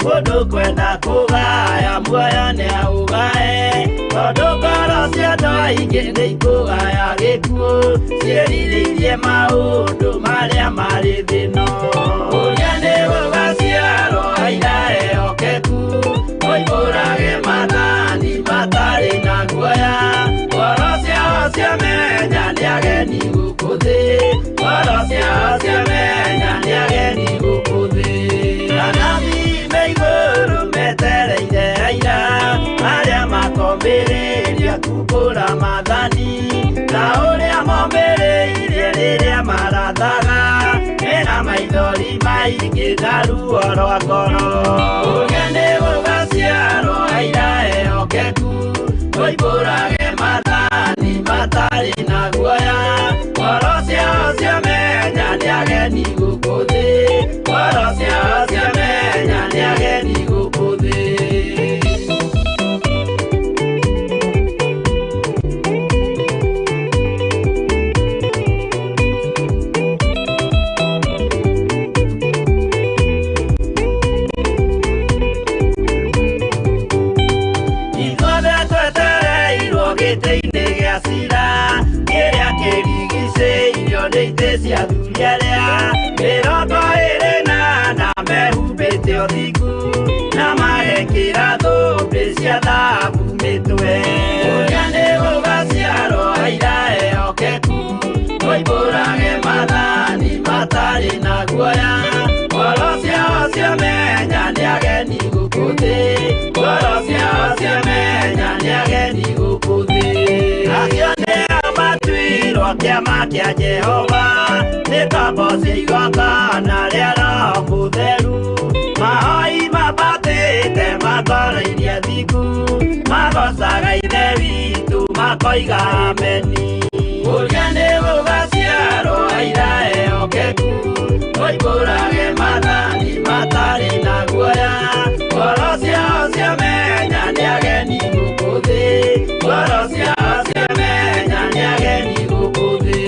Mundu kwenda kugaya muoyo ni augae tondu ngoro cia andũ aingĩ nĩ ikũgaya gĩkuũ ciĩrirĩirie maũndũ marĩa marĩ thĩ-ĩno. Ũrĩa nĩ gũgaciarwo aira ehokeku moimbũrage mathani matarĩ na guoya. Ngoro ciao ciamenya nĩ ageni gũkũ thĩ, ngoro ciao ciamenya nĩ ageni gũkũ thĩ. Anabii me igũrũ metereire aira arĩa makomĩrĩria kumbũra mathani na ũrĩa momĩrĩirie rĩrĩa marathaga mena maithori maingĩ na ruo rwa ngoro. Ũrĩa nĩ gũgaciarwo aira ehokeku moimbũrage mathani matarĩ na guoya. Ngoro ciao ciamenya nĩ ageni gũkũ thĩ, ngoro ciao ciamenya nĩ ageni gũkũ thĩ. Ithuothe twetereirwo gĩtĩ-inĩ gĩa cira kĩrĩa kĩrigicĩirio nĩ itĩ cia athuri arĩa mĩrongo ĩrĩ na ana mehumbĩte ũthingu na magekĩra thũmbĩ cia thahabu mĩtwe. Ũrĩa nĩ gũgaciarwo aira ehokeku moimbũrage mathani matarĩ na guoya. Ngoro ciao ciamenya nĩ ageni gũkũ thĩ, ngoro ciao ciamenya nĩ ageni gũkũ thĩ. Acio nĩo matuirwo kĩama kĩa Jehova nĩ ngombo cia igongona rĩa Roho Mũtheru. Mahoi mabatĩte makoreirie thingu magocaga ithe witũ makoiga ameni. Ũrĩa nĩ gũgaciarwo aira ehokeku moimbũrage mathani matarĩ na guoya. Ngoro ciao ciamenya nĩ ageni gũkũ thĩ, ngoro ciao ciamenya nĩ ageni gũkũ thĩ.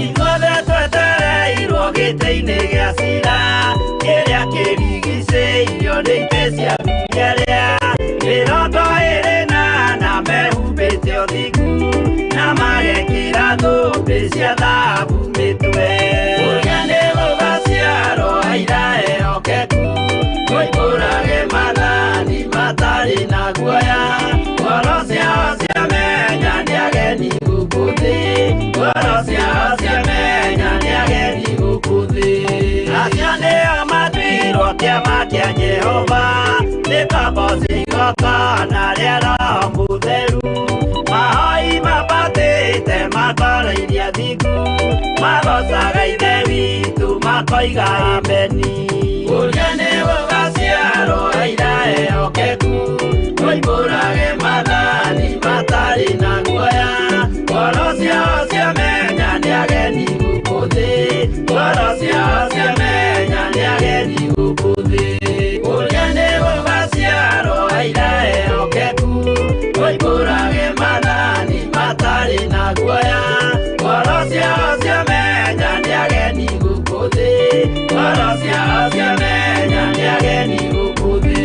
Ithuothe twetereirwo gĩtĩ-inĩ gĩa cira kĩrĩa kĩrigicĩirio nĩ itĩ cia athuri arĩa mĩrongo ĩrĩ na ana mehumbĩte ũthingu na magekĩra thũmbĩ cia thahabu mĩtwe. Ũrĩa nĩ gũgaciarwo aira ehokeku moimbũrage mathani matarĩ na guoya. Ngoro ciao ciamenya nĩ ageni gũkũ thĩ, ngoro ciao ciamenya nĩ ageni gũkũ thĩ. Acio nĩo matuirwo kĩama kĩa Jehova nĩ ngombo cia igongona rĩa Roho Mũtheru. Mahoi mabatĩte makoreirie thingu magocaga ithe witũ makoiga ameni. Ũrĩa nĩ gũgaciarwo aira ehokeku moimbũrage mathani matarĩ na guoya. Ngoro ciao ciamenya nĩ ageni gũkũ thĩ, ngoro ciao ciamenya nĩ ageni gũkũ thĩ. Ũrĩa nĩ gũgaciarwo aira ehokeku moimbũrage mathani matarĩ na guoya. Ngoro ciao ciamenya nĩ ageni gũkũ thĩ, ngoro ciao ciamenya nĩ ageni gũkũ thĩ.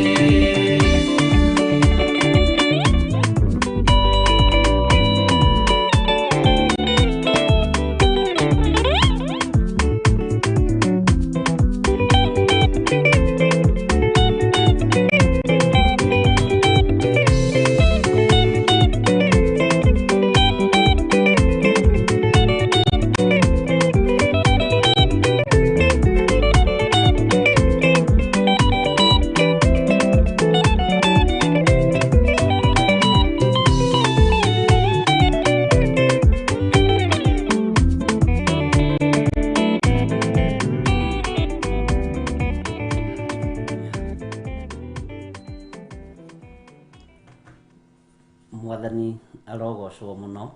Mwathani arogocwo mũno.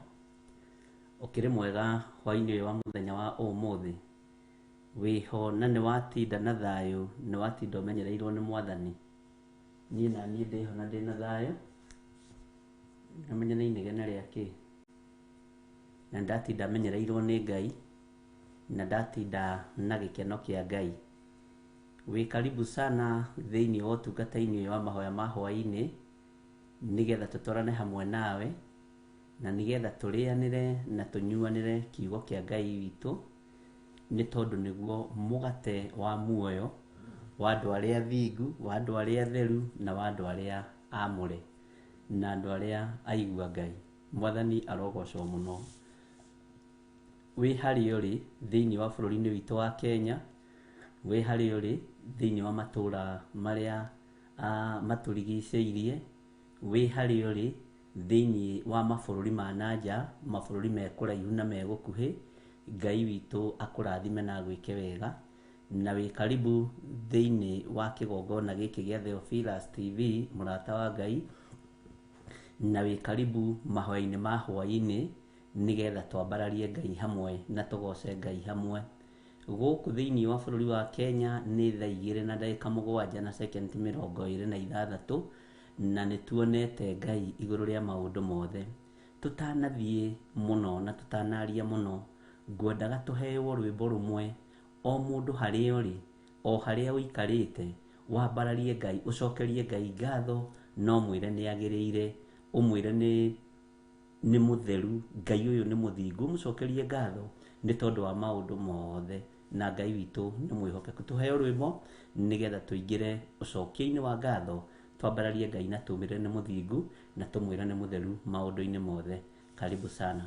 Ukiri mwega hwainĩ wa mũthenya wa ũmũthĩ. wiho na nĩ watinda na thayũ, nĩ watinda ũmenyereirwo nĩ Mwathani. Niĩ na niĩ ndĩho na ndĩ na thayũ, ngamenya nĩ inegene rĩake, na ndatinda menyereirwo nĩ Ngai, na ndatinda na gĩkeno kĩa Ngai. Wĩ karibu sana thĩinĩ wa ũtungata-inĩ wa mahoya ma hwaĩ-inĩ, nĩgetha tũtwarane hamwe nawe, na nĩgetha tũrĩanĩre na tũnyuanĩre kiugo kĩa Ngai witũ, nĩ tondũ nĩguo mũgate wa muoyo wa andũ arĩa athingu, wa andũ arĩa atheru, na wa andũ arĩa aamũre, na andũ arĩa aigua Ngai. Mwathani arogocwo mũno. Wĩ harĩa ũrĩ thĩinĩ wa bũrũri-inĩ witũ wa Kenya, wĩ harĩa ũrĩ thĩinĩ wa matũũra marĩa matũrigicĩirie, wĩ harĩa ũrĩ thĩinĩ wa mabũrũri ma nanja, mabũrũri me kũraihu na me gũkuhĩ, Ngai witũ akũrathime na gwĩke wega. Na wĩ karibu thĩinĩ wa kĩgongona gĩkĩ gĩa Theophilus TV, mũrata wa Ngai, na wĩ karibu mahoya-inĩ ma hwaĩ-inĩ, nĩgetha twambararie Ngai hamwe na tũgoce Ngai hamwe. Gũkũ thĩinĩ wa bũrũri wa Kenya nĩ thaa 2:07 na sekondi 26, na nĩ tuonete Ngai igũrũ rĩa maũndũ mothe. Tũtanathiĩ mũno na tũtanaria mũno, ngwendaga tũheo rwĩmbo rũmwe, o mũndũ harĩa ũrĩ, o harĩa ũikarĩte, wambararie Ngai, ũcokerie Ngai ngatho, no mwĩre nĩ agĩrĩire, ũmwĩre nĩ mũtheru, Ngai ũyũ nĩ mũthingu, mũcokerie ngatho nĩ tondũ wa maũndũ mothe, na Ngai witũ nĩ mwĩhokeku. Tũheo rwĩmbo nĩgetha tũingĩre ũcokia-inĩ wa ngatho, twambararie Ngai na tũmĩre nĩ mũthingu, na tũmwĩre nĩ mũtheru maũndũ-inĩ mothe. Karibu sana.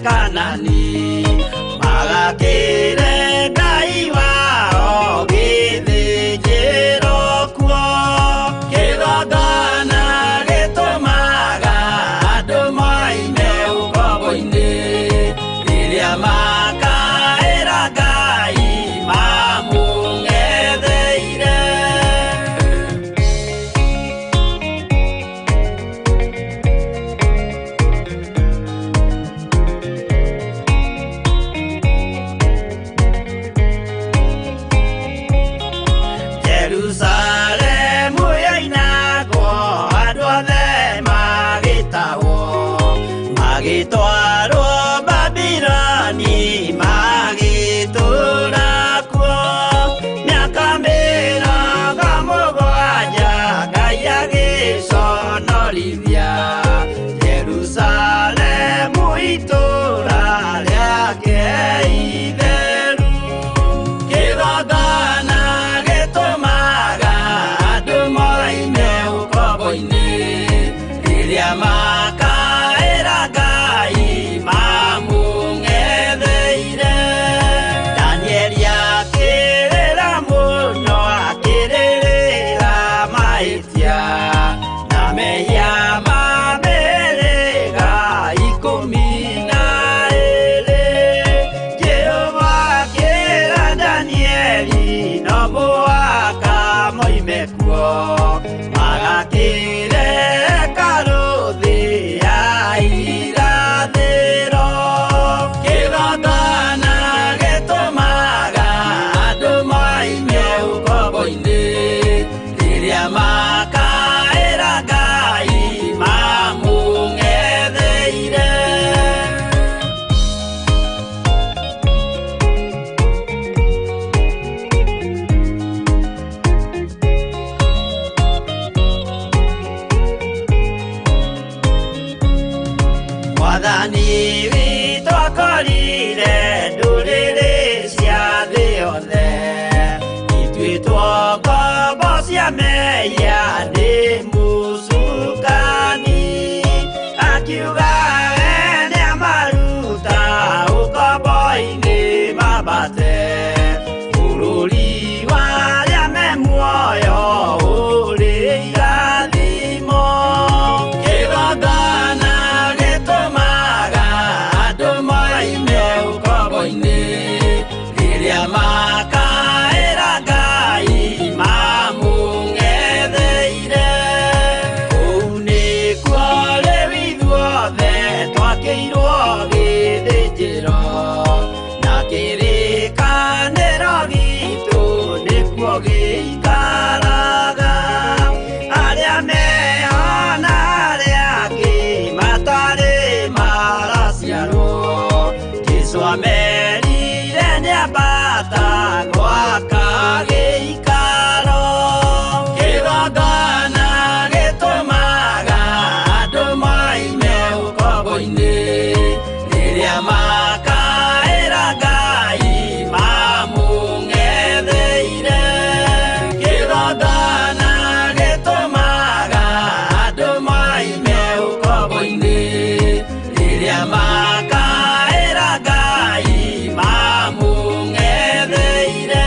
Kanani magakire Ngai wao githĩnjĩro kuo kĩgongona gĩtũmaga andũ moime ũkombo-inĩ rĩrĩa makaĩra Ngai mamũng'etheire. Jerusalemu yainagwo andũ othe magĩtahwo magĩtwarwo Babironi magĩtũũra kuo mĩaka mĩrongo mũgwanja Ngai agĩconorithia Jerusalemu itũũra rĩake itheru. Kĩgongona gĩtũmaga andũ moime ũkombo-inĩ rĩrĩa makaĩra Ngai mamũng'etheire. Danieli akĩrĩra mũno akĩrĩrĩra mahĩtia na mehia ma mĩhĩrĩga 12. Jehova akĩra Danieli no mũhaka moime kuo magakĩre karũthĩ ya irathĩro. Kĩgongona gĩtũmaga andũ moime ũkombo-inĩ rĩrĩa makaĩra Ngai mamũng'etheire. Mwathani witũ akorire ndũrĩrĩ cia thĩ yothe ituĩtwo ngombo cia mehia nĩ mũcukani, akiuga we nĩamaruta ũkombo-inĩ mambate bũrũri wa arĩa me muoyo ũrĩ irathimo. Kĩgongona gĩtũmaga andũ moime ũkombo-inĩ rĩrĩa makaĩra Ngai mamũng'etheire. Kũu nĩkuo rĩu ithuothe twakĩirwo gĩthĩnjĩro na kĩrĩkanĩro gitũ nĩkuo gĩikaraga. Arĩa meho na arĩa angĩ matarĩ maraciarwo Jesũ amerire nĩambata gwaka gĩikaro. Kĩgongona gĩtũmaga andũ moime ũkombo-inĩ rĩrĩa makaĩra Ngai mamũng'etheire. Kĩgongona gĩtũmaga andũ moime ũkombo-inĩ rĩrĩa makaĩra Ngai mamũng'etheire.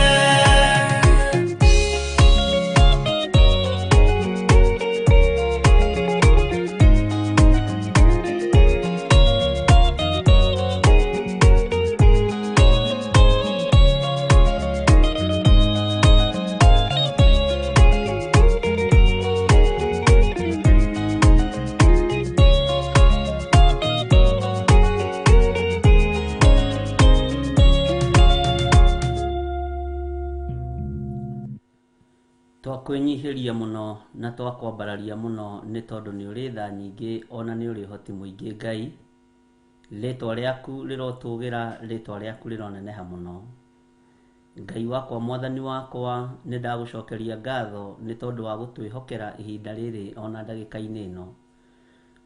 Twakwĩnyihĩria mũno na twakwambararia mũno nĩ tondũ nĩ ũrĩ tha nyingĩ ona nĩ ũrĩ ũhoti mũingĩ Ngai. Rĩtwa rĩaku rĩrotũgĩra, rĩtwa rĩaku rĩroneneha mũno. Ngai wakwa, mwathani wakwa, nĩ ndagũcokeria ngatho nĩ tondũ wa gũtwĩhokera ihinda rĩrĩ ona ndagĩka-inĩ ĩno.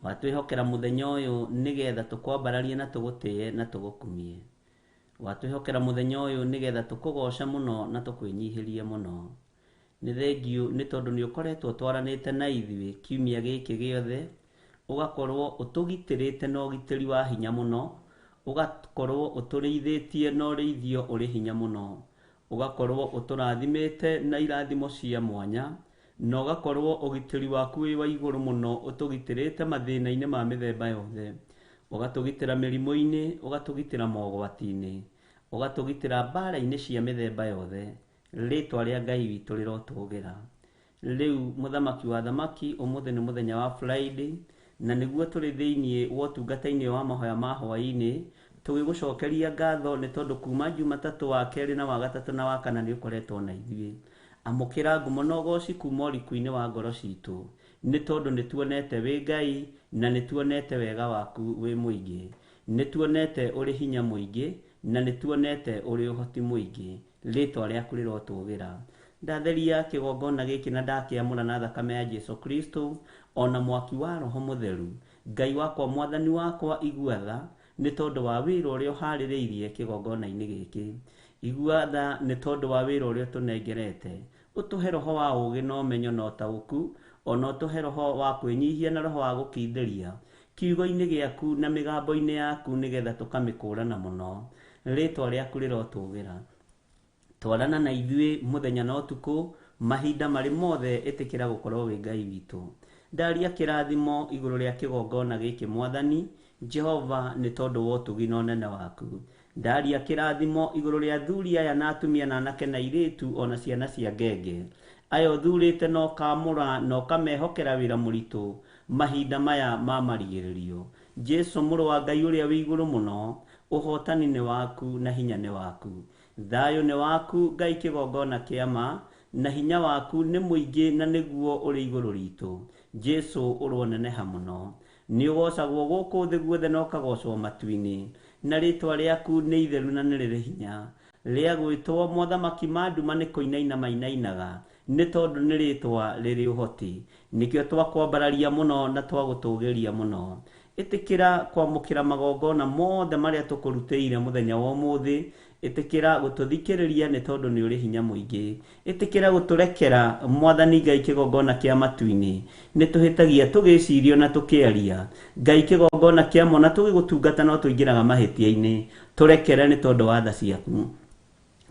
Watwĩhokera mũthenya ũyũ nĩgetha tũkwambararie na tũgũtĩe na tũgũkumie. Watwĩhokera mũthenya ũyũ nĩgetha tũkũgoca mũno na tũkwĩnyihĩrie mũno. Nĩ thengiũ nĩ tondũ nĩ ũkoretwo twaranĩte na ithuĩ kiumia gĩkĩ gĩothe, ũgakorwo ũtũgitĩrĩte na ũgitĩri wa hinya mũno, ugakorwo uturithĩtie na ũrĩithio ũrĩ hinya mũno, ugakorwo uturathimĩte na irathimo cia mwanya, na ugakorwo ũgitĩri waku wĩ wa igũrũ mũno ũtũgitĩrĩte mathĩna-inĩ ma mĩthemba yothe, ugatũgitĩra mĩrimũ-inĩ, ugatũgitĩra mogwati-inĩ, ugatũgitĩra mbara-inĩ cia mĩthemba yothe. Rĩtwa rĩa Ngai witũ rĩrotũgĩra. Rĩu mũthamaki wa thamaki, ũmũthĩ nĩ mũthenya wa Friday, na nĩguo tũrĩ thĩinĩ wa ũtungata-inĩ wa mahoya ma hwaĩ-inĩ, tũgĩgũcokeria ngatho nĩ tondũ kuma Jumatatũ wa kerĩ na wa gatatũ na wa kana nĩ ũkoretwo na ithuĩ. Amũkĩra ngumo na ũgooci kuma ũriku-inĩ wa ngoro citũ, nĩ tondũ nĩ tuonete wĩ Ngai, na nĩ tuonete wega waku wĩ mũingĩ, nĩ tuonete ũrĩ hinya mũingĩ, na nĩ tuonete ũrĩ ũhoti mũingĩ. Rĩtwa rĩaku rĩrotũgĩra. Ndatheria kĩgongona gĩkĩ na ndakĩamũra na thakame ya Jesu Kristo, ona mwaki wa Roho Mũtheru. Ngai wakwa, mwathani wakwa, igua tha nĩ tondũ wa wĩra ũrĩa ũharĩrĩirie kĩgongona-inĩ gĩkĩ. Igua tha nĩ tondũ wa wĩra ũrĩa ũtũnengerete. Ũtũhe roho wa ũũgĩ na ũmenyo na ũtaũku, ona ũtũhe roho wa kwĩnyihia na roho wa gũkindĩria kiugo-inĩ gĩaku na mĩgambo-inĩ yaku, nĩgetha tũkamĩkũrana mũno. Rĩtwa rĩaku rĩrotũgĩra. Twarana na ithuĩ mũthenya na ũtukũ, mahinda marĩ mothe, ĩtĩkĩra gũkorwo wĩ Ngai witũ. Ndaria kĩrathimo igũrũ rĩa kĩgongona gĩkĩ Mwathani Jehova, nĩ tondũ wa ũtugi na ũnene waku. Ndaria kĩrathimo igũrũ rĩa athuri aya na atumia na anake na airĩtu ona ciana cia ngenge, aya ũthurĩte na ũkamũra na ũkamehokera wĩra mũritũ mahinda maya ma marigĩrĩrio. Jesu mũrũ wa Ngai ũrĩa wĩ igũrũ mũno, ũhotani nĩ waku na hinya nĩ waku. Thayũ nĩ waku Ngai kĩgongona kĩama, na hinya waku nĩ mũingĩ na nĩguo ũrĩ igũrũ ritũ. Jesu ũroneneha mũno, nĩ ũgocagwo gũkũ thĩ guothe na ũkagocwo matu-inĩ, na rĩtwa rĩaku nĩ itheru na nĩ rĩrĩ hinya. Rĩa gwĩtwo mothamaki ma nduma nĩ kũinaina mainainaga, nĩ tondũ nĩ rĩtwa rĩrĩ ũhoti. Nĩkĩo twakwambararia mũno na twagũtũgĩria mũno. Ĩtĩkĩra kwamũkĩra magongona mothe marĩa tũkũrutĩire mũthenya wa ũmũthĩ. Ĩtĩkĩra gũtũthikĩrĩria nĩ tondũ nĩ ũrĩ hinya mũingĩ. Ĩtĩkĩra gũtũrekera Mwathani Ngai kĩgongona kĩa matu-inĩ. Nĩ tũhĩtagia tũgĩcirio na tũkĩaria. Ngai kĩgongona kĩa mona tũgĩgũtungata no tũingĩraga mahĩtia-inĩ. Tũrekere nĩ tondũ wa tha ciaku.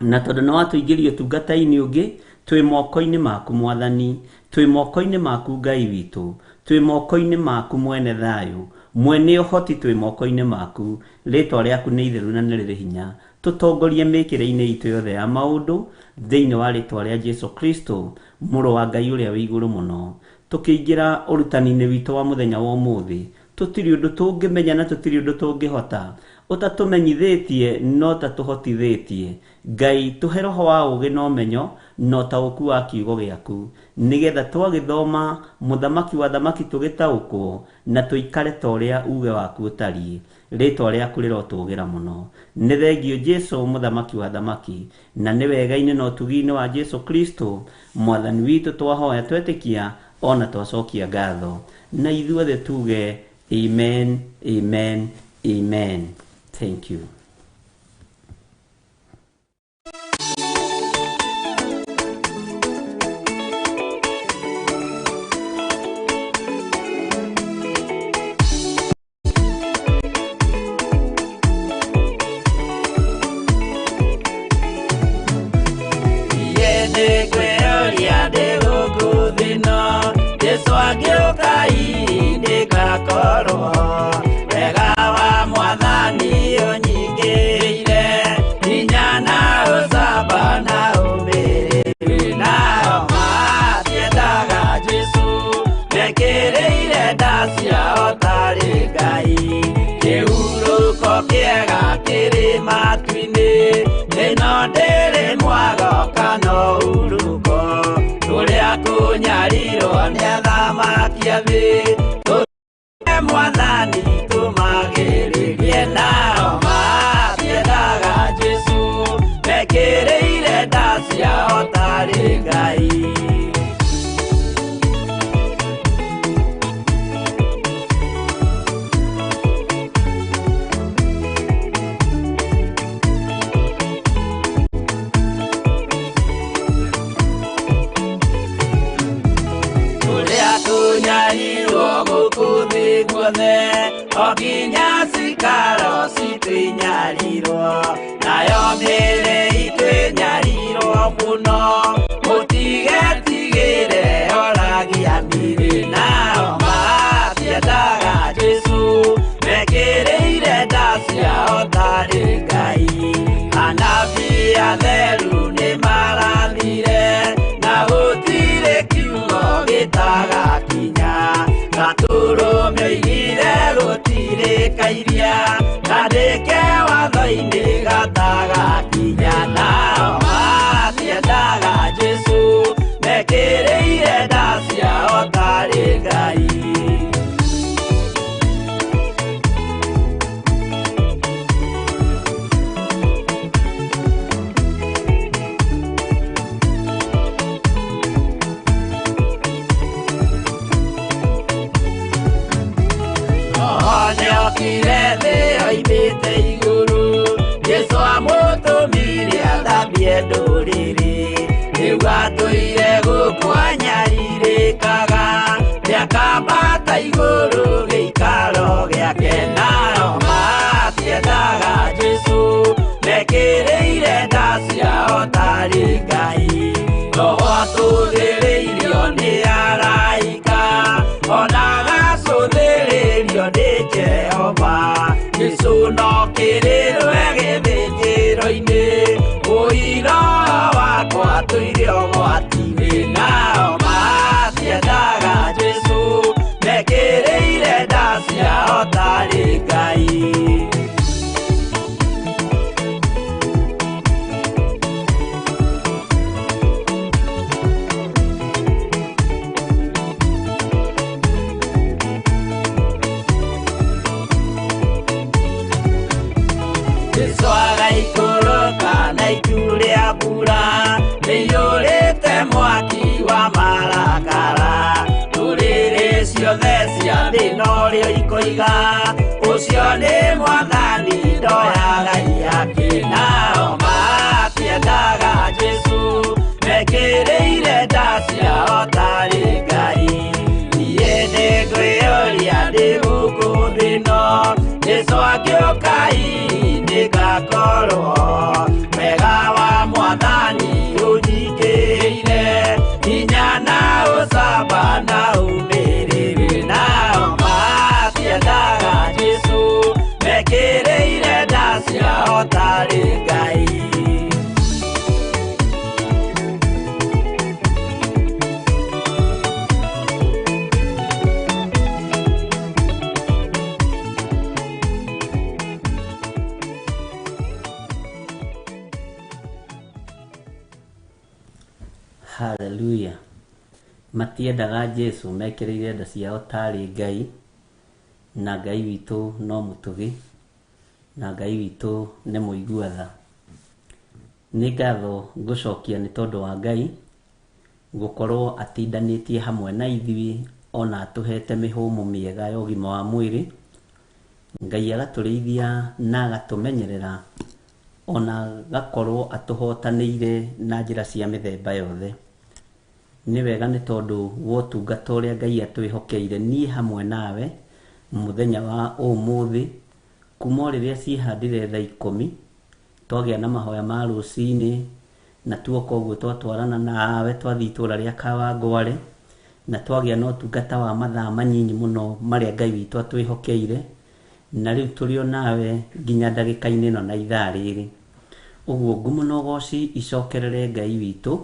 Na tondũ nĩ watũingĩria ũtungata-inĩ ũngĩ, twĩ moko-inĩ maku Mwathani, twĩ moko-inĩ maku Ngai witũ, twĩ moko-inĩ maku mwene thayũ, mwene ũhoti, twĩ moko-inĩ maku. Rĩtwa rĩaku nĩ itheru na nĩ rĩrĩ hinya. Tũtongorie mĩkĩre-inĩ itũ yothe ya maũndũ thĩinĩ wa rĩtwa rĩa Jesu Kristo, mũrũ wa Ngai ũrĩa wĩ igũrũ mũno. Tũkĩingĩra ũrutani-inĩ witũ wa mũthenya wa ũmũthĩ, tũtirĩ ũndũ tũngĩmenya na tũtirĩ ũndũ tũngĩhota ũtatũmenyithĩtie no tatũhotithĩtie. Ngai, tũhe roho wa ũũgĩ na ũmenyo na ũtaũku wa kiugo gĩaku, nĩgetha twagĩthoma mũthamaki wa thamaki tũgĩtaũkwo na tũikare ta ũrĩa uge waku ũtariĩ. Rĩtwa rĩaku rĩrotũgĩra mũno. Nĩ thengio Jesu mũthamaki wa thamaki, na nĩ wega-inĩ na ũtugi-inĩ wa Jesu Kristo Mwathani witũ twahoya twetĩkia ona twacokia ngatho, na ithuothe tuge amen, amen, amen. Thank you. Mwathani tumagĩrĩrie nao matiendaga Jesu, mekĩrĩire nda ciao tarĩ Ngai. twinyariirwo nayo mĩĩrĩ itwĩnyarirwo mũno mũtigetigĩre oragia mĩĩrĩ nao matiendaga Jesu mekĩrĩire nda ciao tarĩ Ngai anabii atheru nĩmarathire na gũtirĩ kiugo gĩtagakinya gatũrũme oigire gũtirĩ kairia kandĩke watho-inĩ gatagakinya nao matiendaga Jesu mekĩrĩire nda ciao tarĩ Ngai Kire thĩ oimĩte igũrũ Jesũ amũtũmire athambie ndũrĩrĩ rĩu atũire gũkũ anyarirĩkaga nĩakambata igũrũ gĩikaro gĩake nao matiendaga Jesũ mekĩrĩire nda ciao tarĩ Ngai roho atũthĩrĩirio nĩ araika ona gacũthĩrĩrio nĩ Jehova Jesũ no kĩrĩrwe gĩthĩnjĩro-inĩ ũira wakwa tũire ũgwati-inĩ nao matiendaga Jesũ mekĩrĩire nda ciao tarĩ Ngai na itu rĩa mbura nĩiyũrĩte mwaki wa marakara ndũrĩrĩ ciothe cia thĩ norĩo ikoiga ũcio nĩ mwathani ndoya Ngai yake nao matiendaga Jesũ mekĩrĩire nda ciao tarĩ Ngai niĩ nĩngwĩyũria ndĩ gũkũ thĩ ĩno Jesũ angĩũka nĩngakorwo wega wa mwathani ũnyingĩrĩire hinya na ũcamba na ũmĩrĩru nao matiendaga Jesũ mekĩrĩire nda ciao tarĩ Ngai Hallelujah. Matiendaga Jesũ mekĩrĩire nda ciao tarĩ Ngai na Ngai witũ no mũtũgĩ na Ngai witũ nĩ mũigua tha nĩ ngatho ngũcokia nĩ tondũ wa Ngai gũkorwo atindanĩtie hamwe na ithuĩ ona atũhete mĩhũmũ mĩega ya ũgima wa mwĩrĩ Ngai agatũrĩithia na agatũmenyerera ona gakorwo atũhotanĩire na njĩra cia mĩthemba yothe nĩ wega nĩ tondũ wotungata ũrĩa Ngai atwĩhokeire niĩ hamwe nawe mũthenya wa ũmũthĩ kuma rĩrĩa ciĩhandire thaa 10 twagĩa na mahoya ma rũcinĩ na tuoka ũguo twatwarana nawe twathiĩ itũũra rĩa Kawangware na twagĩa na ũtungata wa mathaa manyinyi mũno marĩa Ngai witũ atwĩhokeire na rĩu tũrĩ o nawe nginya ndagĩka-inĩ ĩno na ithaa rĩrĩ ũguo ngumo na ũgooci icokerere Ngai witũ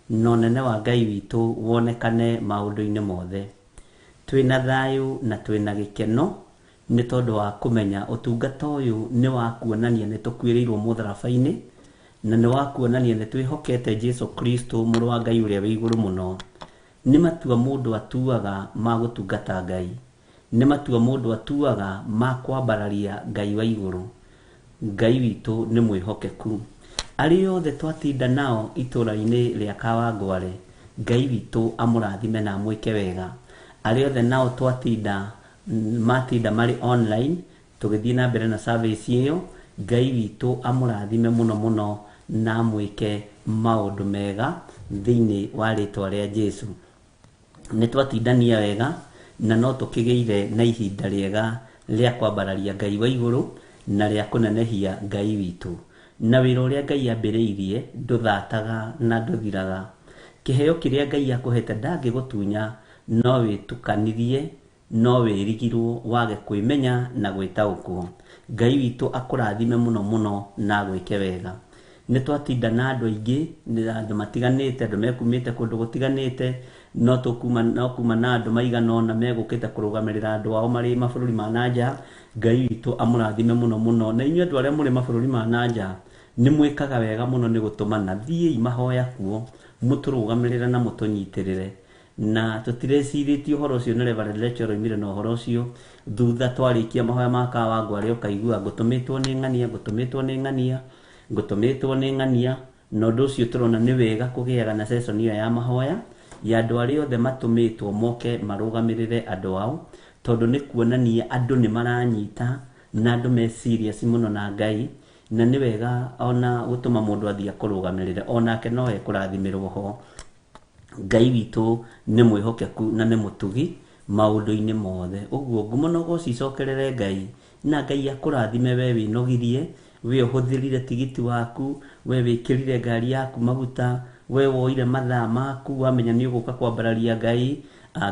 na ũnene wa Ngai witũ wonekane maũndũ-inĩ mothe twĩna thayũ na twĩna gĩkeno nĩ tondũ wa kũmenya ũtungata ũyũ nĩ wa kuonania nĩ tũkuĩrĩirwo mũtharaba-inĩ na nĩ wa kuonania nĩ twĩhokete Jesũ Kristo mũrũ wa Ngai ũrĩa wĩ igũrũ mũno nĩ matua mũndũ atuaga ma gũtungata Ngai nĩ matua mũndũ atuaga ma kwambararia Ngai wa igũrũ Ngai witũ nĩ mwĩhokeku arĩ othe twatinda nao itũũra-inĩ rĩa Kawangware Ngai witũ amũrathime na amwĩke wega arĩ othe nao twatinda matinda marĩ online tũgĩthiĩ na mbere na service ĩyo Ngai witũ amũrathime mũno mũno na amwĩke maũndũ mega thĩinĩ wa rĩtwa rĩa Jesũ nĩ twatindania wega na no tũkĩgĩire na ihinda rĩega rĩa kwambararia Ngai wa igũrũ na rĩa kũnenehia Ngai witũ. Na wĩra ũrĩa Ngai ambĩrĩirie ndũthataga na ndũthiraga. Kĩheo kĩrĩa Ngai akũhete ndangĩgũtunya, no wĩtukanirie, no wĩrigirwo wage kwĩmenya na gwĩtaũkwo. Ngai witũ akũrathime mũno mũno na gwĩke wega. Nĩ twatinda na andũ aingĩ, andũ matiganĩte, andũ mekumĩte kũndũ gũtiganĩte, no kuma na andũ maigana ũna megũkĩte kũrũgamĩrĩra andũ ao marĩ mabũrũri ma nanja. Ngai witũ amũrathime mũno mũno. Na inyuĩ andũ arĩa mũrĩ mabũrũri ma nanja, nĩ mwĩkaga wega mũno nĩ gũtũmana. Thiĩi mahoya kuo, mũtũrũgamĩrĩre na mũtũnyitĩrĩre. Na tũtirĩcirĩtie ũhoro ũcio nĩ Reverend Rachel oimire na ũhoro ũcio. Thutha twarĩkia mahoya ma Kawangware ũkaigua ngũtũmĩtwo nĩ ng'ania, ngũtũmĩtwo nĩ ng'ania, ngũtũmĩtwo nĩ ng'ania. Na ũndũ ũcio tũrona nĩ wega kũgĩaga na session ĩyo ya mahoya ya andũ arĩa othe matũmĩtwo moke marũgamĩrĩre andũ ao, tondũ nĩ kuonania andũ nĩ maranyita na andũ me serious mũno na Ngai. Na nĩ wega ona gũtũma mũndũ athiĩ akũrũgamĩrĩre, onake no ekũrathimirwo ho. Ngai witũ nĩ mwĩhokeku na nĩ mũtugi maũndũ-inĩ mothe. Ũguo ngumonogo cicokerere Ngai, na Ngai akũrathime we wĩnogirie, we ũhũthĩrire tigiti waku, we wĩkĩrire ngari yaku maguta, we woire mathaa maku, wamenya nĩ ũgũka kwambararia Ngai.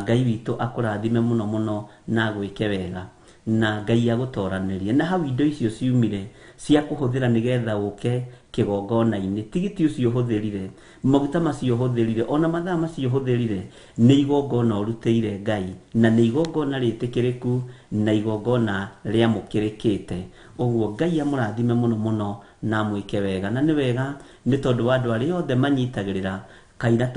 Ngai witũ akũrathime mũno mũno na gwĩke wega, na Ngai agũtoranĩrie. Na hau indo icio ciumire cia kũhũthĩra nĩgetha ũke kĩgongona-inĩ, tigiti ũcio ũhũthĩrire, maguta macio ũhũthĩrire, ona mathaa macio ũhũthĩrire, nĩ igongona ũrutĩire Ngai, na nĩ igongona rĩtĩkĩrĩku na igongona rĩamũkĩrĩkĩte. Ũguo Ngai amũrathime mũno mũno na mwĩke wega. Na nĩ wega nĩ tondũ wa andũ arĩa othe manyitagĩrĩra kaira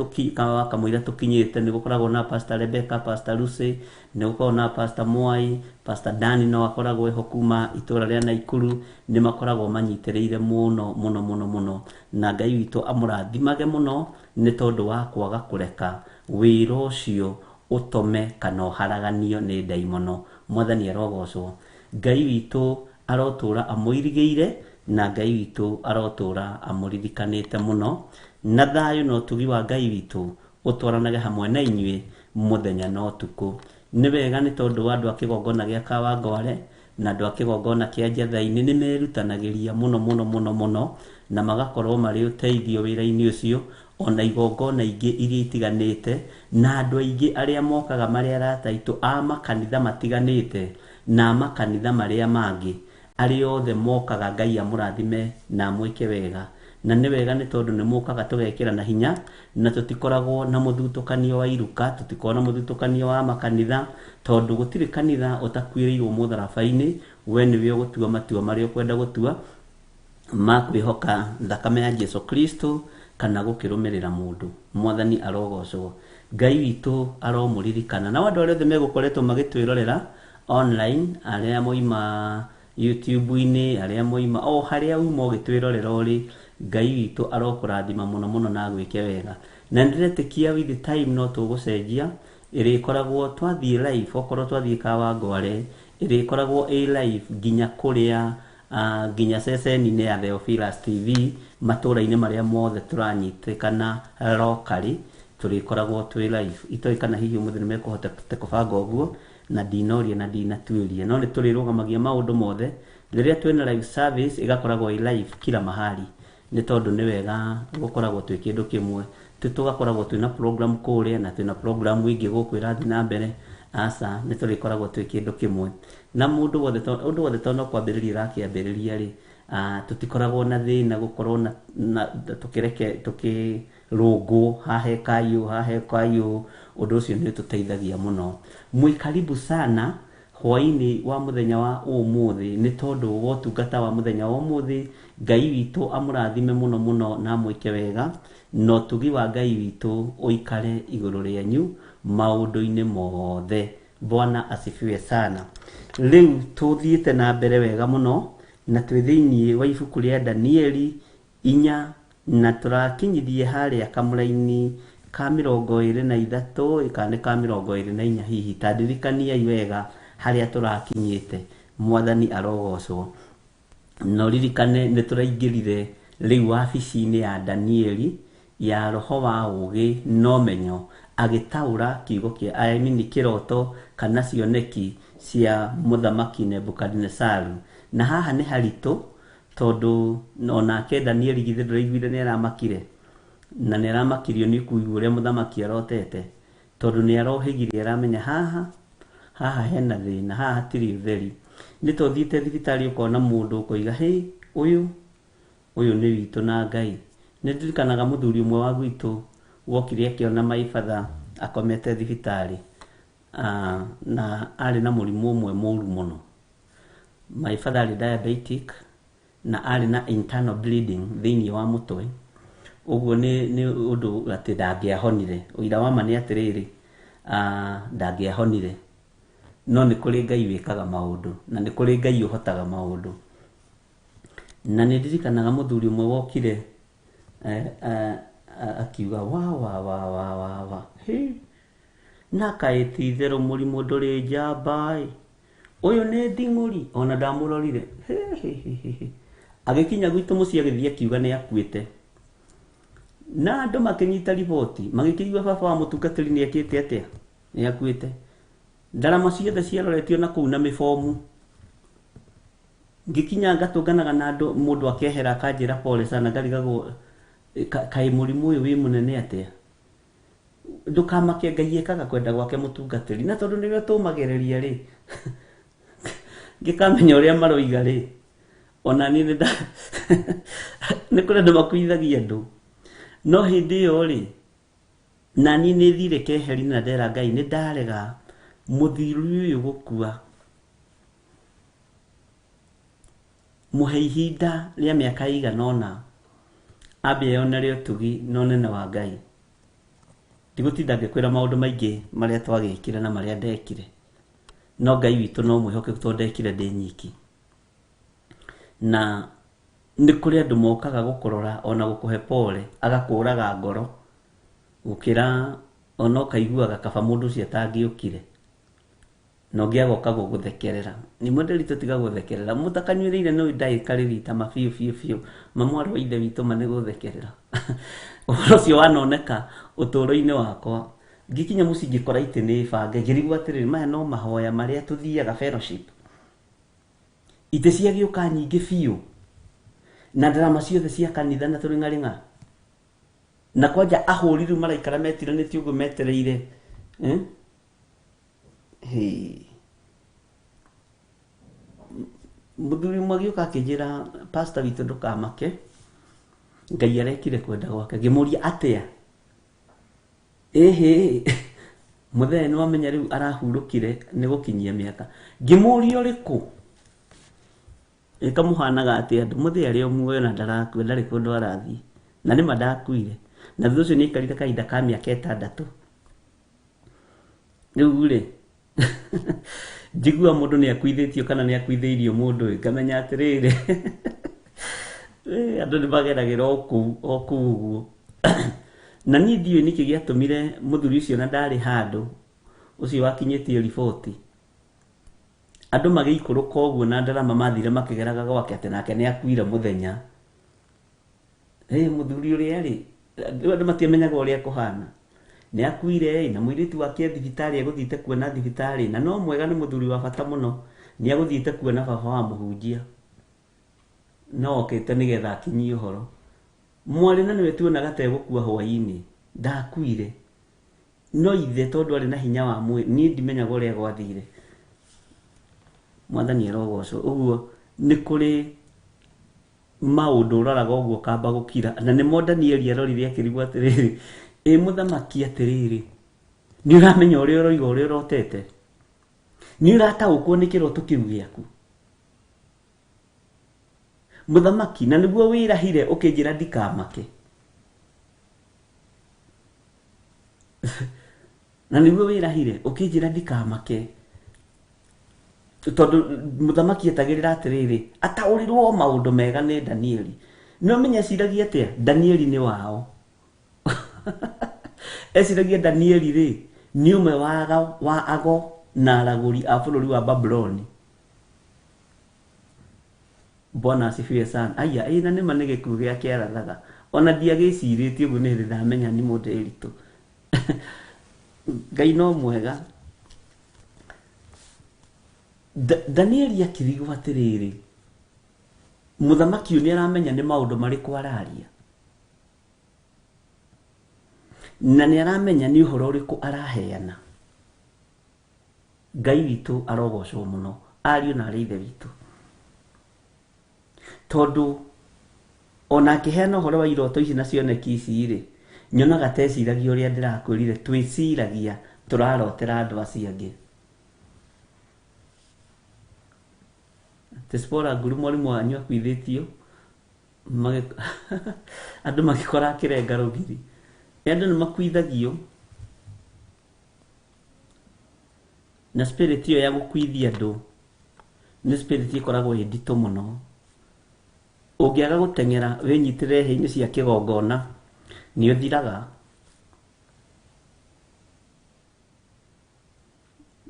kamũira tũkinyĩte. Nĩ gũkoragwo na Pastor Rebecca, Pastor Lucy, nĩ gũkoragwo na Pastor Mwai, Pastor Dani no akoragwo eho kuma itũra rĩa Naikuru. Nĩ makoragwo manyitĩrĩire mũno mũno mũno mũno, na Ngai witũ amũrathimage mũno nĩ tondũ wa kwaga kũreka wĩra ũcio ũtome kana ũharaganio nĩ ndaimono. Mwathani arogocwo. Ngai witũ arotũra amũirigĩire, na Ngai witũ arotũra amũririkanĩte mũno. Na thayũ na ũtugi wa Ngai witũ ũtwaranage hamwe na inyuĩ mũthenya na ũtukũ. Nĩ wega nĩ tondũ wa andũ a kĩgongona gĩa Kawangware na andũ a kĩgongona kĩa Njatha-inĩ nĩ merutanagĩria mũno mũno mũno mũno, na magakorwo marĩ ũteithio wĩra-inĩ ũcio, ona igongona ingĩ iria itiganĩte. Na andũ aingĩ arĩa mokaga marĩ arata aitũ a makanitha matiganĩte na makanitha marĩa mangĩ, arĩa othe mokaga Ngai amũrathime na mwĩke wega. Na nĩ wega nĩ tondũ nĩ mũkaga tũgekĩra na hinya, na tũtikoragwo na mũthutũkanio wa iruka, tũtikoragwo na mũthutũkanio wa makanitha, tondũ gũtirĩ kanitha ũtakuĩrĩirwo mũtharaba-inĩ. We nĩwe ũgũtua matua marĩa ũkwenda gũtua ma kwĩhoka thakame ya Jesu Kristo kana gũkĩrũmĩrĩra mũndũ. Mwathani arogocwo. Ngai witũ aromũririkana. Na andũ arĩa othe megũkoretwo magĩtwĩrorera online, arĩa moima YouTube-inĩ, arĩa moima o harĩa uma ũgĩtwĩrorera ũrĩ, Ngai witũ arokũrathima mũno mũno na gwĩke wega. Na ndĩretĩkia with time no tũgũcenjia, ĩrĩkoragwo twathiĩ live, okorwo twathiĩ Kawangware, ĩrĩkoragwo live nginya kũrĩa nginya ceceni-inĩ ya Theophilus TV matũra-inĩ marĩa mothe tũranyitĩkana locally, tũrĩkoragwo twĩ live. Itoĩ kana hihi ũmũthĩ nĩ mekũhota kũbanga ũguo, na ndinoria na ndinatuĩria, no nĩ tũrĩrũgamagia maũndũ mothe. Rĩrĩa twĩna live service ĩgakoragwo live kila mahali, nĩ tondũ nĩ wega gũkoragwo twĩ kĩndũ kĩmwe. Tũgakoragwo twĩna program kũrĩa na twĩna program ingĩ gũkũ ĩrathiĩ na mbere. Aca nĩ tũrĩkoragwo twĩ kĩndũ kĩmwe, na ũndũ wothe tondũ kwambĩrĩria rakĩambĩrĩria rĩ, tũtikoragwo na thĩna gũkorwo na tũkĩrũngwo hahe kayũ. Ũndũ ũcio nĩ tũteithagia mũno. Mwĩkaribu sana hwaĩ-inĩ wa mũthenya wa ũmũthĩ, nĩ tondũ wa ũtungata wa mũthenya wa ũmũthĩ. Ngai witũ amũrathime mũno mũno na mwĩke wega, na ũtugi wa Ngai witũ ũikare igũrũ rĩanyu maũndũ-inĩ mothe. Bwana asifiwe sana. Rĩu tũthiĩte na mbere wega mũno, na twĩ thĩinĩ wa ibuku rĩa Danieli 4, na tũrakinyithie harĩa kamũra-inĩ ka 23 kana ka 24 hihi, tandirikaniai wega harĩa tũrakinyĩte. Mwathani arogocwo. No ririkane nĩ tũraingĩrire rĩu wabici-inĩ ya Danieli ya roho wa ũgĩ no menyo, agĩtaũra kiugo kĩa kĩroto kana cioneki cia mũthamaki Nebukadnezaru. na haha nĩ haritũ tondũ onake Danieli githĩ ndũraiguire nĩ aramakire na nĩ aramakirio nĩ kuigua ũrĩa mũthamaki arotete tondũ nĩ arohĩgire aramenya haha hena thĩna haha hatirĩ ũtheri nĩ tũthiĩte thibitarĩ ũkona mũndũ ũkoiga hĩ ũyũ nĩ witũ na Ngai nĩ ndirikanaga mũthuri ũmwe wa gwitũ wokire akĩona maibadha akomete thibitarĩ na arĩ na mũrimũ ũmwe mũru mũno maibadha arĩ diabetic na arĩ na internal bleeding thĩinĩ wa mũtwe ũguo nĩ ũndũ atĩ ndangĩahonire ũira wa ma nĩ atĩrĩrĩ ndangĩahonire no nĩ kũrĩ Ngai wĩkaga maũndũ na nĩ kũrĩ Ngai ũhotaga maũndũ na nĩ ndirikanaga mũthuri ũmwe wokire akiuga wa na kaĩti itherũ mũrimũ ndũrĩ njamba ũyũ nĩ nding'ũri ona ndamũrorire agĩkinya gwitũ mũciĩ agĩthiĩ akiuga nĩ akuĩte na andũ makĩnyita riboti magĩkĩigua baba wa mũtungatĩri nĩ ekĩte atĩa nĩ akuĩte ndarama ciothe ciaroretio na kũu na mĩbomu ngĩkinya ngatũnganaga na andũ mũndũ akehera akanjĩra pole sana ngarigagwo kaĩ mũrimũ ũyũ wĩ mũnene atĩa ndũkamake Ngai ekaga kwenda gwake mũtungatĩri na tondũ nĩwe tũmagereria rĩ ngĩkamenya ũrĩa maroiga rĩ ona niĩ nĩ kũrĩ andũ makuithagia andũ no hĩndĩ ĩyo rĩ na niĩ nĩ thire keheri na ndera Ngai nĩ ndarega mũthiri ũyũ gũkua mũhe ihinda rĩa mĩaka ĩigana ũna ambe yonere ũtugi na ũnene wa Ngai ndigũtinda ngĩkwĩra maũndũ maingĩ marĩa twagĩkire na marĩa ndekire no Ngai witũ no mwĩhokeku tondũ ndekire ndĩ nyiki na nĩ kũrĩ andũ mokaga gũkũrora ona gũkũhe pole agakũraga ngoro gũkĩra ona ũkaiguaga kaba mũndũ ũcio atangĩũkire na ũngĩ agoka gũgũthekerera nĩ mwenderi tũtiga gũthekerera mũtakanyuĩrĩire no ndagĩka rĩrita mabiũ mamu arĩ wa ithe witũ manĩ gũthekerera ũhoro ũcio wanoneka ũtũũro-inĩ wakwa ngĩkinya mũciĩ ngĩkora itĩ nĩ bange ngĩrigwo atĩrĩrĩ maya no mahoya marĩa tũthiaga fellowship itĩ ciagĩũka nyingĩ biũ na ndarama ciothe cia kanitha na tũrĩng'arĩng'a na kwanja ahũri rĩu maraikara metiranĩtie ũguo metereire mũthuri ũmwe agĩũka akĩnjĩra pastor witũ ndũkamake Ngai arekire kwenda gwake ngĩmũria atĩa mũthee nĩ wamenya rĩu arahurũkire nĩ gũkinyia mĩaka ngĩmũria ũrĩkũ ĩkamũhanaga atĩ andũ mũthee arĩ o muoyo na ndarakua ndarĩ kũndũ arathiĩ na nĩma ndakuire na thutha ũcio nĩ aikarire kahinda ka mĩaka 6 rĩu rĩ njigua mũndũ nĩ akuithĩtio kana nĩ akuithĩirio mũndũ ngamenya atĩrĩrĩ andũ nĩ mageragĩra o kũu ũguo na niĩ ndiũĩ nĩkĩ gĩatũmire mũthuri ũcio na ndarĩ handũ ũcio wakinyĩtie riboti andũ magĩikũrũka ũguo na ndarama mathire makĩgeraga gwake atĩ nake nĩ akuire mũthenya mũthuri ũrĩa rĩ andũ matiamenyaga ũrĩa kũhana nĩ akuire na mũirĩtu wake thibitarĩ egũthiĩte kuona thibitarĩ na no mwega nĩ mũthuri wa bata mũno nĩ egũthiĩte kuona baba wa mũhunjia no okĩte nĩgetha akinyie ũhoro mwarĩ na nĩwe tuonaga ta egũkua hwaĩ-inĩ ndakuire no ithe tondũ arĩ na hinya wa mwĩrĩ niĩ ndimenyaga ũrĩa gwathire mwathani arogocwo ũguo nĩ kũrĩ maũndũ ũroraga ũguo kamba gũkira na nĩmo Danieli arorire akĩrigwo atĩrĩrĩ mũthamaki atĩrĩrĩ nĩ ũramenya ũrĩa ũroiga ũrĩa ũrotete nĩ ũrataũkwo nĩ kĩroto kĩu gĩaku mũthamaki na nĩguo wĩrahire ũkĩnjĩra ndikamake na nĩguo wĩrahire ũkĩnjĩra ndikamake tondũ mũthamaki etagĩrĩra atĩrĩrĩ ataũrirwo maũndũ mega nĩ Danieli no menya ciragia atĩa Danieli nĩ wao eciragia Danieli rĩ nĩ ũmwe wa ago na aragũri a bũrũri wa Babyloni Bwana asifiwe sana aya na nĩma nĩ gĩkuũ gĩake arathaga ona ndiagĩcirĩtie ũguo nĩ ndamenya nĩ mũndũ eritũ Ngai no mwega Danieli akĩrigwo atĩrĩrĩ muthamaki ni aramenya ni maundu mariku araria na ni aramenya ni uhoro uriku araheana. Ngai witu arogocwo muno, ariu na arithe witu, tondu ona akiheana uhoro wa iroto ici na cioneki ici ri, nyonaga teciragia uria ndirakwirire, twiciragia turarotera andu acio angi. Tespora nguru mwarimu wanyu akwithitio andu magikora akirenga rugiri, andu ni makwithagio na spirit iyo ya gukwithia andu ni spirit ikoragwo ndito muno. Ungiaga gutengera winyitire heinyi cia kigongona ni uthiraga.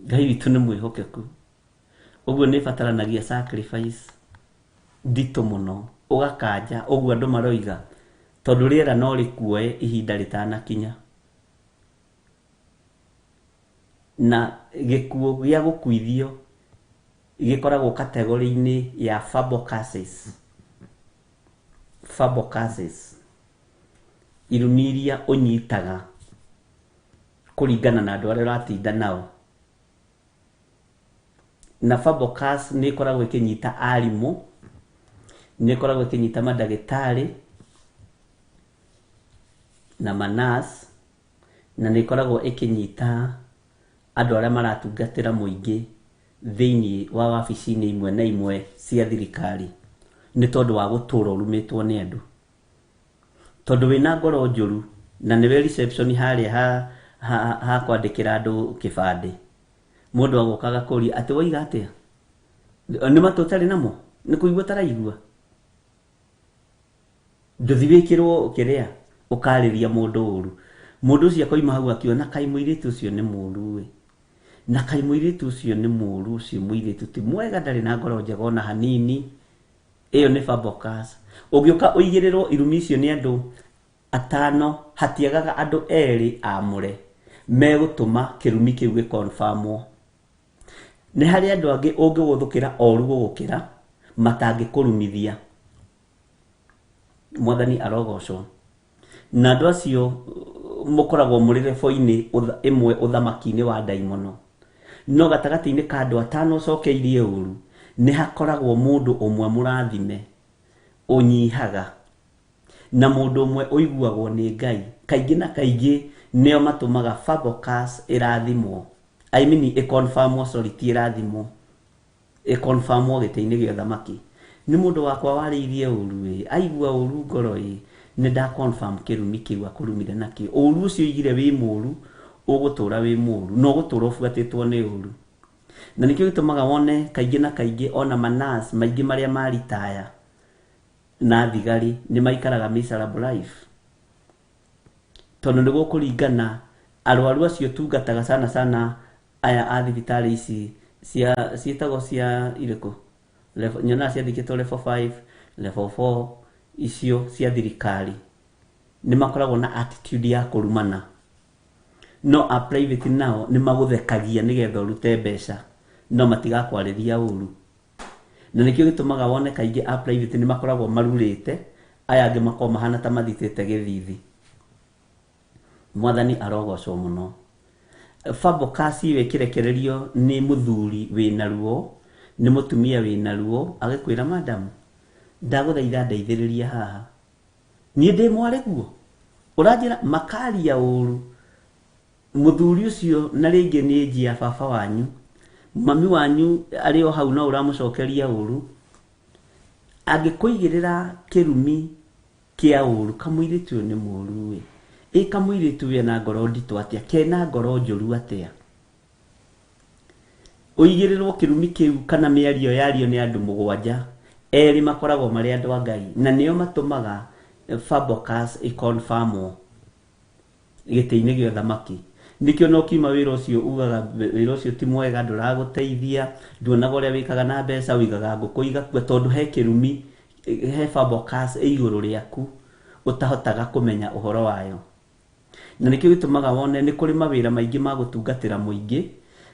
Ngai witu ni mwihokeku, uguo ni bataranagia sacrifice ndito muno, ugakanja uguo andu maroiga tondu riera no rikuoe ihinda ritanakinya. Na gikuo gia gukwithio gikoragwo kategori-ini ya fabocases. Fabocases irumi iria unyitaga kuringana na andu aria uratinda nao. Na fabocas ni ikoragwo ikinyita arimu, ni ikoragwo ikinyita madagitari na manas, na ni ikoragwo ikinyita andu aria maratungatira muingi thiini wa wabici-ini imwe na imwe cia thirikari, ni tondu wa gutura urumitwo ni andu. Tondu wina ngoro njuru na niwe reception haria ha kwandikira andu kibande, mundu agokaga kuria ati waiga atia, ni matutari namo, ni kuigua taraigua, nduthibikirwo ukiria ukariria mundu uru. Mundu ucio akoima hau akiona kai muiritu ucio ni muru we, na kai muiritu ucio ni muru, ucio muiritu ti mwega, ndari na ngoro njega ona hanini. Iyo ni fabocas. Ugioka uigirirwo irumi icio ni andu atano, hatiagaga andu eri amure megutuma kirumi kiu gikonfirmwo. Ni hari andu angi ungiuthukira oru gugukira matangikurumithia. Mwathani arogocwo. Na andu acio mukoragwo muri lebo-ini imwe uthamaki-ini wa daimono, no gatagati-ini ka andu atano cokeirie uru ni hakoragwo mundu umwe murathime unyihaga, na mundu umwe uiguagwo ni Ngai. Kaingi na kaingi nio matumaga fabocas irathimwo, I mean ikonfirmwo, sorry, ti irathimwo, ikonfirmwo giti-ini gia uthamaki. Ni mundu wakwa wariirie uru we, aigua uru ngoro ye, ni da confirm kirumi kiu akurumire nakio. Uru ucio igire wi muru, ugutura wi muru, no gutura ufuatitwo ni uru. Na nikio gitumaga wone kaingi na kaingi ona manas maingi maria maritaya na thigari ni maikaraga miserable life, tondu ni gukuringana arwaru acio tungataga sana aya a thibitari ici cia cietagwo cia iriku nyona cia thikitwo level 5 level 4 icio cia thirikari ni makoragwo na attitude ya kurumana, no a private nao ni maguthekagia nigetha urute mbeca, no matigakwariria uru. Na nikio gitumaga wone kaingi a private ni makoragwo marurite, aya angi makoma mahana ta mathitite githithi. Mwathani arogocwo muno. Fabocas iwe kirekererio ni muthuri wina ruo, ni mutumia wina ruo, agikwira madam, ndaguthaitha ndeithiriria haha, ni ndi mwareguo uranjira makaria uru. Muthuri ucio na ringi ni njia baba wanyu, mami wanyu ari o hau no uramucokeria uru, agikuigirira kirumi kia uru. Kamuiritu ni muru we, kamuiritu we na ngoro ndito atia, kena ngoro njuru atia, uigirirwo kirumi kiu kana miario yario ni andu mugwanja, eri makoragwo mari andu a Ngai, na nio matumaga fabocas ikonfirmwo giti-ini gia uthamaki. Nikio no kiuma wira ucio ugaga wira ucio ti mwega, nduraguteithia, nduonaga uria wikaga na mbeca, wigaga nguku igakua, tondu he kirumi he fabocas iguru riaku utahotaga kumenya uhoro wayo. Na nikio gitumaga wone ni kuri mawira maingi ma gutungatira muingi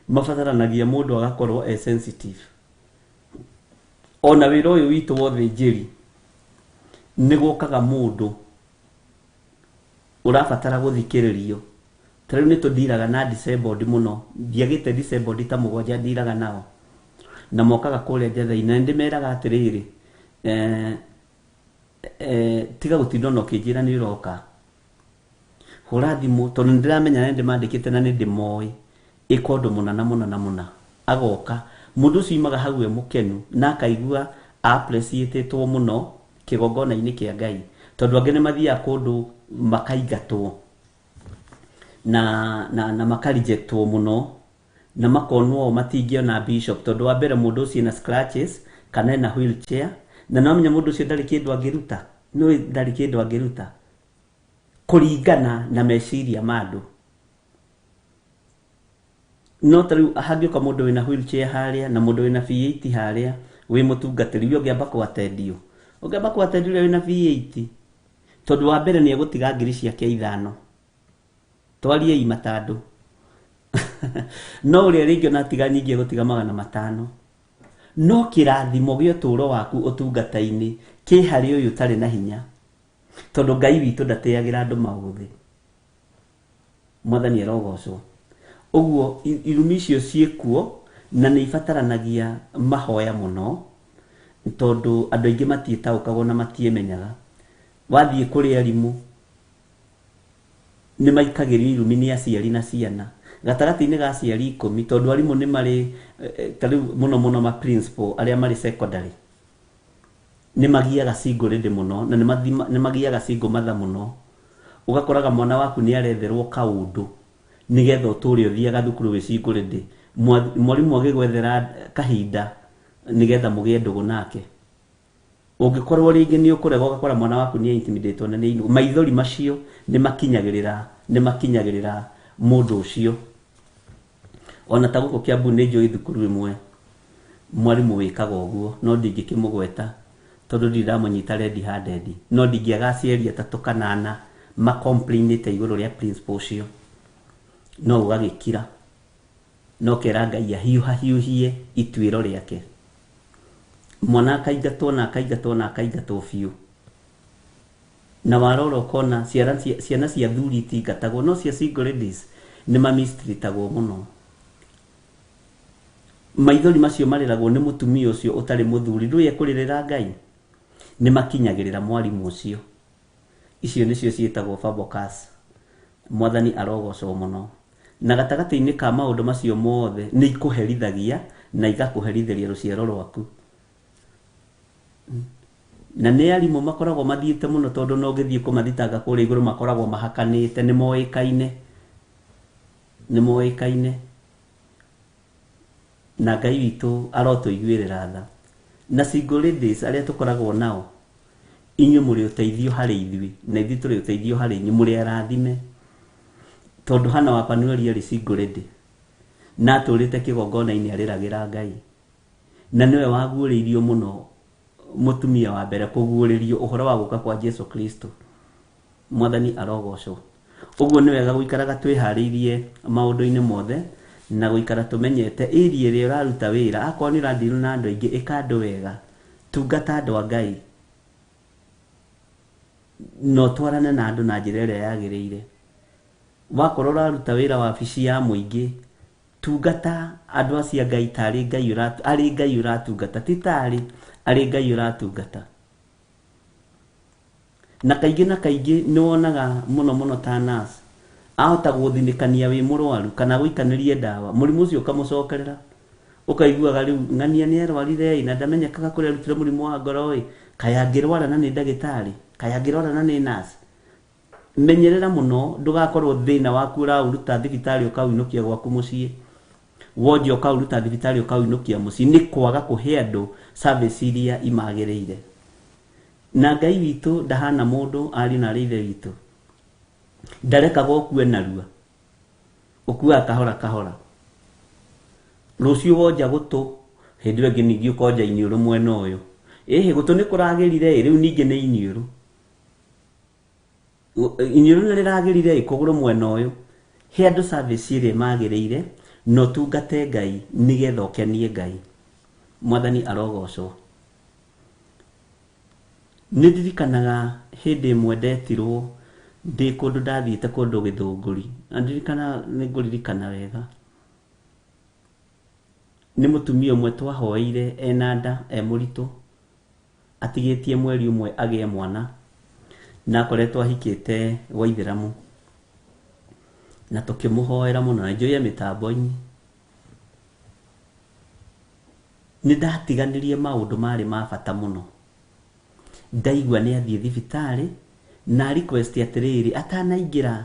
mabataranagia mundu agakorwo sensitive. ona wĩra ũyũ witũ wa ũthĩnjĩri nĩ gũkaga mũndũ ũrabatara gũthikĩrĩrio. Ta rĩu nĩ tũndiraga na disabled mũno, ndiagĩte disabled ta 7 ndiraga nao, na mokaga kũrĩa njetha-inĩ, na ndĩmeraga atĩrĩrĩ, tiga gũtinda na ũkĩnjĩra nĩ ũroka, hũra thimũ, tondũ nĩndĩramenya nĩ ndĩmandĩkĩte na nĩ ndĩmoĩ, ĩka ũndũ mũna agoka. Mũndũ ũcio imaga hau mũkenu na akaigua appreciatetwo mũno kĩgongona-inĩ kĩa Ngai, tondũ angĩ nĩ mathiaga kũndũ makaingatwo na makarejectwo mũno, na makonwo matingĩona bishop, tondũ wa mbere mũndũ ũcio na scratches kana na wheelchair, na nomenya mũndũ ũcio ndarĩ kĩndũ angĩruta, ndarĩ kĩndũ angĩruta kũringana na meciria ma andũ. No tarĩu hangĩũka mũndũ wĩna wheelchair harĩa na mũndũ wĩna V8 harĩa wĩ mũtungatĩri, ũyũ ũngĩamba kũatendio, ũrĩa wĩna V8, tondũ wa mbere nĩ egũtiga ngiri ciake 5, twariei matandũ no ũrĩa rĩngĩ ona tiga nyingĩ egũtiga 500. No kĩrathimo gĩa ũtũũro waku ũtungata-inĩ kĩ harĩ ũyũ ũtarĩ na hinya, tondũ Ngai witũ ndateagĩra andũ maũthĩ. Mwathani arogocwo. Ũguo irumi icio ciĩkuo na nĩ ibataranagia mahoya mũno, tondũ andũ aingĩ matiĩtaũkagwo na matiĩmenyaga. Wathiĩ kũrĩ arimũ nĩ maikagĩrio irumi nĩ aciari na ciana, gatagatĩ-inĩ ga aciari 10, tondũ arimũ nĩ marĩ tarĩu mũno ma principal arĩa marĩ secondary nĩ magiaga single lady mũno, na nĩ magiaga single mother mũno. Ũgakoraga mwana waku nĩ aretherwo kaũndũ nigetha ũtũũre ũthiaga thukuru wĩ single lady, mwarimũ agĩgwethera kahinda nigetha mũgĩe ndũgũ nake. Ũngĩkorwo rĩngĩ nĩ ũkũrega ũgakora mwana waku nĩ intimidatwo na nĩ maithori macio nĩ makinyagĩrĩra mũndũ ũcio. Ona ta gũkũ Kiambu nĩ njũĩ thukuru ĩmwe mwarimũ wĩkaga ũguo, no ndingĩkĩmũgweta tondũ ndiramũnyita red handed, no ndingĩaga aciari atatũ kana 4 macomplainĩte igũrũ rĩa principal ũcio, no ũgagĩkira, no kera Ngai ahiũhahiũhie ituĩro rĩake. Mwana akaigatwo biũ, na warora ũkona ciana cia thuri itingatagwo, no cia single ladies nĩ mamistritagwo mũno. Maithori macio marĩragwo nĩ mũtumia ũcio ũtarĩ mũthuri, ndũĩ ekũrĩrĩra Ngai, nĩ makinyagĩrĩra mwarimũ ũcio. Icio nĩcio ciĩtagwo fabocus. Mwathani arogocwo mũno. Na gatagatĩ-inĩ ka maũndũ macio mothe nĩ ikũherithagia na igakũherithĩria rũciaro rwaku. Na nĩ arimũ makoragwo mathiĩte mũno, tondũ no ũgĩthiĩ kũmathitanga kũrĩa igũrũ makoragwo mahakanĩte, nĩ moĩkaine. Na Ngai witũ arotũiguĩrĩra tha. Na single ladies arĩa tũkoragwo nao, inyuĩ mũrĩ ũteithio harĩ ithuĩ, na ithuĩ tũrĩ ũteithio harĩ inyuĩ, mũrĩ arathime. Tondũ Hana wa Panueli arĩ single lady na atũrĩte kĩgongona-inĩ arĩragĩra Ngai, na nĩwe waguũrĩirio mũno, mũtumia wa mbere kũguũrĩrio ũhoro wa gũka kwa Jesu Kristo. Mwathani arogocwo. Ũguo nĩ wega gũikaraga twĩharĩirie maũndũ-inĩ mothe, na gũikara tũmenyete area ĩrĩa ũraruta wĩra. Akorwo nĩ ũrathiĩ na andũ aingĩ, ĩka andũ wega, tungata andũ a Ngai, no twarane na andũ na njĩra ĩrĩa yagĩrĩire. Wakorwo ũraruta wĩra wabici ya mũingĩ, tungata andũ acio Ngai tarĩ Ngai ũratungata, ti tarĩ arĩ Ngai ũratungata. Na kaingĩ nĩ wonaga mũno ta nurse ahota gũthinĩkania wĩ mũrwaru kana gũikanĩrie ndawa, mũrimũ ũcio ũkamũcokerera, ũkaiguaga rĩu ng'ania nĩ arwarire na ndamenyekaga kũrĩa arutire mũrimũ wa ngoro, kaya angĩrwara na nĩ ndagĩtarĩ, kaya angĩrwara na nĩ nurse. Menyerera mũno ndũgakorwo thĩna waku ũraũruta thibitarĩ ũkawĩinũkia gwaku mũciĩ, wonje ũkaũruta thibitarĩ ũkawĩinũkia mũciĩ. Nĩ kwaga kũhe andũ service iria imagĩrĩire. Na Ngai witũ ndahana mũndũ, ari na Ithe witũ ndarekaga ũkue narua, ũkuaga kahora. Rũciũ wonja gũtũ, hĩndĩ ĩngĩ ningĩ ũkonja iniũrũ mwena ũyũ. Gũtũ nĩ kũragĩrire, rĩu ningĩ nĩ iniũrũ. Iniũrũ nĩ rĩragĩrire kũgũrũ mwena ũyũ. He andũ service ĩrĩa magĩrĩire, no tungate Ngai nĩgetha ũkenie Ngai. Mwathani arogocwo. Nĩndirikanaga hĩndĩ ĩmwe ndetirwo ndĩ kũndũ ndathiĩte kũndũ Gĩthũngũri, na ndirikana nĩngũririkana wega. Nĩ mũtumia ũmwe twahoeire ena nda mũritũ, atigĩtie mweri ũmwe agĩe mwana, na akoretwo ahikĩte Waithĩramu, na tũkĩmũhoera mũno na njũĩ mĩtambo-inĩ. Nĩndatiganirie maũndũ marĩ ma bata mũno. Ndaigua nĩ athiĩ thibitarĩ na request atĩrĩrĩ atanaingĩra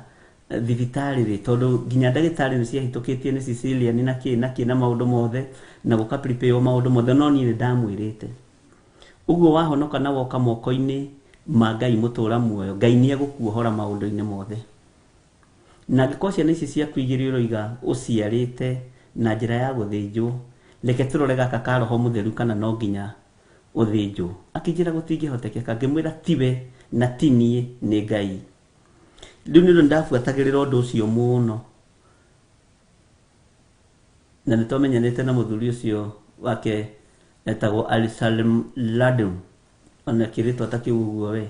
thibitarĩ tondũ nginya ndagĩtarĩ nĩciahĩtũkĩtie nĩ Sicilian na kĩ na maũndũ mothe na gũka prepare maũndũ mothe, no niĩ nĩndamwĩrĩte ũguo wahonoka na woka moko-inĩ ma Ngai mũtũra muoyo, Ngai nĩegũkuohora maũndũ-inĩ mothe. Na angĩkorwo ciana ici ciaku igĩrĩ ũroiga ũciarĩte na njĩra ya gũthĩnjwo, reke tũrore gaka ka Roho Mũtheru kana no nginya ũthĩnjwo. Akĩnjĩra gũtingĩhotekeka, ngĩmwĩra tiwe na ti niĩ, nĩ Ngai. Rĩu nĩ ndabuatagĩrĩra ũndũ ũcio mũno, na nĩtwamenyanĩte na mũthuri ũcio wake etagwo Alisalim Ladum, ona kĩrĩtwo ta kĩu ũguo we,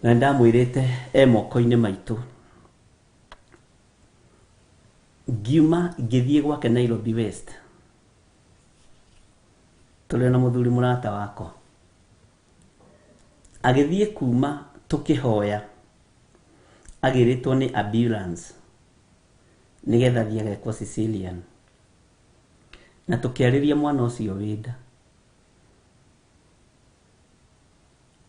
na ndamwĩrĩte moko-inĩ maitũ. Ngiuma ngĩthiĩ gwake Nairobi West, tũrĩ na mũthuri mũrata wako, agĩthiĩ kuma tũkĩhoya, agĩrĩtwo nĩ ambulance nĩgetha thiĩ agekwo Sicilian, na tũkĩarĩria mwana ũcio wĩnda,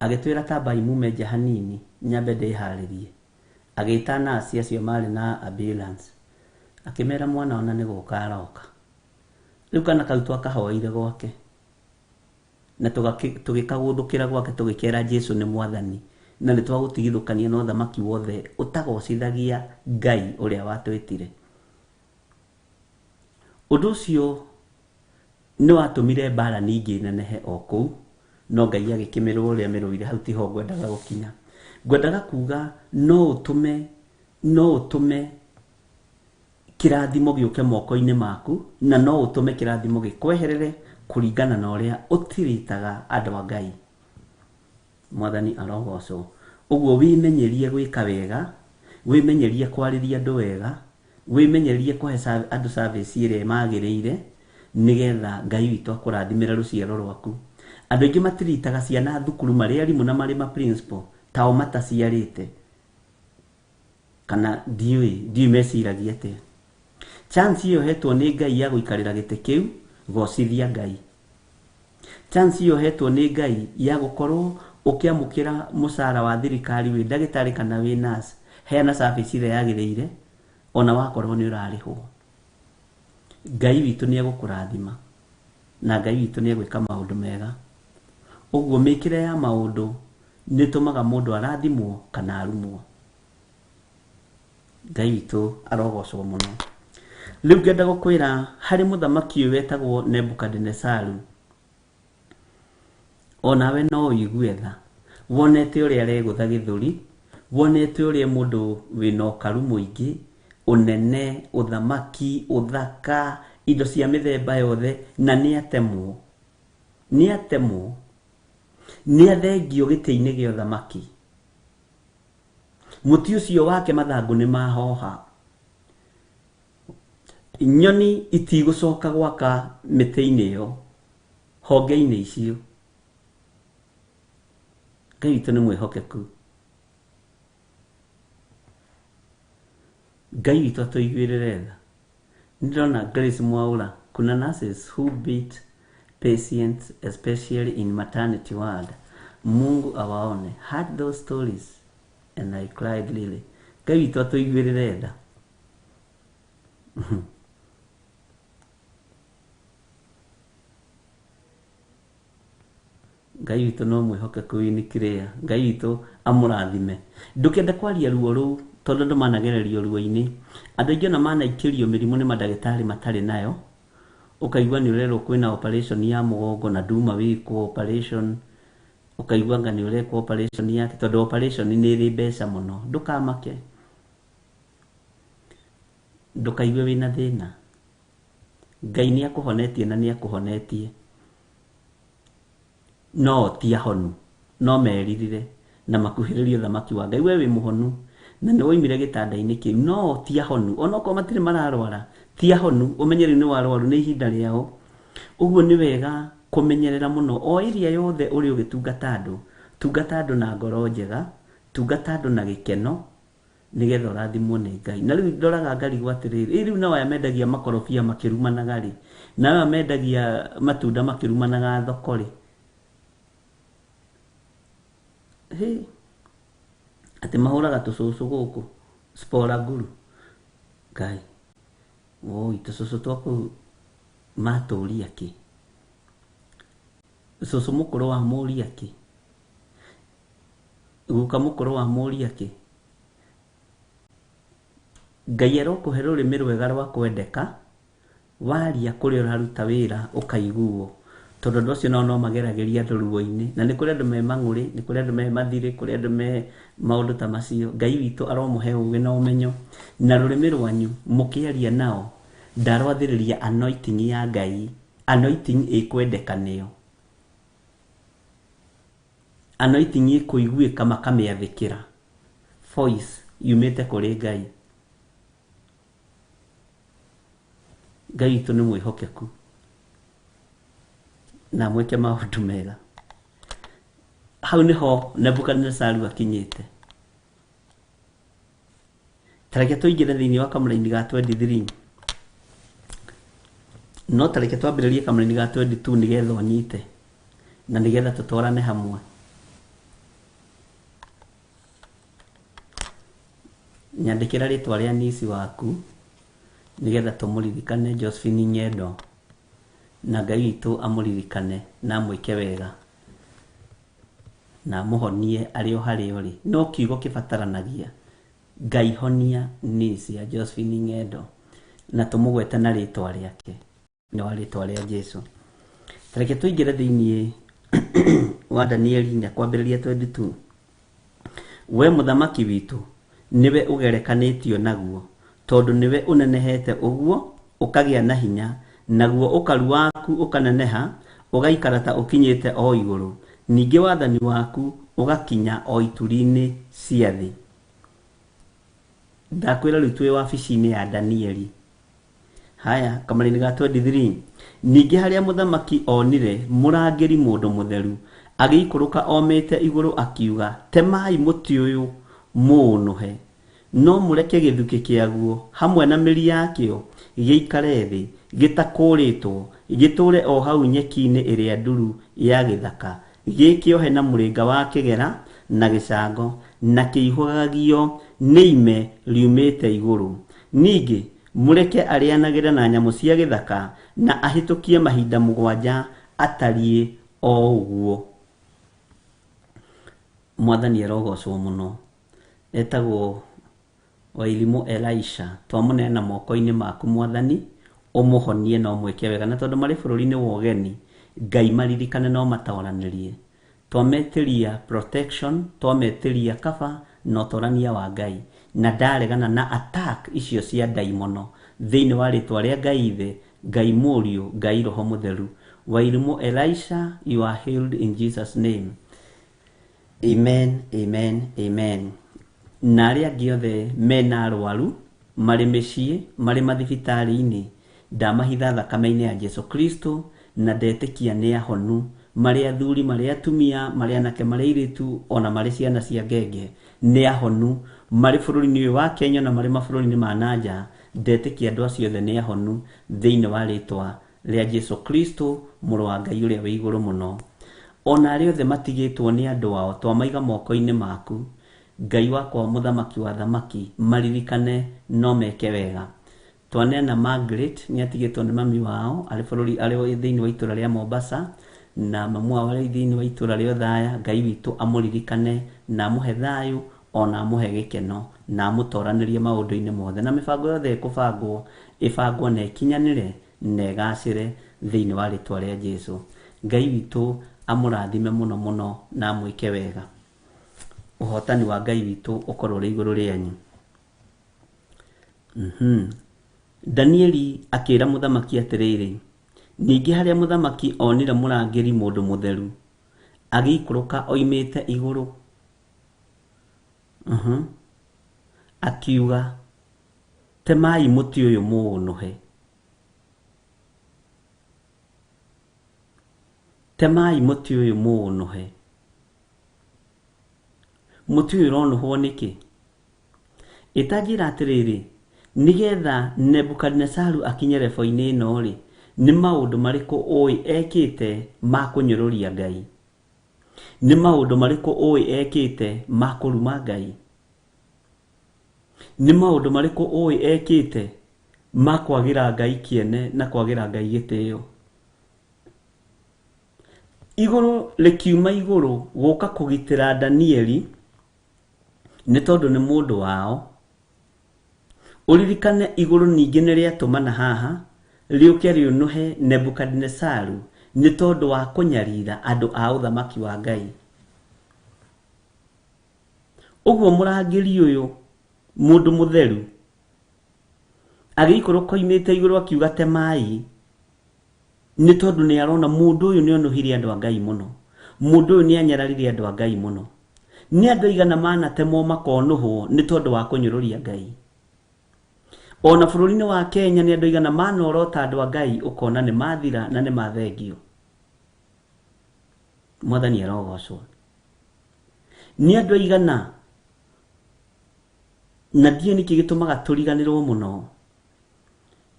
agĩtwĩra tambai mume nja hanini nyambe ndĩharĩrie, agĩta nasi acio marĩ na ambulance, akĩmera mwana ona nĩ gũka aroka. Rĩu kana kau twakahoire gwake na tũgĩkagũthũkĩra gwake, tũgĩkera Jesu nĩ mwathani, na nĩtwagũtigithũkania na ũthamaki wothe ũtagocithagia Ngai ũrĩa watwĩtire. Ũndũ ũcio nĩ watũmire mbara ningĩ nenehe o kũu, no Ngai agĩkĩmĩrũa ũrĩa mĩrũire, hau tiho ngwendaga gũkinya. Ngwendaga kuga no ũtũme kĩrathimo gĩũke moko-inĩ maku, na no ũtũme kĩrathimo gĩkweherere kũringana na ũrĩa ũtiritaga andũ a Ngai. Mwathani arogocwo. Ũguo wĩmenyerie gwĩka wega, wĩmenyerie kwarĩria andũ wega, wĩmenyerie kũhe andũ service ĩrĩa magĩrĩire, nĩgetha Ngai witũ akũrathimĩre rũciaro rwaku. Andũ aingĩ matiritaga ciana thukuru marĩ arimũ na marĩ ma principal tao mataciarĩte, kana ndiũĩ meciragia atĩa. Chance ĩyo hetwo nĩ Ngai ya gũikarĩra gĩtĩ kĩu, gocithia Ngai. Chance ĩyo hetwo nĩ Ngai ya gũkorwo ũkĩamũkĩra mũcara wa thirikari wĩ ndagĩtarĩ kana wĩ nurse, heana service ĩrĩa yagĩrĩire, ona wakorwo nĩ ũrarĩhwo. Ngai witũ nĩ egũkũrathima, na Ngai witũ nĩ egwĩka maũndũ mega. Ũguo mĩkĩre ya maũndũ nĩtũmaga mũndũ arathimwo kana arumwo. Ngai witũ arogocwo mũno. Rĩu ngenda gũkwĩra harĩ mũthamaki ũyũ wetagwo Nebukadnezaru, onawe no ũigue tha, wonete ũrĩa aregũtha gĩthũri, wonete ũrĩa mũndũ wĩna ũkaru mũingĩ, ũnene, ũthamaki, ũthaka, indo cia mĩthemba yothe, na nĩatemwo, nĩathengio gĩtĩ-inĩ gĩa ũthamaki. Mũtĩ ũcio wake mathangũ nĩ mahoha, nyoni itigũcoka gwaka mĩtĩ-inĩ ĩyo, honge-inĩ icio. Ngai witũ nĩ mwĩhokeku. Ngai witũ atũiguĩrĩre tha. Nĩndĩrona Grace Mwaura, kuna nurses who beat patients especially in maternity ward. Mungu awaone. Heard those stories and I cried really. Ngai witũ atũiguĩrĩre tha. Ngai witũ no mwĩhokeku wĩnĩ kĩrĩa. Ngai witũ amũrathime. Ndũkende kwaria ruo rũu tondũ andũ managererio ruo-inĩ. Andũ aingĩ ona manaikĩrio mĩrimũ nĩ mandagĩtarĩ matarĩ nayo. Ũkaigua nĩ ũrerwo kwĩna operation ya mũgongo na nduma wĩkwo operation. Ũkaigua nga nĩ ũrekwo operation yake tondũ operation nĩ ĩrĩ mbeca mũno. Ndũkamake. Ndũkaigue wĩna thĩna. Ngai nĩ akũhonetie na nĩ akũhonetie. No ti ahonu. no meririre na makuhĩrĩrie thamaki wa Ngai. We wĩ mũhonu na nĩ woimire gĩtanda-inĩ kĩu, no ti ahonu, onokorwo matirĩ mararwara, ti ahonu, ũmenye rĩu nĩ warwaru nĩ ihinda rĩao. Ũguo nĩ wega kũmenyerera mũno o area yothe ũrĩ ũgĩtungata andũ, tungata andũ na ngoro njega, tungata andũ na gĩkeno, nĩgetha ũrathimwo nĩ Ngai. Na rĩu ndoraga ngarigwo atĩrĩrĩ, rĩu nao aya mendagia makorobia makĩrumanaga rĩ, na aya mendagia matunda makĩrumanaga thoko rĩ, atĩ mahũraga tũcũcũ gũkũ spora nguru. Ngai, oi tũcũcũ twaku matũria kĩ? Cũcũ mũkũrũ wa mũria kĩ? Guka mũkũrũ wa mũria kĩ? Ngai arokũhe rũrĩmĩ rwega rwa kwendeka, waria kũrĩa ũraruta wĩra ũkaiguo, tondũ andũ acio no mageragĩria andũ ruo-inĩ, na nĩ kũrĩ andũ me mang'ũrĩ, nĩ kũrĩ andũ me mathirĩ, kũrĩ andũ me maũndũ ta macio. Ngai witũ aromũhe ũgĩ na ũmenyo, na rũrĩmĩ rwanyu mũkĩaria nao ndarwathĩrĩria anointing ya Ngai, anointing ĩkwendeka nĩyo, anointing ĩkũiguĩka makamĩathĩkĩra, voice yumĩte kũrĩ Ngai. Ngai witũ nĩ mwĩhokeku na mwĩke maũndũ mega. Hau nĩho Nebukadnezaru akinyĩte. Tareke tũingĩre thĩinĩ wa kamũra-inĩ ga 23, no tareke twambĩrĩrie kamũra-inĩ ga 22 nĩgetha ũnyite na nĩgetha tũtwarane hamwe. Nyandĩkĩra rĩtwa rĩa nisi waku nĩgetha tũmũririkane Josephine Ng'endo, na Ngai witũ amũririkane na amwĩke wega na amũhonie arĩ o harĩa ũrĩ. No kiugo kĩbataranagia, Ngai honia nisi ya Josephine Ng'endo na tũmũgwete na rĩtwa rĩake, nĩ wa rĩtwa rĩa Jesũ. Tareke tũingĩre thĩinĩ wa Danieli na kwambĩrĩria 22. We mũthamaki witũ niwe ũgerekanĩtio naguo, tondũ niwe ũnenehete ũguo ũkagĩa na hinya, naguo ũkaru waku ũkaneneha ũgaikara ta ũkinyĩte o igũrũ, ningĩ wathani waku ũgakinya o ituri-inĩ cia thĩ. Ndakwĩra rĩu twĩ wabici-inĩ ya Danieli. Haya, kamũra-inĩ ga 23. Ningĩ harĩa mũthamaki onire mũrangĩri mũndũ mũtheru agĩikũrũka omĩte igũrũ akiuga, temai mũtĩ ũyũ mũũnũhe, no mũreke gĩthukĩ kĩaguo hamwe na mĩri yakĩo gĩikare thĩ gĩtakũrĩtwo, gĩtũre o hau nyeki-inĩ ĩrĩa nduru ya gĩthaka, gĩkĩohe na mũrĩnga wa kĩgera na gĩcango, na kĩihũgagio nĩ ime riumĩte igũrũ. Ningĩ mũreke arĩanagĩre na nyamũ cia gĩthaka na ahĩtũkie mahinda 7 atariĩ o ũguo. Mwathani arogocwo mũno. Etagwo Wairimu Elisha, twamũneana moko-inĩ maku Mwathani, ũmũhonie na ũmwĩke wega, na tondũ marĩ bũrũri-inĩ wa ũgeni, Ngai maririkane no mataoranĩrie. Twametĩria protection, twametĩria cover na ũtorania wa Ngai, na ndaregana na attack icio cia ndaimono thĩinĩ wa rĩtwa rĩa Ngai Ithe, Ngai Mũriũ, Ngai Roho Mũtheru. Wairimu Elisha, you are healed in Jesus name. Amen, amen, amen. Na arĩa angĩ othe mena arwaru marĩ mĩciĩ, marĩ mathibitarĩ-inĩ, ndamahitha thakame-inĩ ya Jesu Kristo na ndetĩkia nĩ ahonu, marĩ athuri, marĩ atumia, marĩ anake, marĩ airĩtu, ona marĩ ciana cia ngenge, nĩ ahonu, marĩ bũrũri-inĩ ũyũ wa Kenya na marĩ mabũrũri-inĩ ma nanja, ndetĩkia andũ acio othe nĩ ahonu thĩinĩ wa rĩtwa rĩa Jesu Kristo, mũrũ wa Ngai ũrĩa wĩ igũrũ mũno. Ona arĩa othe matigĩtwo nĩ andũ ao twamaiga moko-inĩ maku, Ngai wakwa mũthamaki wa thamaki, maririkane no meke wega. Twaneana Margaret nĩ atigĩtwo nĩ mami wao arĩ bũrũri arĩ thĩinĩ wa itũra rĩa Mombasa, na mamu wao arĩ thĩinĩ wa itũra rĩa Othaya. Ngai witũ amũririkane na amũhe thayũ, ona amũhe gĩkeno na amũtoranĩrie maũndũ-inĩ mothe, na mĩbango yothe ĩbangwo na ĩkinyanĩre na ĩgacĩre thĩinĩ wa rĩtwa rĩa Jesũ. Ngai witũ amũrathime mũno mũno na amwĩke wega. Ũhotani wa Ngai witũ ũkorwo ũrĩ igũrũ rĩanyu. Danieli akĩra mũthamaki atĩrĩrĩ, ningĩ harĩa mũthamaki onire mũrangĩri mũndũ mũtheru agĩikũrũka oimĩte igũrũ. Akiuga, temai mũtĩ ũyũ mũũnũhe. Temai mũtĩ ũyũ mũũnũhe. Mũtĩ ũyũ ũronũhwo nĩkĩ? Ĩtanjĩra atĩrĩrĩ, nĩgetha Nebukadnezaru akinye level-inĩ ĩno rĩ, nĩ maũndũ marĩkũ ũĩ ekĩte ma kũnyũrũria Ngai? Nĩ maũndũ marĩkũ ũĩ ekĩte ma kũruma Ngai? Nĩ maũndũ marĩkũ ũĩ ekĩte ma kwagĩra Ngai kĩene na kwagĩra Ngai gĩtĩo? Igũrũ rĩkiuma igũrũ gũka kũgitĩra Danieli nĩ tondũ nĩ mũndũ wao. Ũririkane igũrũ ningĩ nĩ rĩatũmana haha rĩũke rĩũnũhe Nebukadnezaru nĩ tondũ wa kũnyarira andũ a ũthamaki wa Ngai. Ũguo mũrangĩri ũyũ mũndũ mũtheru agĩikũrũka oimĩte igũrũ akiuga temai, nĩ tondũ nĩ arona mũndũ ũyũ nĩ onũhirie andũ a Ngai mũno. Mũndũ ũyũ nĩ anyararire andũ a Ngai mũno. Nĩ andũ aigana manatemwo makonũhwo nĩ tondũ wa kũnyũrũria Ngai. Ona bũrũri-inĩ wa Kenya nĩ andũ aigana manorota andũ a Ngai ũkona nĩ mathira na nĩ mathengio. Mwathani arogocwo. Nĩ andũ aigana na ndiĩ nĩkĩ gĩtũmaga tũriganĩrwo mũno.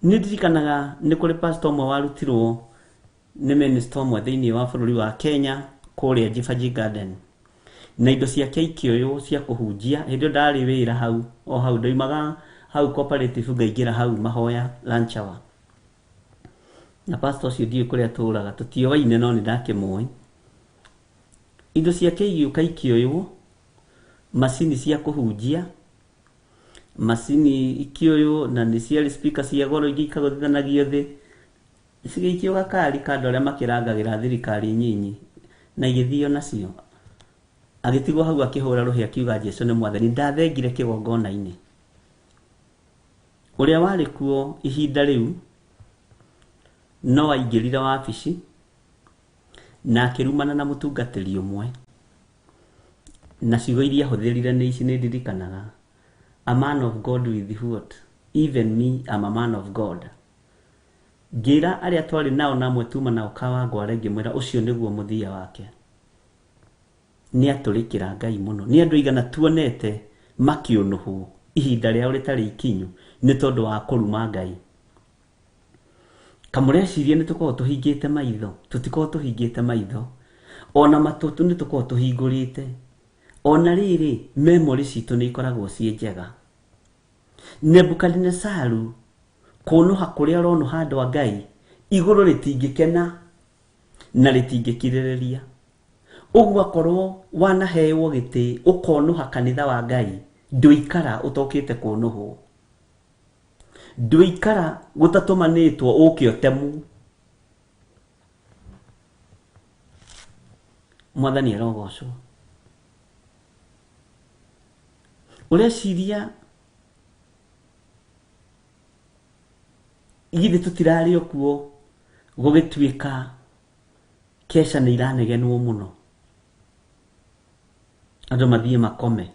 Nĩ ndirikanaga nĩ kũrĩ pastor ũmwe warutirwo nĩ minister ũmwe thĩinĩ wa bũrũri wa Kenya kũrĩa Jifaji Garden, na indo ciake ikĩoywo cia kũhunjia. Hĩndĩ ĩyo ndarĩ wĩra hau, o hau ndoimaga hau cooperative ngaingĩra hau Mahoya lunch hour. Na pastor ũcio ndiũĩ kũrĩa atũraga, tũtioaine no nĩ ndakĩmũĩ. Indo ciake igĩũka ikĩoywo, macini cia kũhunjia, macini ikĩoywo na nĩ ciarĩ speaker cia goro ingĩ ikagũthanagio thĩ, cigĩikio gakari ka andũ arĩa makĩrangagĩra thirikari nyinyi na igĩthio nacio. Agĩtigwo hau akĩhũra rũhĩ akiuga Jesũ nĩ Mwathani. Ndathengire kĩgongona-inĩ. Ũrĩa warĩ kuo ihinda rĩu no aingĩrire wabici na akĩrumana na mũtungatĩri ũmwe, na ciugo iria ahũthĩrire nĩ ici nĩ ndirikanaga: a man of God with what? Even me am a man of God. Ngĩra arĩa twarĩ nao na amwe tuma nao Kawangware ngĩmwĩra ũcio nĩguo mũthia wake. Nĩ atũrĩkĩra Ngai mũno. Nĩ andũ aigana tuonete makĩũnũhwo ihinda rĩao rĩtarĩ ikinyu nĩ tondũ wa kũruma Ngai. Kamũreciria nĩ tũkoragwo tũhingĩte maitho? Tũtikoragwo tũhingĩte maitho. Ona matũ nĩ tũkoragwo tũhingũrĩte. Ona rĩrĩ memory citũ nĩ ikoragwo ciĩ njega. Nebukadnezaru kũnũha kũrĩa aronũha andũ a Ngai, igũrũ rĩtingĩkena na rĩtingĩkirĩrĩria. Ũguo akorwo wanaheo gĩtĩ ũkonũha kanitha wa Ngai, ndũikara ũtokĩte kũnũhwo. Ndũikara gũtatũmanĩtwo ũke ũtemu. Mwathani arogocwo. Ũreciria githĩ tũtirarĩ okuo gũgĩtuĩka kesha nĩ iranegenwo mũno, andũ mathiĩ makome.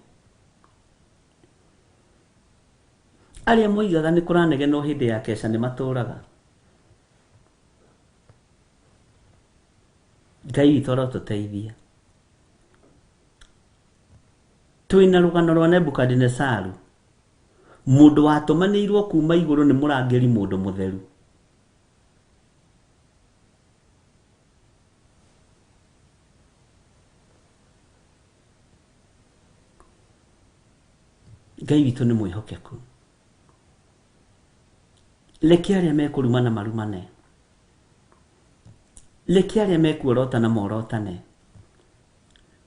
Arĩa moigaga nĩ kũranegenwo hĩndĩ ya kesha nĩ matũraga. Ngai witũ arotũteithia. Twĩna rũgano rwa Nebukadnezaru, mũndũ watũmanĩirwo kuma igũrũ nĩ mũrangĩri mũndũ mũtheru. Ngai witũ nĩ mwĩhokeku. Reke arĩa mekũrumana marumane. Reke arĩa mekuorotana morotane.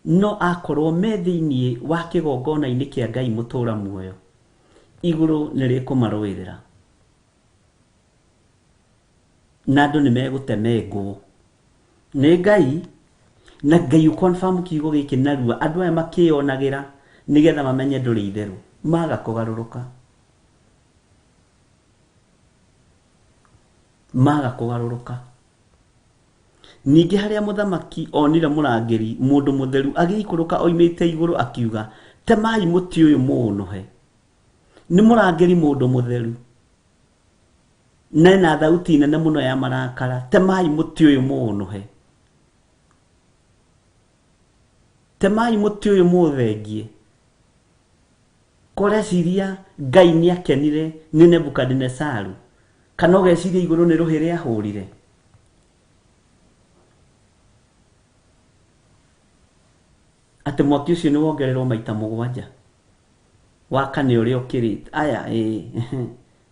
No akorwo me thĩinĩ wa kĩgongona-inĩ kĩa Ngai mũtũra muoyo, igũrũ nĩ rĩkũmarũĩrĩra. Na andũ nĩ megũtemengwo nĩ Ngai, na Ngai ũconfirm kiugo gĩkĩ narua. Andũ aya makĩonagĩra nĩgetha mamenye ndũrĩ itherũ, maga kũgarũrũka. Maga kũgarũrũka. Ningĩ harĩa mũthamaki onire mũrangĩri mũndũ mũtheru agĩikũrũka oimĩte igũrũ akiuga, temai mũtĩ ũyũ mũũnũhe. Nĩ mũrangĩri mũndũ mũtheru na ena thauti nene mũno ya marakara, temai mũtĩ ũyũ mũũnũhe. Temai mũtĩ ũyũ mũũthengie. Kũreciria Ngai nĩakenire nĩ Nebukadinezaru, kana ũgeciria igũrũ nĩ rũhĩ rĩahũrire? Atĩ mwaki ũcio nĩ wongererwo maita 7. Wa kane ũrĩa ũkĩrĩte. Aya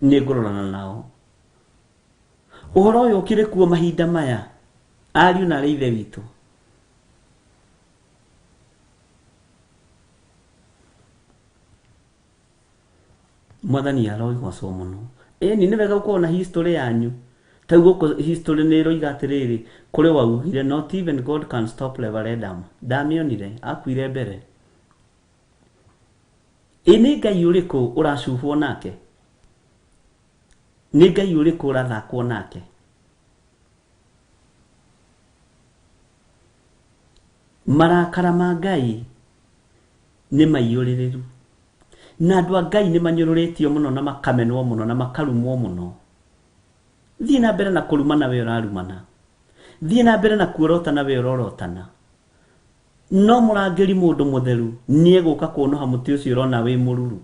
nĩ ngũrorana nao. Ũhoro ũyũ ũkĩrĩ kuo mahinda maya, ariũ na arĩ ithe witũ. Mwathani arogocwo mũno. Ĩni nĩ wega gũkorwo na history yanyu. Ta gũkũ history nĩ ĩroiga atĩrĩrĩ, kũrĩ waugire not even God can stop referendum. Ndamĩonire akuire mbere. Nĩ Ngai ũrĩkũ ũracuhwo nake? Nĩ Ngai ũrĩkũ ũrathakwo nake? Marakara ma Ngai nĩ maiyũrĩrĩru. Na andũ a Ngai nĩ manyũrũrĩtio mũno na makamenwo mũno na makarumwo mũno. Thiĩ na mbere na kũruma na we ũrarumana. Thiĩ na mbere na kuorota na we ũrorotana. No mũrangĩri mũndũ mũtheru nĩ egũka kuonoha mũtĩ ũcio ũrona wĩ mũruru.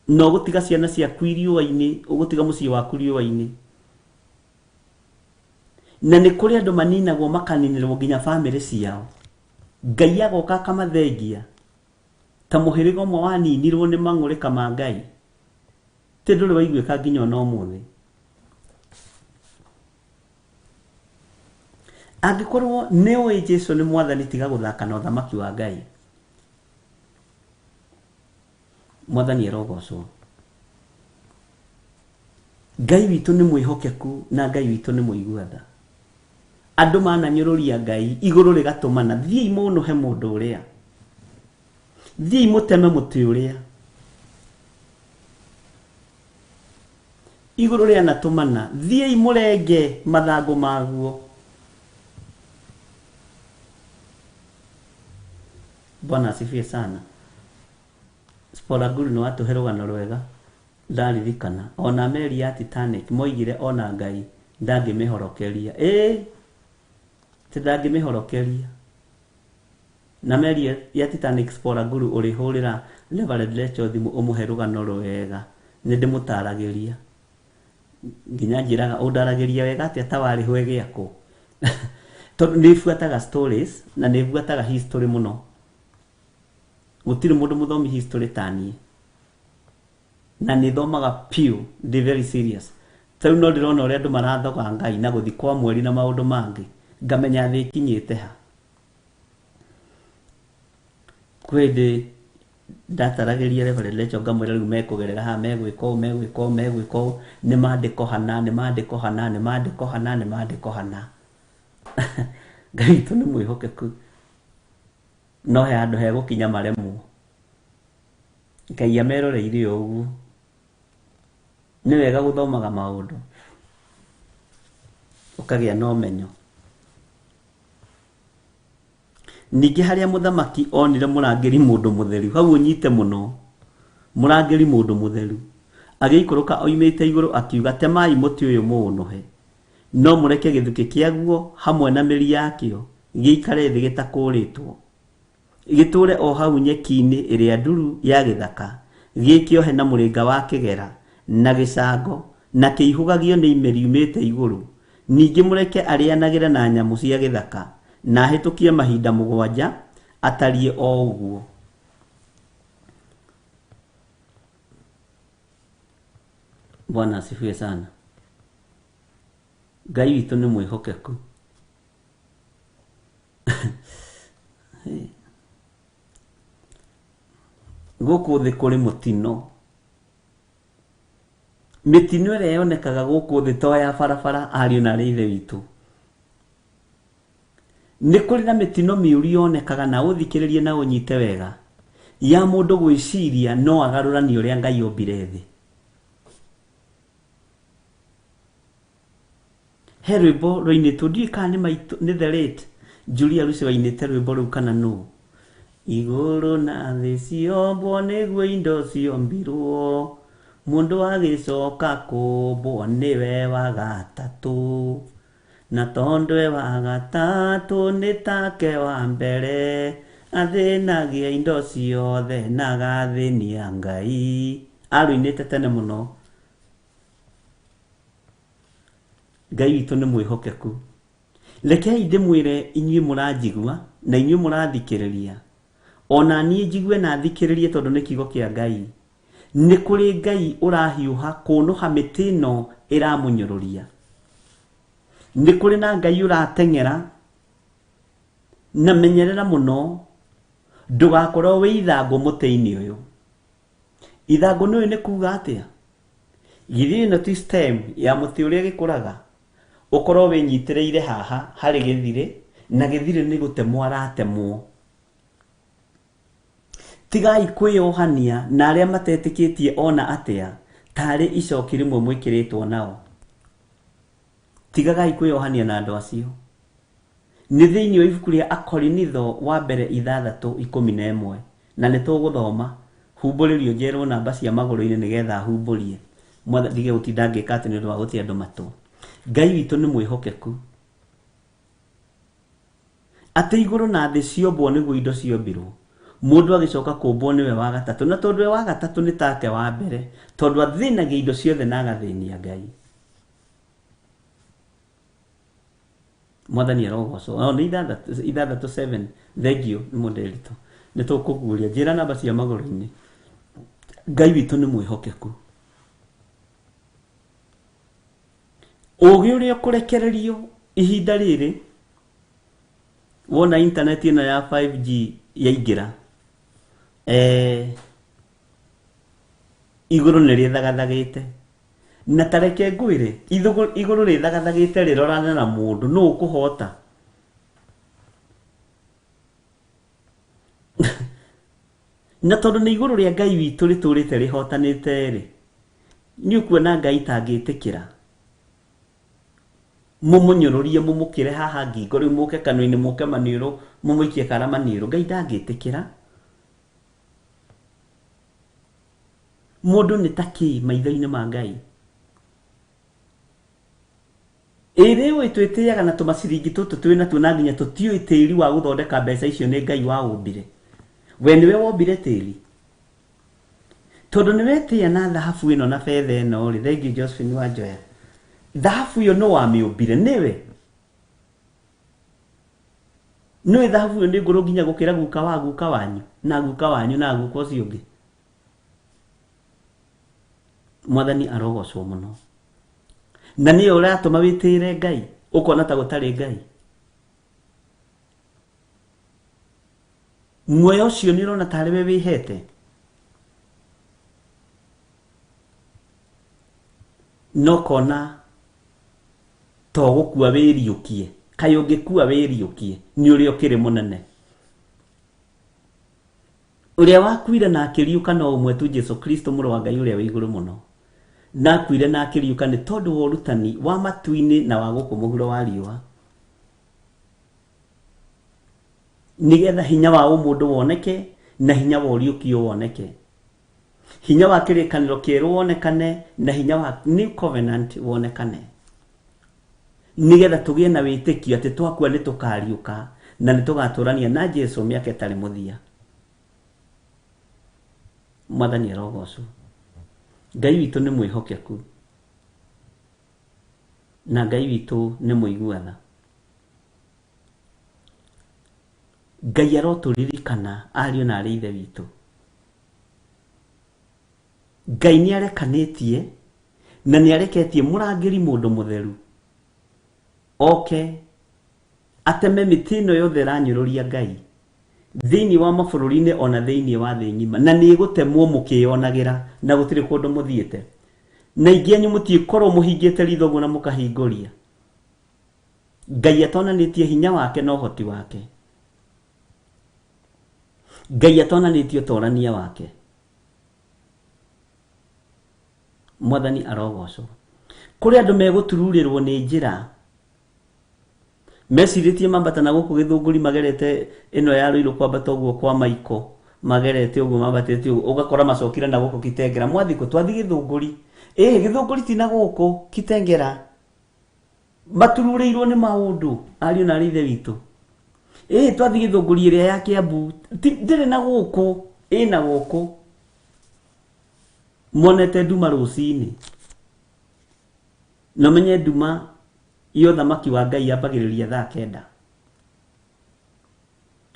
No gũtiga ciana ciaku riũa-inĩ, ũgũtiga mũciĩ waku riũa-inĩ. Na nĩ kũrĩ andũ maninagwo makaninĩrwo nginya bamĩrĩ ciao. Ngai agoka akamathengia. Ta mũhĩrĩga ũmwe waninirwo nĩ mang'ũrĩka ma Ngai. Ti ndũrĩ waiguĩka nginya ona ũmũthĩ. Angĩkorwo nĩ ũĩ Jesũ nĩ Mwathani, tiga gũthaka na ũthamaki wa Ngai. Mwathani arogocwo. Ngai witũ nĩ mwĩhokeku na Ngai witũ nĩ mũigua-tha. Andũ mananyũrũria Ngai, igũrũ rĩgatũmana. Thiĩi mũnũhe mũndũ ũrĩa. Thiĩi mũteme mũtĩ ũrĩa. Igũrũ rĩanatũmana. Thiĩi mũrenge mathangũ maguo. Bwana asifiwe sana. Sporaguru nĩ watũhe rũgano rwega. Ndaririkana. Ona meri ya Titanic moigire ona Ngai ndangĩmĩhorokeria. Ti ndangĩmĩhorokeria. Na meri ya Titanic Sporaguru ũrĩhũrĩra Reverend Lecho thimũ ũmũhe rũgano rwega. Nĩ ndĩmũtaragĩria. Nginya njĩraga ũndaragĩria wega atĩa ta warĩ hwe gĩakũ. Tondũ nĩ ibuataga stories na nĩ ibuataga history mũno. Gũtirĩ mũndũ mũthomi history ta niĩ. Na nĩ thomaga piũ, ndĩ very serious. Tau no ndĩrona ũrĩa andũ marathoga Ngai na gũthi kwa mweri na maũndũ mangĩ. Ngamenya thĩ ikinyĩte ha. Kwĩndĩ ndataragĩria Reverend Lecho ngamwĩra rĩu mekũgerera ha, megwĩka ũũ, nĩ maandĩko hana. Ngai witũ nĩ mwĩhokeku. No he andũ hegũkinya maremwo. Ngai ameroreire ũguo. Nĩ wega gũthomaga maũndũ. Ũkagĩa na ũmenyo. Ningĩ harĩa mũthamaki onire mũrangĩri mũndũ mũtheru, hau ũnyite mũno. Mũrangĩri mũndũ mũtheru agĩikũrũka oimĩte igũrũ akiuga, temai mũtĩ ũyũ mũũnũhe. No mũreke gĩthukĩ kĩaguo hamwe na mĩri yakĩo gĩikare thĩ gĩtakũrĩtwo. Gĩtũre o hau nyeki-inĩ ĩrĩa nduru ya gĩthaka, gĩkĩohe na mũrĩnga wa kĩgera na gĩcango, na kĩihũgagio nĩ ime riumĩte igũrũ. Ningĩ mũreke arĩanagĩre na nyamũ cia gĩthaka, na hĩtũkie mahinda 7 atariĩ o ũguo. Bwana asifiwe sana. Ngai witũ nĩ mwĩhokeku. Gũkũ thĩ kũrĩ mũtino. Mĩtino ĩrĩa yonekaga gũkũ thĩ to ya barabara, ariũ na arĩ ithe witũ. Nĩ kũrĩ na mĩtino mĩũru yonekaga na ũthikĩrĩrie na ũnyite wega, ya mũndũ gwĩciria no agarũrani ũrĩa Ngai ombire thĩ. he rwimbo rũinĩtwo ndiũĩ kana nĩ the late Julia Lucy wainĩte rwimbo rũu kana nũ. Igũrũ na thĩ ciombwo nĩguo indo ciombirwo, mũndũ agĩcoka kũmbwo nĩwe wa gatatũ, na tondũ e wa gatatũ nĩ take wa mbere, athĩnagia indo ciothe na gathĩnia Ngai. Arũinĩte tene mũno. Ngai witũ nĩ mwĩhokeku. Rekei ndĩmwĩre inyuĩ mũranjigua na inyuĩ mũrathikĩrĩria, ona niĩ njigue na thikĩrĩrie tondũ nĩ kiugo kĩa Ngai. Nĩ kũrĩ Ngai ũrahiũha kũnũha mĩtĩ ĩno ĩramũnyũrũria. Nĩ kũrĩ na Ngai ũrateng'era, na menyerera mũno ndũgakorwo wĩ ithangũ mũtĩ-inĩ ũyũ. Ithangũ nĩũĩ nĩ kuuga atĩa? Githĩ ĩno ti stem ya mũtĩ ũrĩa gĩkũraga, ũkorwo wĩnyitĩrĩire haha harĩ gĩthirĩ, na gĩthirĩ nĩ gũtemwo aratemwo. Tigai kwĩyohania na arĩa matetĩkĩtie ona atĩa tarĩ icoki rĩmwe mwĩkĩrĩtwo nao. Tigagai kwĩyohania na andũ acio. Nĩ thĩinĩ wa ibuku rĩa Akorinitho wa mbere 6:11, na nĩ tũgũthoma. Humbũrĩrio njerwo namba cia magũrũ-inĩ nĩgetha humbũrie. Ndige gũtinda ngĩka atĩ nĩ ũndũ wa gũtia andũ matũ. Ngai witũ nĩ mwĩhokeku. Atĩ igũrũ na thĩ ciombwo nĩguo indo ciombirwo, mũndũ agĩcoka kũmbwo nĩwe wa gatatũ, na tondũ we wa gatatũ nĩ take wa mbere, tondũ athĩnagia indo ciothe na agathĩnia Ngai. Mwathani arogocwo. Nĩ 6:7. Thengio nĩ mũndĩritũ. Nĩ tũkũguũria. Njĩra namba cia magũrũ-inĩ. Ngai witũ nĩ mwĩhokeku. Ũgĩ ũrĩa ũkũrekererio ihinda rĩrĩ, wona intaneti ĩno ya 5G yaingĩra, igũrũ nĩ rĩthagathagĩte. Na tareke ngwĩre, igũrũ rĩthagathagĩte rĩrorane na mũndũ, nũ ũkũhota? Na tondũ nĩ igũrũ rĩa Ngai witũ rĩtũrĩte rĩhotanĩte rĩ, nĩ ũkuona Ngai tangĩtĩkĩra mũmũnyũrũrie mũmũkĩre haha ngingo, rĩu mũke kanua-inĩ mũke maniũrũ mũmũikie kara maniũrũ. Ngai ndangĩtĩkĩra. Mũndũ nĩ ta kĩ maitho-inĩ ma Ngai? Ĩrĩ ũĩ twĩtĩaga na tũmaciringi tũtũ twĩ natuo, na nginya tũtiũĩ tĩri wa gũthondeka mbeca icio nĩ Ngai wa ũmbire. We nĩwe wombire tĩri. Tondũ nĩ wetĩa na thahabu ĩno na fedha ĩno rĩ, thengi Josephine Wanjoya. Thahabu ĩyo no wamĩũmbire nĩwe. Nĩwe thahabu ĩyo nĩ ngũrũ nginya gũkĩra guka wa guka wanyu na guka wanyu na guka ũcio ũngĩ. Mwathani arogocwo mũno. Na nĩyo ũratũma wĩtĩĩre Ngai, ũkona ta gũtarĩ Ngai. Muoyo ũcio nĩ ũrona tarĩ we wĩhete. No kona to gũkua wĩriũkie, kaĩ ũngĩkua wĩriũkie nĩ ũrĩa ũkĩrĩ mũnene. Ũrĩa wakuire na akĩriũka no ũmwe tu, Jesu Kristo mũrũ wa Ngai ũrĩa wĩ igũrũ mũno. Na akuire na akĩriũka nĩ tondũ wa ũrutani wa matu-inĩ na wa gũkũ mũhuro wa riũa, nĩgetha hinya wa ũmũndũ woneke na hinya wa ũriũkio woneke. Hinya wa kĩrĩkanĩro kĩerũ wonekane na hinya wa New Covenant wonekane, nĩgetha tũgĩe na wĩtĩkio atĩ twakua nĩ tũkariũka na nĩ tũgatũrania na Jesu mĩaka ĩtarĩ mũthia. Mwathani arogocwo. Ngai witũ nĩ mwĩhokeku, na Ngai witũ nĩ mũiguana. Ngai arotũririkana ariũ na arĩ ithe witũ. Ngai nĩ arekanĩtie na nĩ areketie mũrangĩri mũndũ mũtheru oke ateme mĩtĩ ĩno yothe ĩranyũrũria Ngai thĩinĩ wa mabũrũri-inĩ ona thĩinĩ wa thĩ ng'ima, na nĩ gũtemwo mũkĩonagĩra na gũtirĩ kũndũ mũthiĩte. Na ingĩ anyu mũtiĩkorwo mũhingĩte ritho na mũkahingũria. Ngai atonanĩtie hinya wake na ũhoti wake. Ngai atonanĩtie ũtorania wake. Mwathani arogocwo. Kũrĩ andũ megũtururĩrwo nĩ njĩra mesiritie mambata guku githunguri magerete ino ya ruiru kwambata uguo kwa maiko magerete uguo mambatete uguo ugakora macokira na guku Kitengera mwathiko twathi githunguri githunguri tina guku Kitengera baturureirwo ni maundu ariu na rithe witu twathi githunguri iria ya Kiambu ndire na guku na guku monete nduma rucini no menye nduma iyo thamaki wa Ngai yambagiriria thaa 9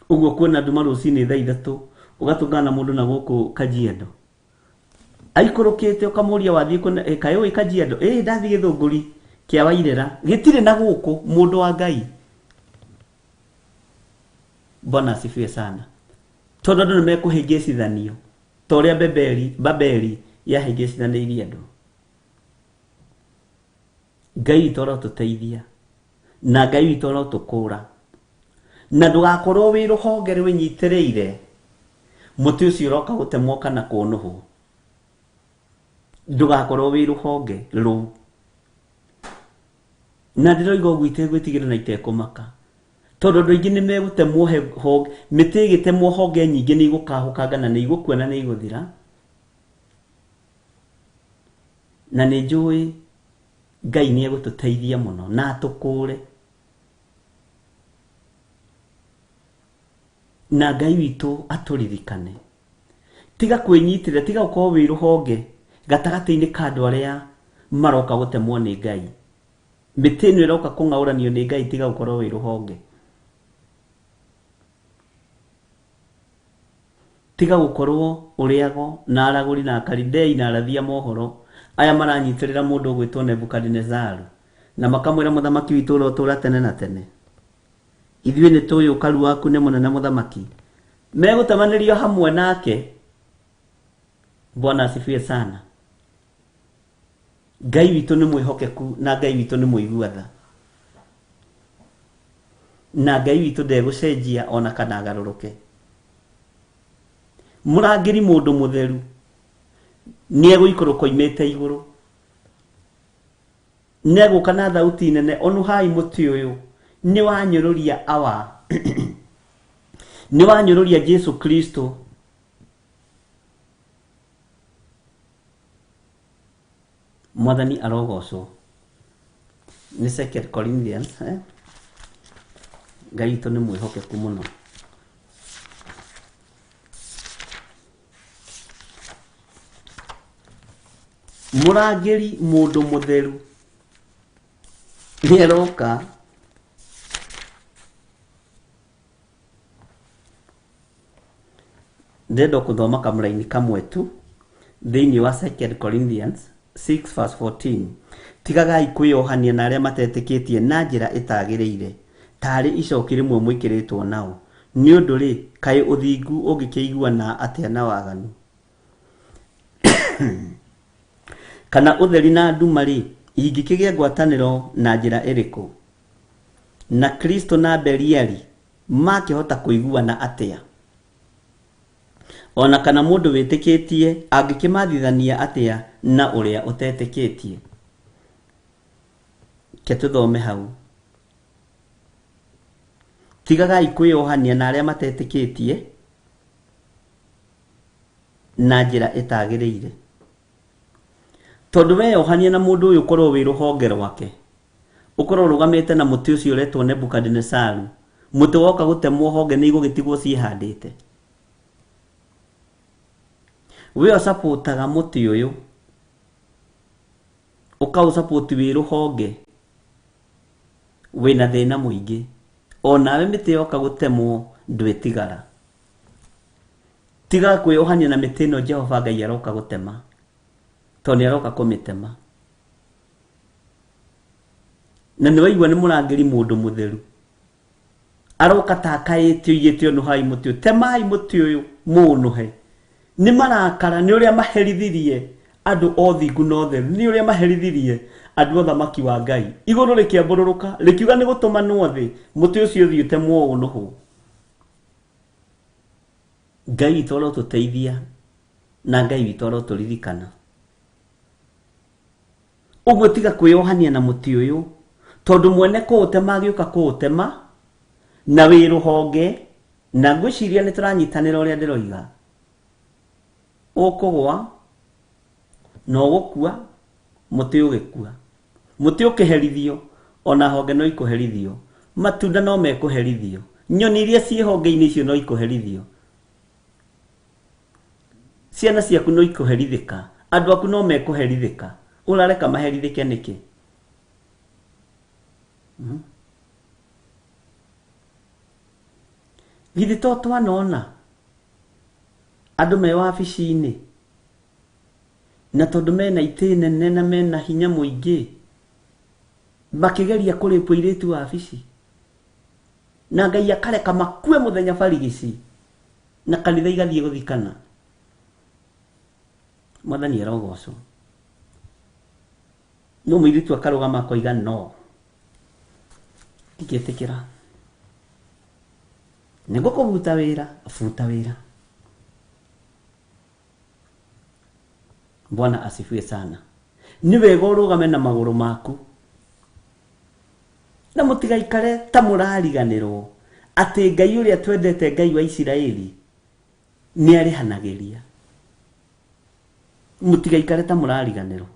uguo kwena nduma rucini thaa 3 ugatungana mundu na guku Kajiado aikurukite ukamuria wathii kayo Kajiado ndathi githunguri kia Wairera gitire na guku mundu wa Ngai. Bwana asifiwe sana. Tondu andu nimekuhingicithanio toria Babeli yahingicithanirie andu. Ngai toro tuteithia na Ngai toro tukura na ndugakorwo wi ruhonge rwinyitiriire muti ucio uroka gutemwo kana kunuhu. Ndugakorwo wi ruhonge ru na ndiroiga uguo itegwitigira na itekumaka tondu andu aingi nimegutemwo honge miti igitemwo honge nyingi ni igukahukanga na ni igukuona ni iguthira na ni njui Ngai ni egututeithia muno na tukure na Ngai witu aturirikane tiga kwinyitira tiga ukorwo wi ruhonge gatagati-ini ka andu aria maroka gutemwo ni Ngai. Miti ino iroka kung'auranio ni Ngai tiga ukorwo wi ruhonge tiga gukorwo uriago na araguri na Kalidei na arathia mohoro aya maranyitirira mundu gwitwo Nebukadnezaru na makamwira muthamaki witu urotura tene na tene ithuĩ ni tuyu karu waku ni munene muthamaki megutamanirio hamwe nake. Bwana asifiwe sana. Ngai witu ni mwihokeku na Ngai witu ni muiguatha na Ngai witu ndegucenjia ona kana agaruruke. Murangiri mundu mutheru ni eguikuruka imete iguru ni eguka na thauti nene onuhai muti uyu ni wanyururia awa ni wanyururia Jesu Kristo mwathani arogocwo. Ni 2 Corinthians Ngai witu ni mwihokeku muno. Murangiri mundu mutheru ni aroka ndendo kuthoma kamuraini kamwe tu thiini wa 2 Corinthians 6:14 tigagai kwiohania na aria matetikitie na njira itagiriire tari icoki rimwe mwikiritwo nao ni undu ri kai uthingu ungikigua na atia na waganu kana utheri na nduma ri ingikigia ngwataniro na njira iriku na Kristo na Beliali makihota kuigua na atia ona kana mundu witikitie angikimathithania atia na uria utetikitie. Ketuthome hau tigagai kwiohania na aria matetikitie na njira itagiriire tondu weyohania na mundu uyu korwo wi ruhonge rwake ukorwo rugamite na muti ucio uretwo Nebukadnezaru muti woka gutemwo honge ni igugitigwo cihandite we supportaga muti uyu ukau support wi ruhonge wina thina muingi onawe miti yoka gutemwo ndwitigara tiga kwiohania na miti ino Jehova Ngai aroka gutema toni aroka kumitema na ni waigua ni murangiri mundu mutheru aroka takaitio igitio no hai muti temai muti uyu munuhe ni marakara ni uria maherithirie andu othingu no theru ni uria maherithirie andu othamaki wa Ngai iguru rikiambururuka rikiuga ni gutumanwo thi muti ucio thi utemwo unuhu. Ngai toro tuteithia na Ngai toro turirikana uguo tiga kwiohania na muti uyu tondu mwene kuutema agiuka kuutema na wi ruhonge na ngwiciria ni turanyitanira uria ndiroiga ukugwa no gukua muti ugikua muti ukiherithio ona honge no ikuherithio matunda no mekuherithio nyoni iria cie honge-ini icio no ikuherithio ciana ciaku no ikuherithika andu aku no mekuherithika urareka maherithike niki githi to twanona andu me wabici-ini na tondu mena ite nene na mena hinya muingi makigeria kuripwo iritu wabici na Ngai akareka makue muthenya barigici na kanitha igathie guthikana Mwathani arogocwo no muiritu akarugama koiga no tigetekera nego kubuta wira afuta wira Bwana asifiwe sana ni wega urugame na maguru maku na mutigaikare ta murariganirwo ati Ngai uria twendete Ngai wa Isiraeli ni arihanagiria mutigaikare ta murariganirwo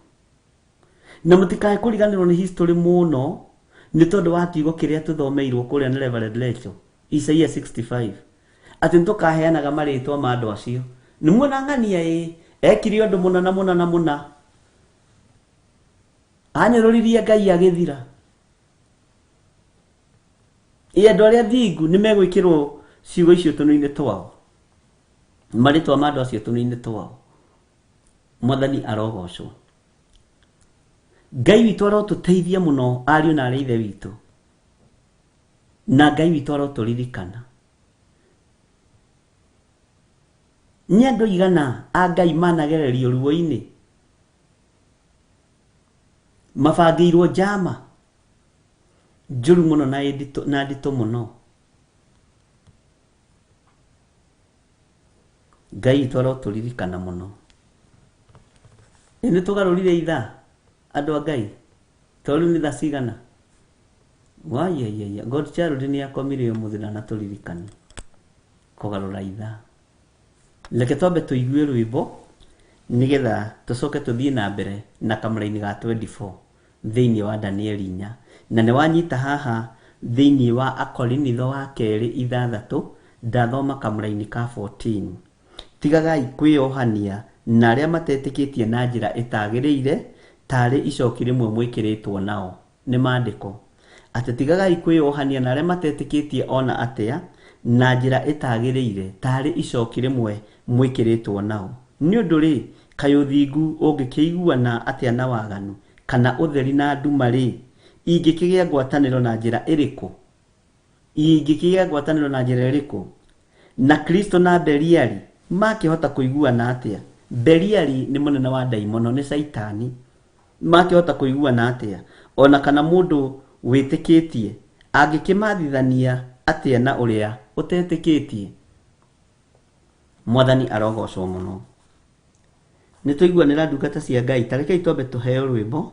na mutikae kuriganirwo ni history muno ni tondu wa kiugo kiria tuthomeirwo kuria ni Reverend Lecho Isaiah 65 ati ntukaheanaga maritwa ma andu acio ni muona ng'ania ekiri undu muna anyururirie Ngai agithira andu aria thingu ni megwikirwo ciugo icio tunu-ini twao maritwa ma andu acio tunu-ini twao Mwathani arogocwo Ngai witu arotuteithia muno ariu na aria ithe witu na Ngai witu aroturirikana ni andu igana a Ngai managererio ruo-ini mabangirwo njama njuru muno na ndito muno Ngai witu aroturirikana muno ni tugarurire itha andu a Ngai toriu ni tha cigana waya God child ni akomire umuthina na turirikane kugarura itha leke twambe tuigue rwimbo nigetha tucoke tuthie na mbere na kamera-ini ga 24 thiini wa Daniel 4 na ni wanyita haha thiini wa Akorinitho wa keri 6 ndathoma kamera-ini ka 14 tigagai kwiohania na aria matetikitie na njira itagiriire tari icoki rimwe mwikiritwo nao ni maandiko ati tigagai kwiohania na aria matetikitie ona atia na njira itagiriire tari icoki rimwe mwikiritwo nao ni undu ri kayuthingu ungikiguana atia na waganu kana utheri na nduma ri ingikigia ngwataniro na njira iriku na Kristo na Beliali makihota kuiguana atia Beliali ni munene wa daimono ni Saitani makihota kuiguana atia ona kana mundu witikitie angikimathithania atia na uria utetikitie Mwathani arogocwo muno ni tuiguanira ndungata cia Ngai tarekei twambe tuheo rwimbo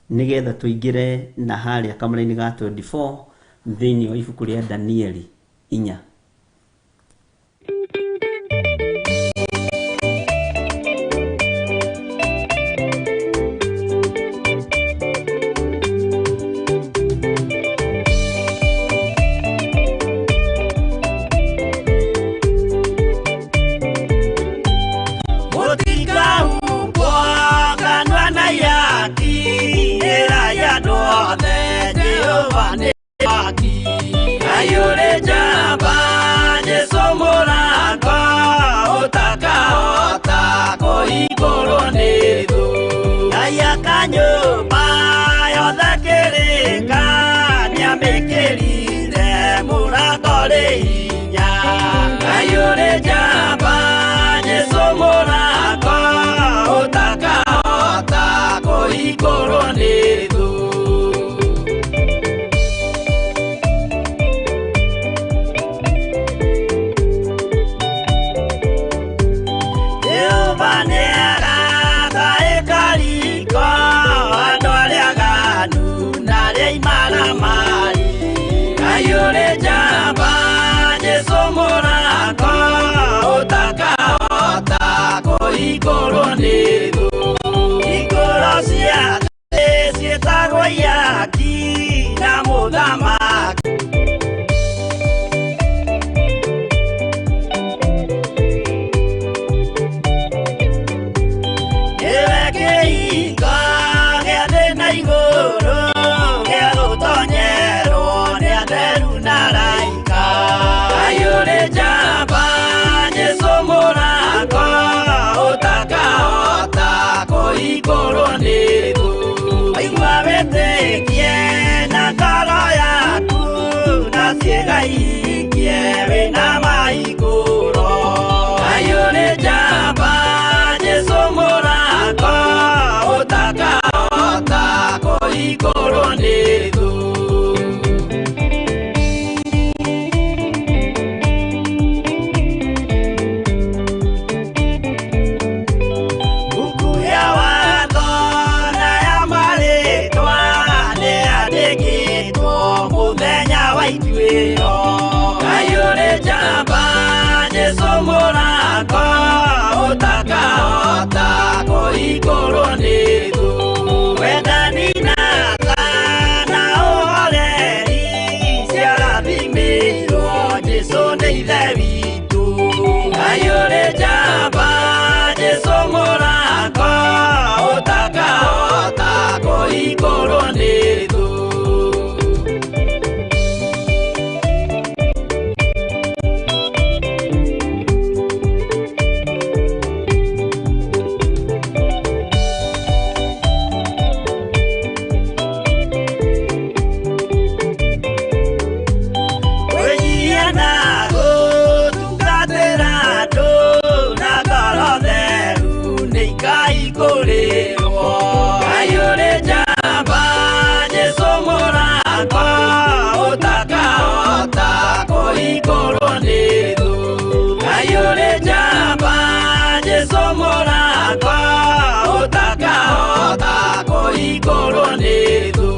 nigetha tuingire na haria kamera-ini ga 24 thiini wa ibuku ria Danieli 4 Hey, mũrango ũtakahota kũhingũrwo nĩ thũ. Hingũro cia thĩ ciĩtagwo ihaki na mũthamaki. Nĩwe kĩhingo gĩa thĩ na igũrũ gĩa gũtonyerwo nĩ atheru na araika. Ngai ũrĩ njamba, Jesũ mũrango ũtakahota kũhingũrwo nĩ thũ. Waigua wĩtĩkie na ngoro yaku na ciĩga ihingie wĩna mahingũro. Ngai ũrĩ njamba, Jesũ mũrango ũtakahota kũhingũrwo nĩ thũ. Mbuku ya watho na ya marĩtwa nĩyandĩkĩtwo mũthenya wa ituĩro. Ngai ũrĩ njamba, Jesũ mũrango ũtakahota kũhingũrwo nĩ thũ. Wendani na tha na ũhoreri ciarathimĩirwo, Jesũ nĩ ithe witũ. Ngai ũrĩ njamba, Jesũ mũrango ũtakahota kũhingũrwo nĩ thũ. Wĩnyihia na gũtungatĩra andũ na ngoro theru nĩikahingũrĩrwo. Ngai ũrĩ njamba, Jesũ mũrango ũtakahota kũhingũrwo nĩ thũ. Ngai ũrĩ njamba, Jesũ mũrango ũtakahota kũhingũrwo nĩ thũ.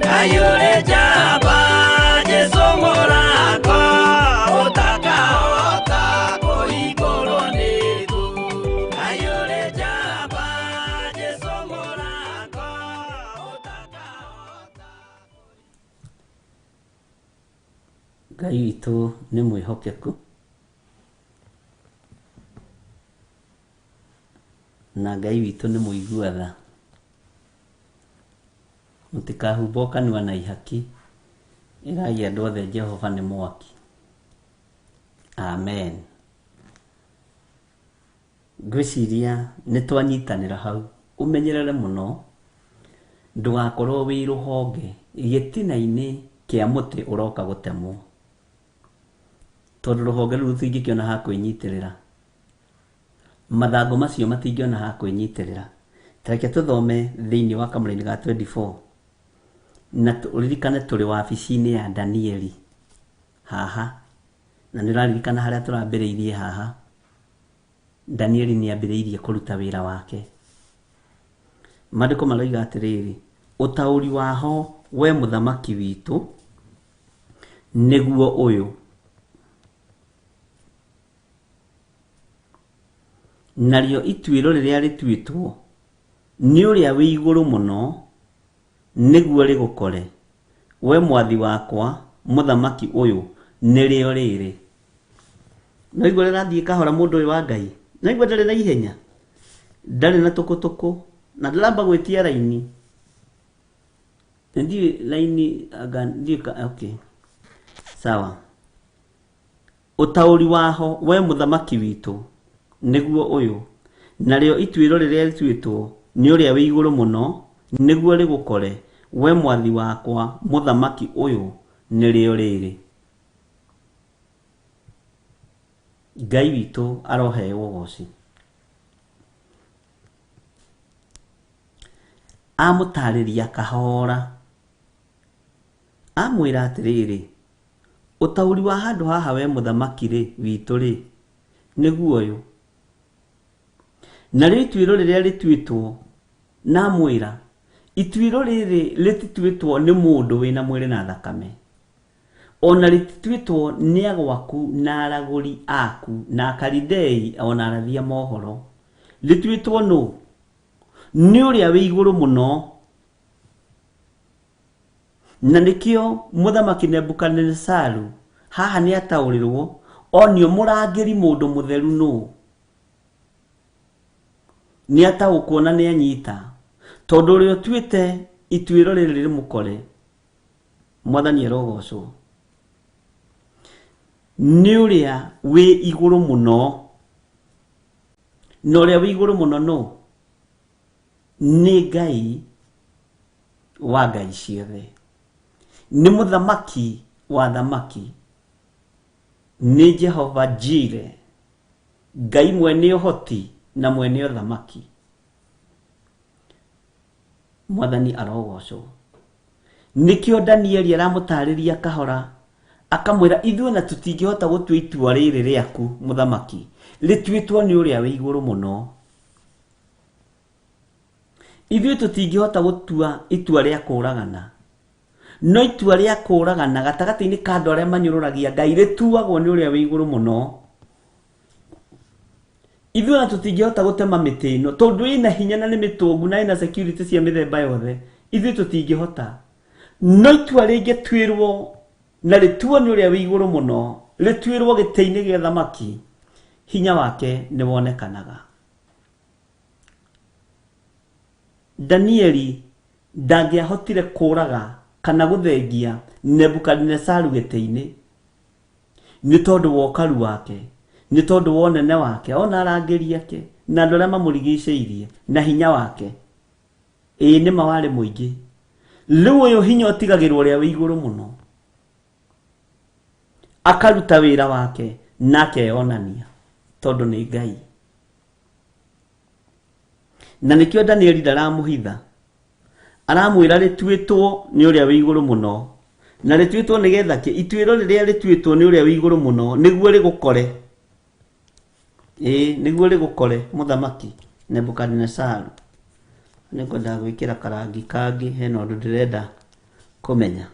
Ngai ũrĩ njamba, Jesũ mũrango ũtakahota kũhingũrwo nĩ thũ. Ngai ũrĩ njamba, Jesũ mũrango ũtakahota. Ngai witũ nĩ mwĩhokeku na Ngai witũ nĩ mũigua tha. Mũtikahumbo kanua na ihaki, ĩrai andũ othe Jehova nĩ mwaki. Amen. Ngwĩciria nĩ twanyitanĩra hau. Ũmenyerere mũno ndũgakorwo wĩ rũhonge gĩtina-inĩ kĩa mũtĩ ũroka gũtemwo, tondũ rũhonge rũu rũtingĩkĩona ha kwĩnyitĩrĩra. Mathangũ macio matingĩona ha kwĩnyitĩrĩra. Tareke tũthome thĩinĩ wa Kamũra-inĩ ga 24 na ũririkane tũrĩ wabici-inĩ ya Danieli haha, na nĩ ũraririkana harĩa tũrambĩrĩirie haha. Danieli nĩ ambĩrĩirie kũruta wĩra wake. Maandĩko maroiga atĩrĩrĩ, ũtaũri waho we mũthamaki witũ nĩguo ũyũ: narĩo ituĩro rĩrĩa rĩtuĩtwo nĩ ũrĩa wĩ igũrũ mũno nĩguo rĩgũkore, we mwathi wakwa mũthamaki ũyũ nĩrĩo rĩrĩ. Noigua rĩrathiĩ kahora mũndũ ũyũ wa Ngai? Noigua ndarĩ na ihenya, ndarĩ na tũkũtũkũ, na ndĩramba gwĩtia raini. Ndiĩ raini okay, sawa. Ũtaũri waho we mũthamaki witũ nĩguo ũyũ, narĩo ituĩro rĩrĩa rĩtuĩtwo nĩ ũrĩa wĩ igũrũ mũno nĩguo rĩgũkore, we mwathi wakwa mũthamaki ũyũ nĩrĩo rĩrĩ. Ngai witũ aroheo ũgooci. Amũtarĩria kahora amwĩra atĩrĩrĩ, ũtaũri wa handũ haha we mũthamaki witũ nĩguo ũyũ. Na rĩu ituĩro rĩrĩa rĩtuĩtwo, na amwĩra, ituĩro rĩrĩ rĩtituĩtwo nĩ mũndũ wĩna mwĩrĩ na thakame, ona rĩtituĩtwo nĩ agwaku na aragũri aku na Akalidei ona arathi a mohoro. Rĩtuĩtwo nĩ ũrĩa wĩ igũrũ mũno. Na nĩkĩo mũthamaki Nebukadnezaru haha nĩ ataũrĩrwo, onio mũrangĩri mũndũ mũtheru nĩ ataũkwo na nĩ anyita, tondũ ũrĩa ũtuĩte ituĩro rĩrĩ rĩmũkore, Mwathani arogocwo, nĩ ũrĩa wĩ igũrũ mũno. Na ũrĩa wĩ igũrũ mũno nĩ Ngai wa ngai ciothe, nĩ mũthamaki wa thamaki, nĩ Jehova Jire, Ngai mwene ũhoti na mwene ũthamaki. Mwathani arogocwo. Nĩkĩo Danieli aramũtarĩria kahora, akamwĩra ithuĩ na tũtingĩhota gũtua itua rĩrĩ rĩaku mũthamaki, rĩtuĩtwo nĩ ũrĩa wĩ igũrũ mũno. Ithuĩ tũtingĩhota gũtua itua rĩa kũragana, no itua rĩa kũragana gatagatĩ-inĩ ka andũ arĩa manyũrũragia Ngai rĩtuagwo nĩ ũrĩa wĩ igũrũ mũno. Ithuĩ na tũtingĩhota gũtema mĩtĩ ĩno, tondũ ĩna hinya na nĩ mĩtũngu na ĩna security cia mĩthemba yothe. Ithuĩ tũtingĩhota, no itua rĩngĩtuĩrwo na rĩtuo nĩ ũrĩa wĩ igũrũ mũno, rĩtuĩrwo gĩtĩ-inĩ gĩa thamaki, hinya wake nĩ wonekanaga. Danieli ndangĩahotire kũraga kana gũthengia Nebukadnezaru gĩtĩ-inĩ, nĩ tondũ wa ũkaru wake, nĩ tondũ wa ũnene wake, ona arangĩri ake na andũ arĩa mamũrigicĩirie na hinya wake. Nĩ ma warĩ mũingĩ. Rĩu ũyũ hinya ũtigagĩrwo ũrĩa wĩ igũrũ mũno, akaruta wĩra wake na akeyonania, tondũ nĩ Ngai. Na nĩkĩo Danieli ndaramũhitha, aramwĩra rĩtuĩtwo nĩ ũrĩa wĩ igũrũ mũno, na rĩtuĩtwo nĩgetha ituĩro rĩrĩa rĩtuĩtwo nĩ ũrĩa wĩ igũrũ mũno nĩguo rĩgũkore. Nĩguo rĩgũkore mũthamaki Nebukadnezaru. Nĩngwenda gwĩkĩra karangi kangĩ, hena ũndũ ndĩrenda kũmenya.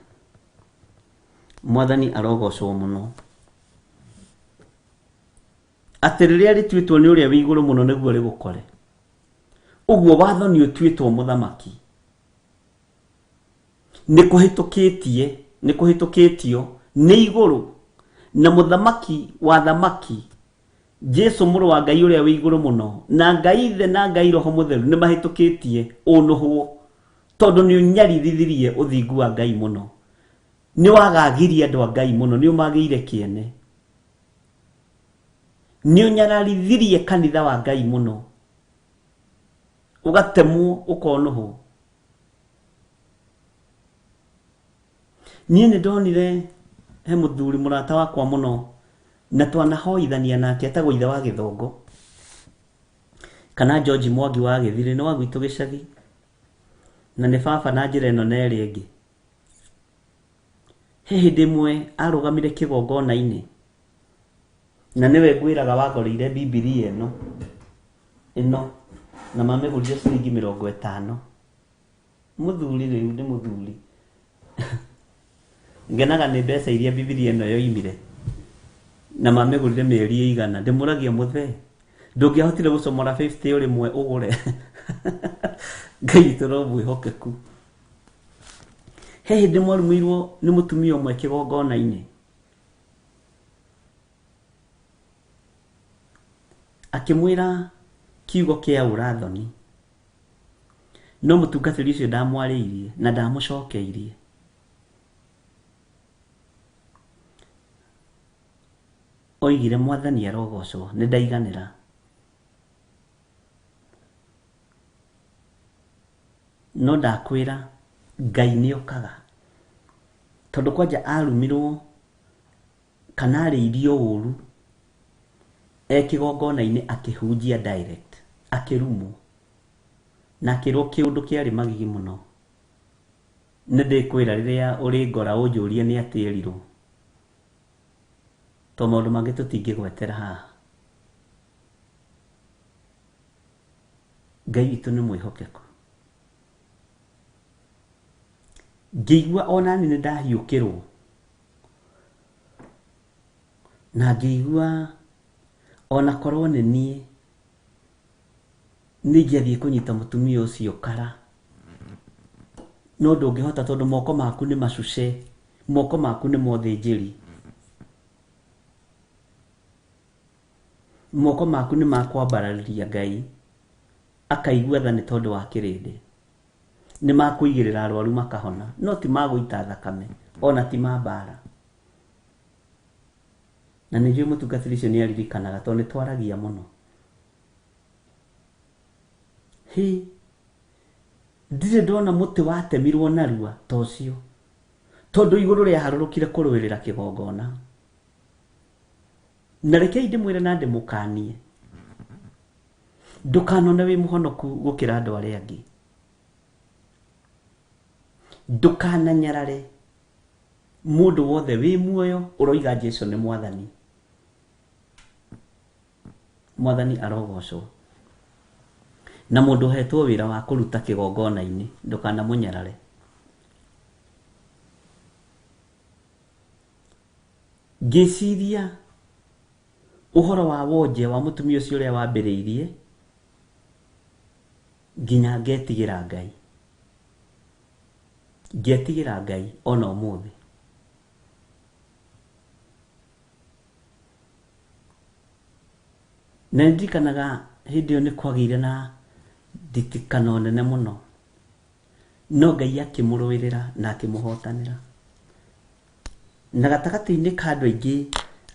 Mwathani arogocwo mũno. Atĩ rĩrĩa rĩtuĩtwo nĩ ũrĩa wĩ igũrũ mũno nĩguo rĩgũkore, ũguo watho nĩ ũtuĩtwo mũthamaki, nĩkũhĩtũkĩtio nĩ igũrũ na mũthamaki wa thamaki Jesu mũrũ wa Ngai ũrĩa wĩ igũrũ mũno, na Ngai Ithe na Ngai Roho Mũtheru nĩ mahĩtũkĩtie ũnũhwo, tondũ nĩ ũnyarithirie ũthingu wa Ngai mũno, nĩ wagagirie andũ a Ngai mũno, nĩ ũmagĩire kĩene, nĩ ũnyararithirie kanitha wa Ngai mũno, ũgatemwo ũkonũhwo. Niĩ nĩ ndonire he mũthuri mũrata wakwa mũno, na twanahoithania nake, etagwo ithe wa Gĩthongo, kana George Mwangi wa Gĩthirĩ, nĩ wa gwitũ Gĩcagi, na nĩ baba na njĩra ĩno na ĩrĩa ĩngĩ. He hĩndĩ ĩmwe arũgamire kĩgongona-inĩ, na nĩwe ngwĩraga wagũrĩire Bibilia ĩno na mamĩgũrire ciringi 50. Mũthuri rĩu nĩ mũthuri. Ngenaga nĩ mbeca iria Bibilia ĩno yoimire, na mamĩgũrire mĩeri 100. Ndĩmũragia mũthee, ndũngĩahotire gũcomora 50 ũrĩ mwe ũgũre. Ngai tũromwĩhokeku. He hĩndĩ mwarumĩirwo nĩ mũtumia ũmwe kĩgongona-inĩ, akĩmwĩra kiugo kĩa ũrathoni, no mũtungatĩri ũcio ndamwarĩirie na ndamũcokeirie. Oigire Mwathani arogocwo, nĩ ndaiganĩra. No ndakwĩra Ngai nĩ okaga, tondũ kwanja arumirwo kana arĩirio ũru kĩgongona-inĩ akĩhunjia direct, akĩrumwo na akĩrwo kĩũndũ kĩarĩ magigi mũno. Nĩndĩkwĩra rĩrĩa ũrĩ ngora ũnjũrie nĩ atĩrirwo. To maũndũ mangĩ tũtingĩgwetera haha. Ngai witũ nĩ mwĩhokeku. Ngĩigua ona niĩ nĩndahiũkĩrwo. Na ngĩigua ona korwo nĩ niĩ nĩngĩathiĩ kũnyita mũtumia ũcio kara. No ndũngĩhota tondũ moko maku nĩ macuce, moko maku nĩ mothĩnjĩri. Moko maku nĩ makwambararĩria Ngai. Akaigua tha nĩ tondũ wa kĩrĩndĩ. Nĩ makũigĩrĩra arwaru makahona, no ti magũita thakame, ona ti mambara. Na nĩnjũĩ mũtungatĩri ũcio nĩ aririkanaga tondũ nĩtwaragia mũno. Ndirĩ ndona mũtĩ watemirwo narua ta ũcio, tondũ igũrũ rĩaharũrũkire kũrũĩrĩra kĩgongona. Na rekei ndĩmwĩre na ndĩmũkanie, ndũkanone wĩ mũhonoku gũkĩra andũ arĩa angĩ. Ndũkananyarare mũndũ wothe wĩ muoyo ũroiga Jesũ nĩ Mwathani. Mwathani arogocwo. Na mũndũ hetwo wĩra wa kũruta kĩgongona-inĩ, ndũkanamũnyarare. Ngĩciria ũhoro wa wonje wa mũtumia ũcio ũrĩa wambĩrĩirie, nginya ngetigĩra Ngai. Ngetigĩra Ngai ona ũmũthĩ. Na ndirikanaga hĩndĩ ĩyo nĩ kwagĩire na nditikano nene mũno, no Ngai akĩmũrũĩrĩra na akĩmũhotanĩra. Na gatagatĩ-inĩ ka andũ aingĩ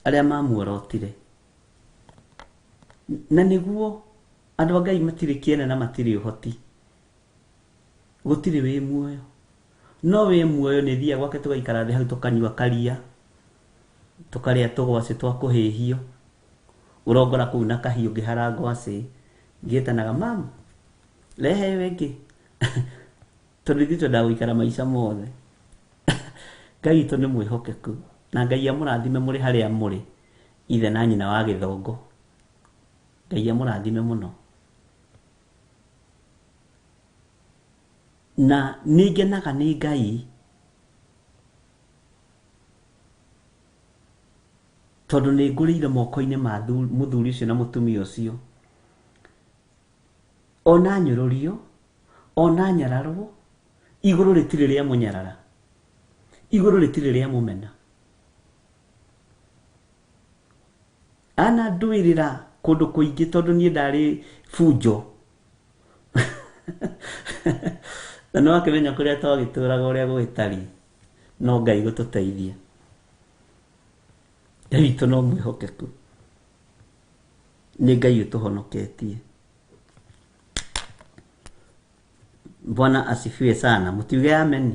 arĩa mamuorotire, na nĩguo andũ a Ngai matirĩ kĩene na matirĩ ũhoti, gũtirĩ wĩ muoyo. No wĩ muoyo nĩ thiaga gwake tũgaikara thĩ hau tũkanyua karia, tũkarĩa tũgwacĩ twa kũhĩhio, ũrongora kũu na kahiũ ngĩhara ngwacĩ, ngĩtanaga mama rehe wengĩ. Tondũ ithuĩ twendaga gũikara maica mothe. Ngai witũ nĩ mwĩhokeku, na Ngai amũrathime mũrĩ harĩa mũrĩ, ithe na nyina wa gĩthongo. Ngai amũrathime mũno. Na nĩngenaga nĩ Ngai tondũ nĩ ngũrĩire moko-inĩ ma mũthuri ũcio na mũtumia ũcio. Ona nyũrũrio, ona nyararwo, igũrũ rĩtirĩ rĩa mũnyarara, igũrũ rĩtirĩ rĩa mũmena. Ana ndũĩrĩra kũndũ kũingĩ tondũ niĩ ndarĩ bunjo. Na no akĩmenya kũrĩa twagĩtũraga ũrĩa gwĩtariĩ, no Ngai gũtũteithia. Ngai witũ no mwĩhokeku, nĩ Ngai ũtũhonoketie. Bwana asifiwe sana. Mũtiuge amen.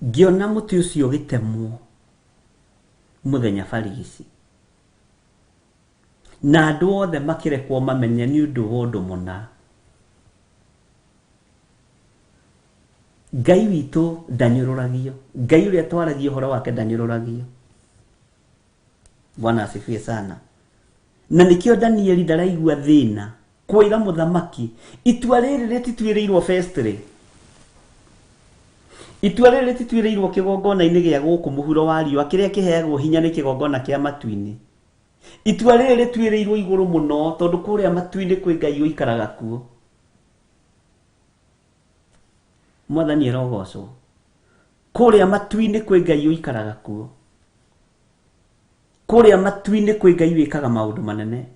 Ngĩona mũtĩ ũcio ũgĩtemwo mũthenya barigici, na andũ othe makĩrekwo mamenye nĩ ũndũ wa ũndũ mũna. Ngai witũ ndanyũrũragio. Ngai ũrĩa twaragia ũhoro wake ndanyũrũragio. Bwana asifiwe sana. Na nĩkĩo Danieli ndaraigua thĩna kwĩra mũthamaki, itua rĩrĩ rĩtituĩrĩirwo Festere. Itua rĩrĩ rĩtituĩrĩirwo kĩgongona-inĩ gĩa gũkũ mũhuro wa riũa kĩrĩa kĩheagwo hinya nĩ kĩgongona kĩa matu-inĩ. Itua rĩrĩ rĩtuĩrĩirwo igũrũ mũno tondũ kũrĩa matu-inĩ kwĩ Ngai ũikaraga kuo. Mwathani arogocwo. Kũrĩa matu-inĩ kwĩ Ngai ũikaraga kuo. Kũrĩa matu-inĩ kwĩ Ngai wĩkaga maũndũ manene.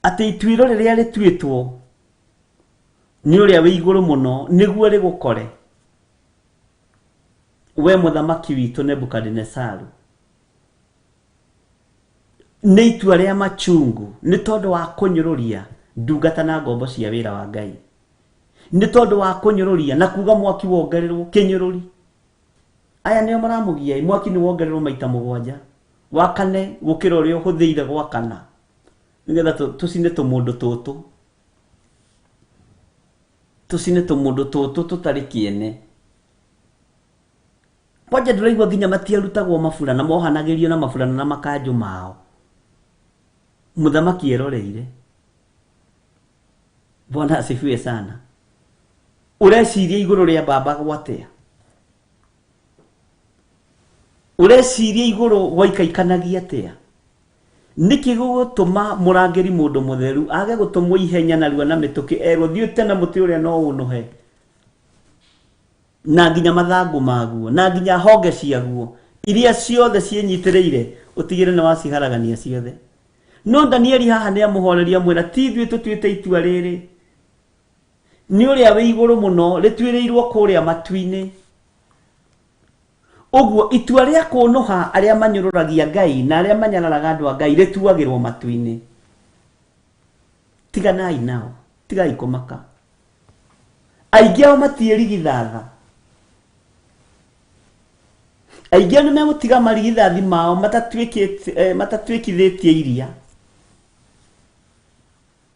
Atĩ ituĩro rĩrĩa rĩtuĩtwo nĩ ũrĩa wĩ igũrũ mũno nĩguo rĩgũkore we mũthamaki witũ Nebukadinezaru. Nĩ itua rĩa machungu, nĩ tondũ wa kũnyũrũria ndungata na ngombo cia wĩra wa Ngai. Nĩ tondũ wa kũnyũrũria na kuga mwaki wongererwo kĩnyũrũri. Aya nĩo maramũgia, mwaki nĩ wongererwo maita 7. Wa kane gũkĩra ũrĩa ũhũthĩire gwakana. nigetha tucine tumundo tutu tucine tumundo tutu tutari kiene Poja ndiraigua nginya matiarutagwo mabura na mohanagirio na mabura na makanju mao muthamaki eroreire Bwana asifiwe sana ureciria iguru ria baba gwatea ureciria iguru gwaikaikanagia atia niki gugutuma murangeri mundu mutheru age gutumwo ihenya na riwa na mituki erwo thiute na muti uria no unuhe na nginya mathangu maguo na nginya honge ciaguo iria ciothe cienyitirire utigire na waciharagania ciothe no Danieli haha ni amuhoreria mwira ti thwe tutuite itua riri ni uria we iguru muno ritwireirwo kuria matuini Oguo itua ria kunuha aria manyururagia Ngai na aria manyararaga andu a Ngai rituagirwo matuini tiganai nao tigai kumaka aingi ao matierigithatha aingi ni megutiga marigithathi mao matatwikithitie iria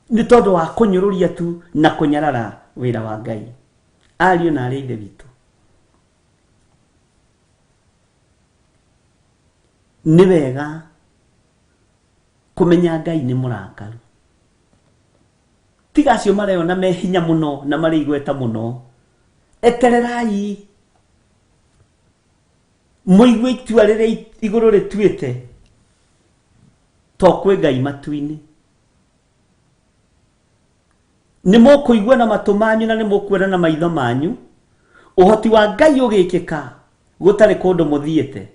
ni tondu wa kunyururia tu na kunyarara wira wa Ngai ario na aria ithe witu ni wega kumenya Ngai ni murakaru tiga cio mareo na mehinya muno na mari igweta muno etererai muigwe itua riria iguru rituite to kwe Ngai matuini ni mukuigwa na matu manyu na ni mukwera na maitho manyu uhoti wa Ngai ugikika gutari kundu muthiete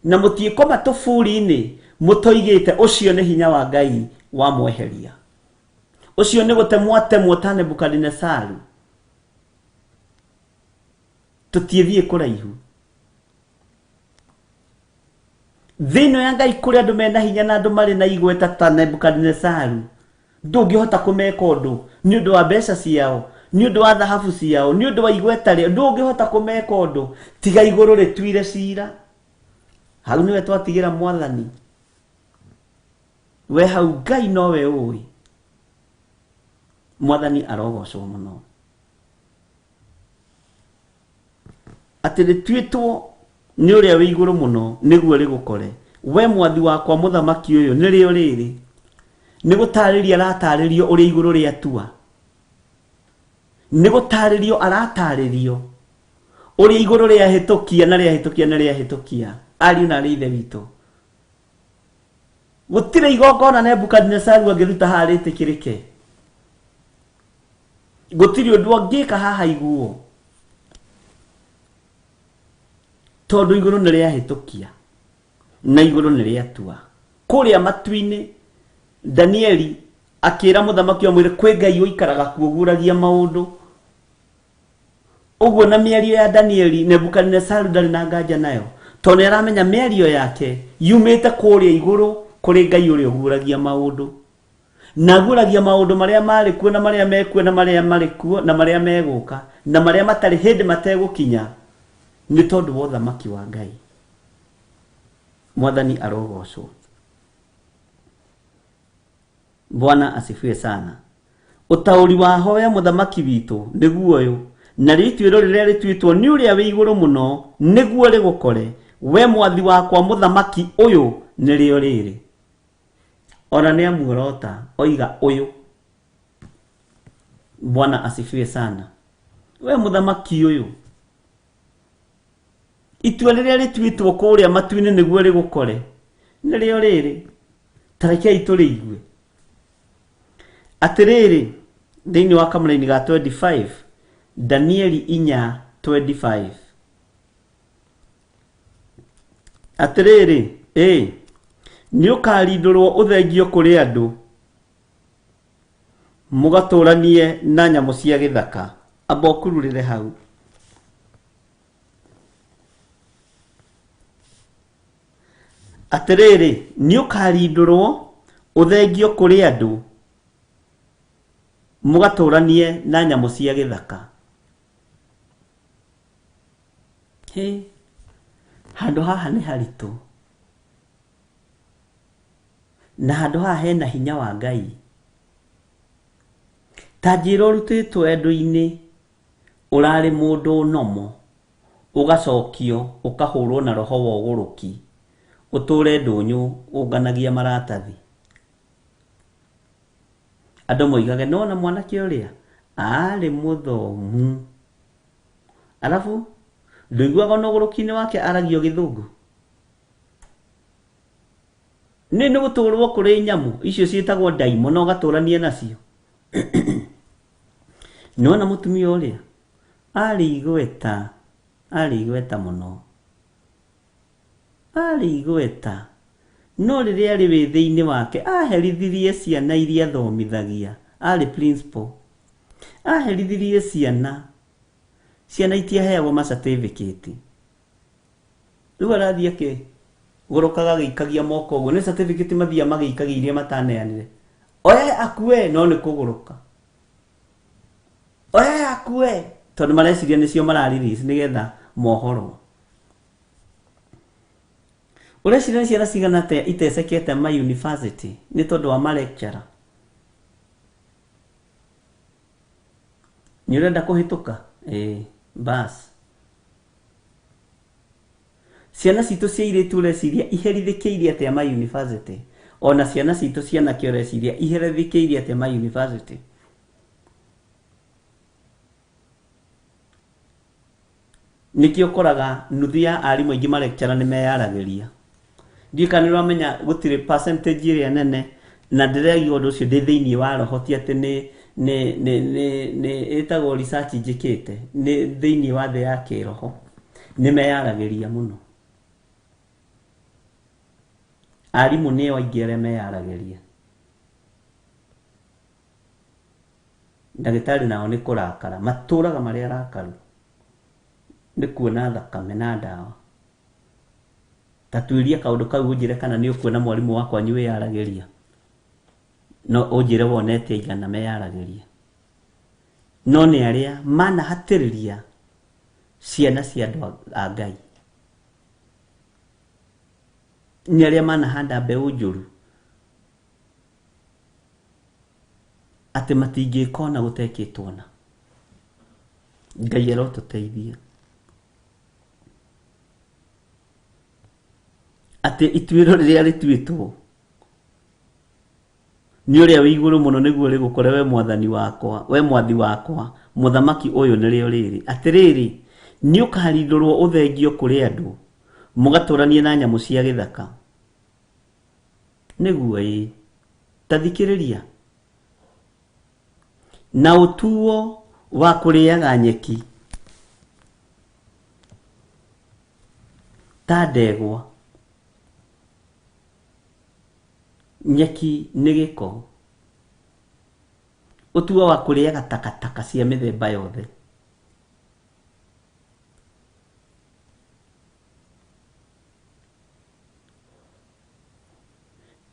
na mutiikoma tufuri-ini mutoigite ucio ni hinya wa Ngai wa mweheria ucio ni gutemwatemwo ta Nebukadnezaru tutiethie kuraihu thino ya Ngai kuri andu mena hinya na andu mari na igweta ta Nebukadnezaru ndungihota kumeka undu ni undu wa mbeca ciao ni undu wa thahabu ciao ni undu wa igweta rio ndungihota kumeka undu tiga iguru rituire cira hau niwe twatigira mwathani we hau Ngai nowe ui mwathani arogocwo muno ati rituitwo ni uria wi iguru muno niguo rigukore we mwathi wakwa muthamaki uyu ni rio riri ni gutariria arataririo uria iguru ria tua ni gutaririo arataririo uria iguru ria hitukia na ria hitukia na ria hitukia ari na rithe witu gutire igongona Nebukadnezaru angiruta harite kirike gutire undu angika haha iguo tondu iguru ni ria hitukia na iguru ni ria tua kuria matuini Danieli akira muthamaki amwire kwe Ngai uikaraga kuoguragia maundu uguo na miario ya Danieli Nebukadnezaru ndari na nganja nayo tondu aramenya miario yake yumite kuria iguru kuri Ngai uria uguragia maundu na guragia maundu maria mari kuo na maria mekuo na maria mari kuo na maria meguka na maria matari hindi mategukinya ni tondu wa uthamaki wa Ngai mwathani arogocwo Bwana asifiwe sana utauri wa hoya muthamaki witu niguo uyu na ritwiro riria ritwitwo ni uria wi iguru muno niguo rigukore we mwathi wakwa muthamaki uyu ni rio riri ona ni amuorota oiga uyu Bwana asifiwe sana we muthamaki uyu itua riria ritwitwo kuria matuini niguo rigukore ni rio riri tarekei turiigue atiriri thiini wa kamuraini ga 25 Danieli 4:25 atiriri ni ukarindurwo uthengio kuri andu mugaturanie na nyamu cia githaka abokururire hau atiriri ni ukarindurwo uthengio kuri andu mugaturanie na nyamu cia githaka handu haha ni haritu na handu haha hena hinya wa Ngai ta njira urutitwo endo-ini urari mundu nomo ugacokio ukahurwo na roho wa uguruki uture ndunyu unganagia maratathi andu moigage nona mwanake uria ari muthomu alafu nduiguaga no uguruki-ini wake aragio githungu ni guturwo kuri nyamu icio cietagwo daimo no gaturanie nacio nona mutumia uria ari igweta muno ari igweta no riria ari withiini wake aherithirie ciana iria thomithagia ari principal aherithirie ciana itiaheagwo ma certificate riu arathie ke gurukaga gikagia moko uguo ni certificate mathia magikagia iria mataneanire oye akue no ni kuguruka oye akue tondu mareciria nicio mararelease nigetha mohoro ureciria ciana cigana te itecekete ma university ni tondu wa ma lecturer ni urenda kuhituka bas ciana citu cia iritu ureciria iherithikeirie atia ma university ona ciana citu ciana kie ureciria iherithikeirie atia ma university nikio koraga nuthu ya arimu aingi ma lecturer ni meyaragiria ndikanirwa menya gutire percentage iria nene na ndiregi undu ucio ndi thiini wa roho ti ati ni etagwo research njikite ni thiini wa the ya kiroho ni meyaragiria muno arimu ni waingire meyaragiria ndagitari nao ni kurakara maturaga maria arakaru ni kuona thakame na ndawa tatuiria kaundu kau unjire kana ni ukuona mwarimu wakwa nyu yaragiria no unjire wonete igana meyaragiria no ni aria mana hatiriria ciana cia andu a Ngai ni aria mana handa mbeu njuru ati matingikona gutekitwo na Ngai arotuteithia ati itwiro riria rituitwo ni uria wi iguru muno niguo rigukore we mwathani wakwa we mwathi wakwa muthamaki uyu nirio riri atiriri ni ukarindurwo uthengio kuri andu mugaturanie na nyamu cia githaka niguo tathikiriria na utuo wa kuriaga nyeki ta ndegwa nyeki ni giko utuo wa kuriaga takataka cia mithemba yothe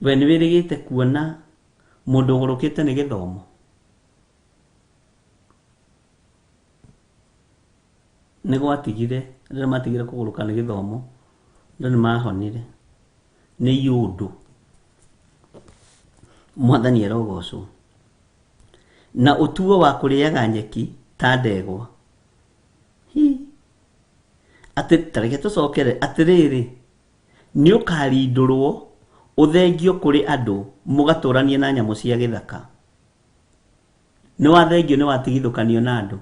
we ni wirigite kuona mundu ugurukite ni githomo ni gwatigire rĩrĩa matigire kuguruka ni githomo ndio mahonire ni yundu mwathani arogocwo na utuo wa kuriaga nyeki ta ndegwa ati tareke tucokere atiriri ni ukarindurwo uthengio kuri andu mugaturanie na nyamu cia githaka ni wathengio ni watigithukanio na andu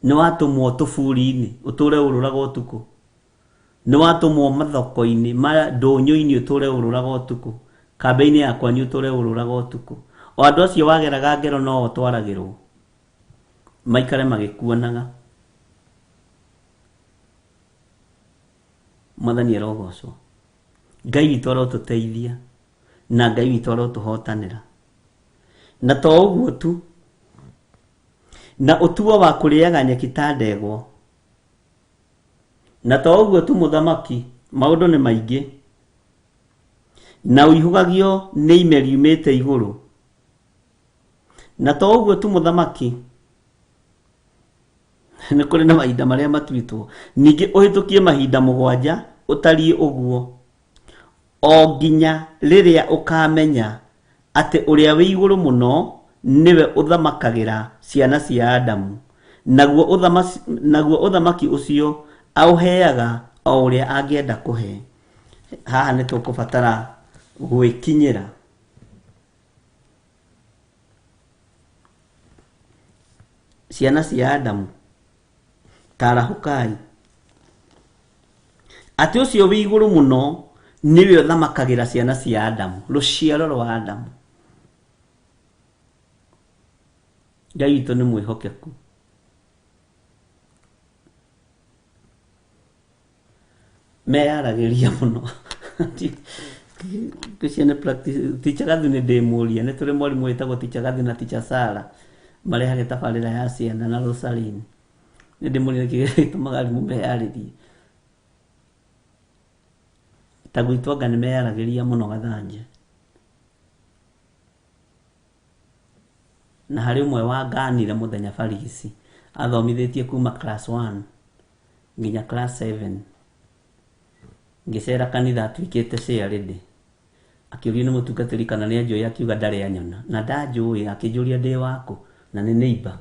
ni watumwo tuburi-ini uture ururaga utuku ni watumwo mathoko-ini ma ndunyu-ini uture ururaga utuku kambe-ini yakwa ni uture ururaga utuku o andu acio wageraga ngero no otwaragirwo maikare magikuonaga mwathani arogocwo Ngai witũ arotuteithia na Ngai witũ arotuhotanĩra na to ũguo tu na utuo wa kuriaga nyeki ta ndegwa na to ũguo tu muthamaki maundu ni maingi na uihugagio ni imeri umite iguru na to ũguo tu muthamaki ni kuri na mahinda maria matuitwo ningi uhitukie mahinda 7 utari uguo o nginya riria ukamenya ati uria wi iguru muno niwe uthamakagira ciana cia Adamu naguo uthamaki ucio auheaga o uria angienda kuhe. Haha ni tukubatara gwikinyira ciana cia Adamu tarahukai ati ucio wi iguru muno niwe uthamakagira ciana cia Adamu, ruciaro rwa Adamu. Ngai witũ nĩ mwĩhokeku. Meyaragĩria mũno. Christian practice teacher Gathi nĩ ndĩmũria nĩ tũrĩ mwarimũ wĩtagwo teacher Gathi na teacher Sara marehaga tabarĩra ya ciana na Rosaline. Nĩ ndĩmũria nĩkĩ gĩtũmaga arimũ meyarĩrie. Ta gwitũ nĩ meyaragĩria mũno Gathanje. Na hari umwe wanganire muthenya Farisi athomithitie kuma class 1 nginya class 7 ngicera kanitha twikite cia redi akiuria ni mutungatiri kana ni anjoi akiuga ndari anyona na ndanjui akijuria ndi wako na ni neighbor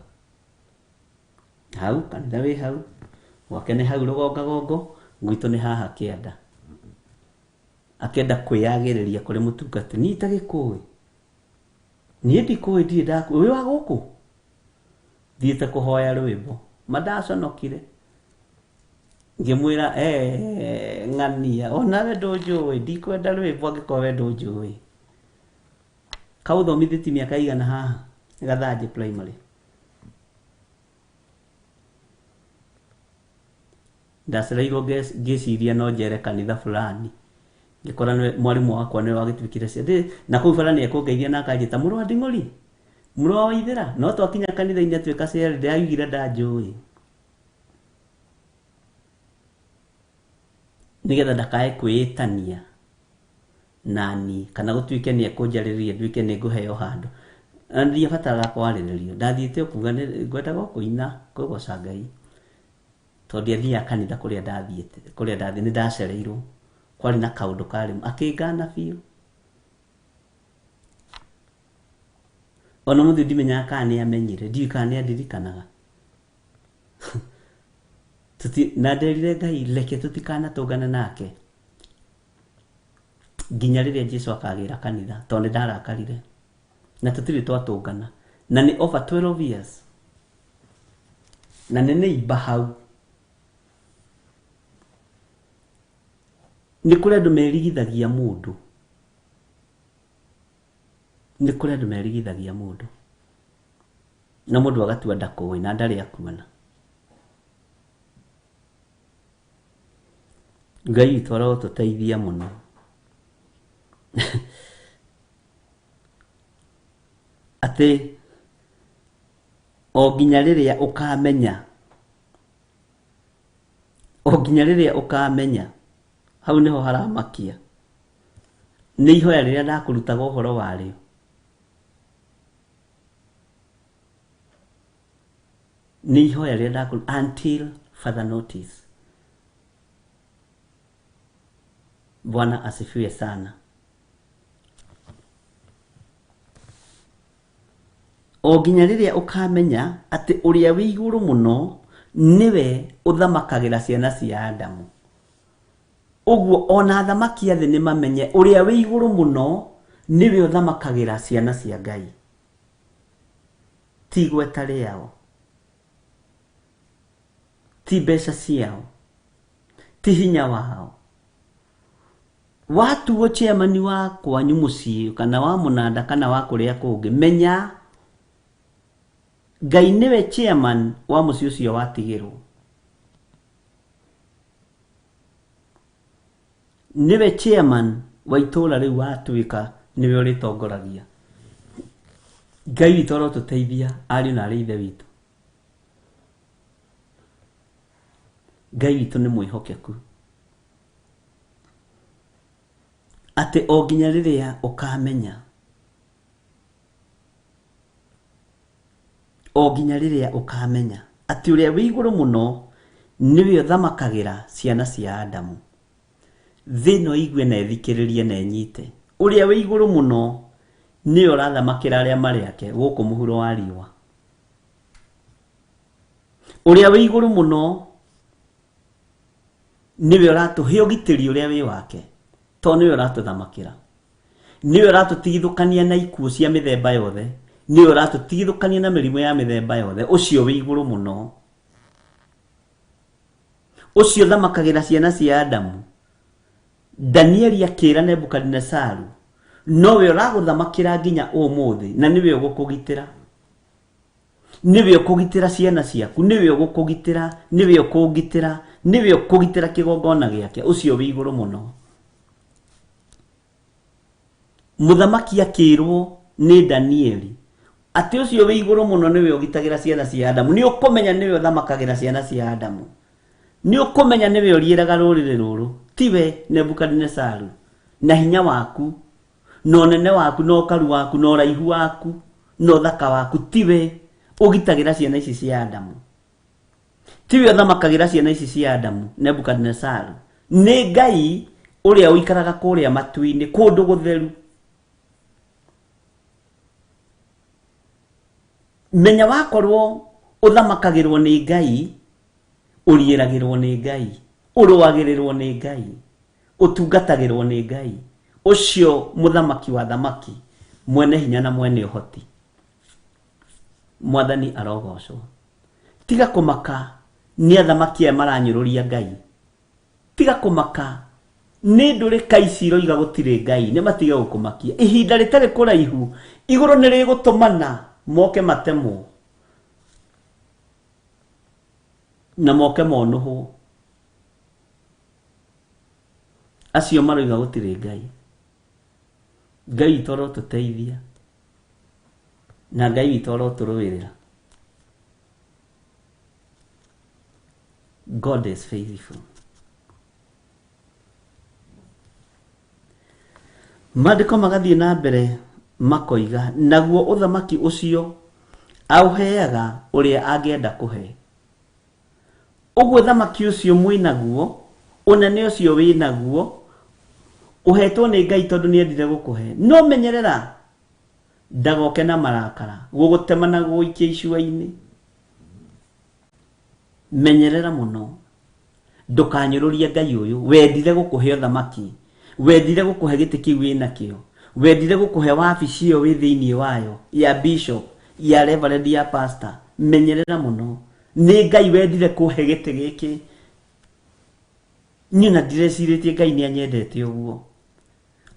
hau kanitha wi hau wake ni hau rugongo gwitu ni haha kianda akenda kwiyagiriria kuri mutungatiri ni itagikui ni ndikoi ndi ndaku wi wa guku thiete kuhoya rwimbo madaconokire ngimwira ng'ania ona we ndunjui ndikwenda rwimbo angĩkorwo we ndunjui kauthomithĩtie mĩaka igana haha Gathanje primary ndacereirwo ngĩciria no njere kanitha fulani ngikora mwarimu wakwa nĩ wagĩtwikire cia na kũu bara nĩ ekũngeithia na akanjĩta mũrũ wa Nding'ori mũrũ wa Waithĩra no twakinya kanitha-inĩ atwĩka cia ndĩraugire ndanjũĩ nigetha ndakae kwĩĩtania nani kana gũtuĩke nĩ ekũnjarĩrĩria nduĩke nĩ ngũheo handũ na ndiabataraga kwarĩrĩrio ndathiĩte kuga ngwendaga kũina kũgoca Ngai tondũ ndiathiaga kanitha kũrĩa ndathiĩ nĩ ndacereirwo kwari na kaundu kari akingana biũ ona mũthĩ ndimenya kana nĩ amenyire ndiũĩ kana nĩ andirikanaga na nderire Ngai reke tũtikanatũngane nake nginya rĩrĩa Jesũ akagira kanitha tondũ nĩ ndarakarire na tũtirĩ twatũngana na nĩ over 12 years na nĩ neighbor hau nĩ kũrĩ andũ merigithagia mũndũ na mũndũ agatua ndakũĩ na ndarĩ akuona. Ngai witũ arotũteithia mũno atĩ o nginya rĩrĩa ũkamenya hau niho haramakia nĩ ihoya rĩrĩa ndakũrutaga ũhoro warĩo until further notice. Bwana asifiwe sana. O nginya rĩrĩa ũkamenya atĩ ũrĩa wĩ igũrũ mũno niwe ũthamakagĩra ciana cia Adamu. Ũguo ona thamaki a thĩ nĩ mamenye ũrĩa wĩ igũrũ mũno niwe ũthamakagĩra ciana cia Ngai. Ti igweta rĩao, ti mbeca ciao, ti hinya wao. Watuo chairman wa kwanyu mũciĩ kana wa mũnanda kana wa kũrĩa kũngĩ menya Ngai niwe chairman wa mũciĩ ũcio watigĩrwo. Niwe chairman wa itũũra rĩu watuĩka niwe ũrĩtongoragia. Ngai witũ arotũteithia ariũ na arĩ ithe witũ. Ngai witũ nĩ mwĩhokeku. Atĩ o nginya rĩrĩa ũkamenya atĩ ũrĩa wĩ igũrũ mũno niwe ũthamakagĩra ciana cia Adamu. thino igwe na ethikiririe na enyite uria we iguru muno ni urathamakira aria mariake guku muhuro wa riwa uria we iguru muno niwe uratuhe ugitiri uria we wake to niwe uratuthamakira niwe uratutigithukania na ikuo cia mithemba yothe niwe uratutigithukania na mirimo ya mithemba yothe ucio we iguru muno ucio thamakagira ciana cia Adamu Danieli akira Nebukadnesaru nowe uraguthamakira nginya umuthi na niwe ugukugitira niwe ukugitira ciana ciaku niwe ugukugitira niwe ukugitira niwe ukugitira kigongona giake ucio we iguru muno muthamaki akirwo ni Danieli ati ucio we iguru muno niwe ugitagira ciana cia Adamu ni ukumenya niwe uthamakagira ciana cia Adamu ni ukumenya niwe uriiraga rurire ruru tiwe Nebukadnesaru na hinya waku no nene waku no karu waku no raihu waku no thaka waku tiwe ugitagira ciana ici cia Adamu tiwe uthamakagira ciana ici cia Adamu Nebukadnesaru ni Ngai uria uikaraga kuria matuini kundu gutheru menya wakorwo uthamakagirwo ni Ngai uriiragirwo ni Ngai uruagirirwo ni Ngai utungatagirwo ni Ngai ucio muthamaki wa thamaki mwene hinya na mwene uhoti mwathani arogocwo tiga kumaka ni athamaki maranyururia Ngai tiga kumaka ni nduri kaiciro iga gutire Ngai ni matiga gukumakia ihinda ritari kuraihu iguru ni rigutumana moke matemo na moke monuhu acio maroiga gutire Ngai Ngai toro tuteithia na Ngai toro turuirira God is faithful Madiko magathie na mbere makoiga naguo uthamaki ucio auheaga uria angienda kuhe uguo thamaki ucio mwinaguo unene ucio winaguo uhetwo ni Ngai tondu ni endire gukuhe no menyerera ndagoke na marakara gugutema na guikia icua-ini menyerera muno ndukanyururie Ngai uyu wendire gukuhe thamaki wendire gukuhe giti kiu wina kio wendire gukuhe wabici iyo wi thiini wayo ya bishop ya reverend ya pastor menyerera muno ni Ngai wendire kuhe giti giki nyina ndireciritie Ngai ni anyendete uguo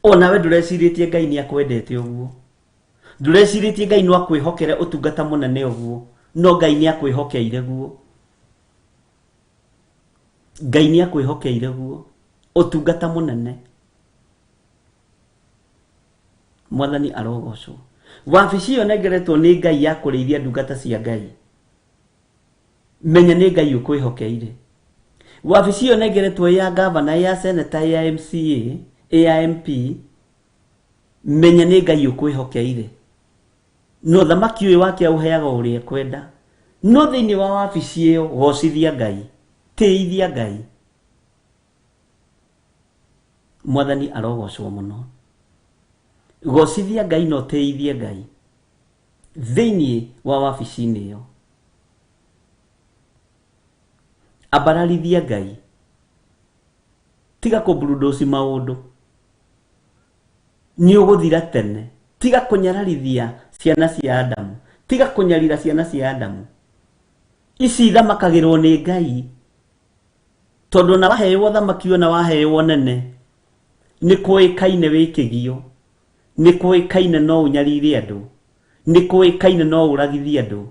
ona we ndureciritie Ngai ni akwendete uguo ndureciritie Ngai no akwihokere utungata munene uguo no Ngai ni akwihokeire guo Ngai ni akwihokeire guo utungata munene mwathani arogocwo wabici iyo nengeretwo ni Ngai ya kurithia ndungata cia Ngai menya ni Ngai ukwihokeire wabici iyo nengeretwo ya governor ya senator ya MCA ya MP menya ni Ngai ukwihokeire no thamaki uyu wake auheaga uria kwenda no thiini wa wabici iyo gocithia Ngai teithia Ngai mwathani arogocwo muno gocithia Ngai no teithia Ngai thiini wa wabici-ini iyo abararithia Ngai tiga kubrudosi maundu ni uguthira tene tiga kunyararithia ciana cia Adamu tiga kunyarira ciana cia Adamu ici thamakagirwo ni Ngai tondu na waheo thamaki na waheo nene ni kuikaine wikigio ni kuikaine no unyarire andu ni kuikaine no uragithia andu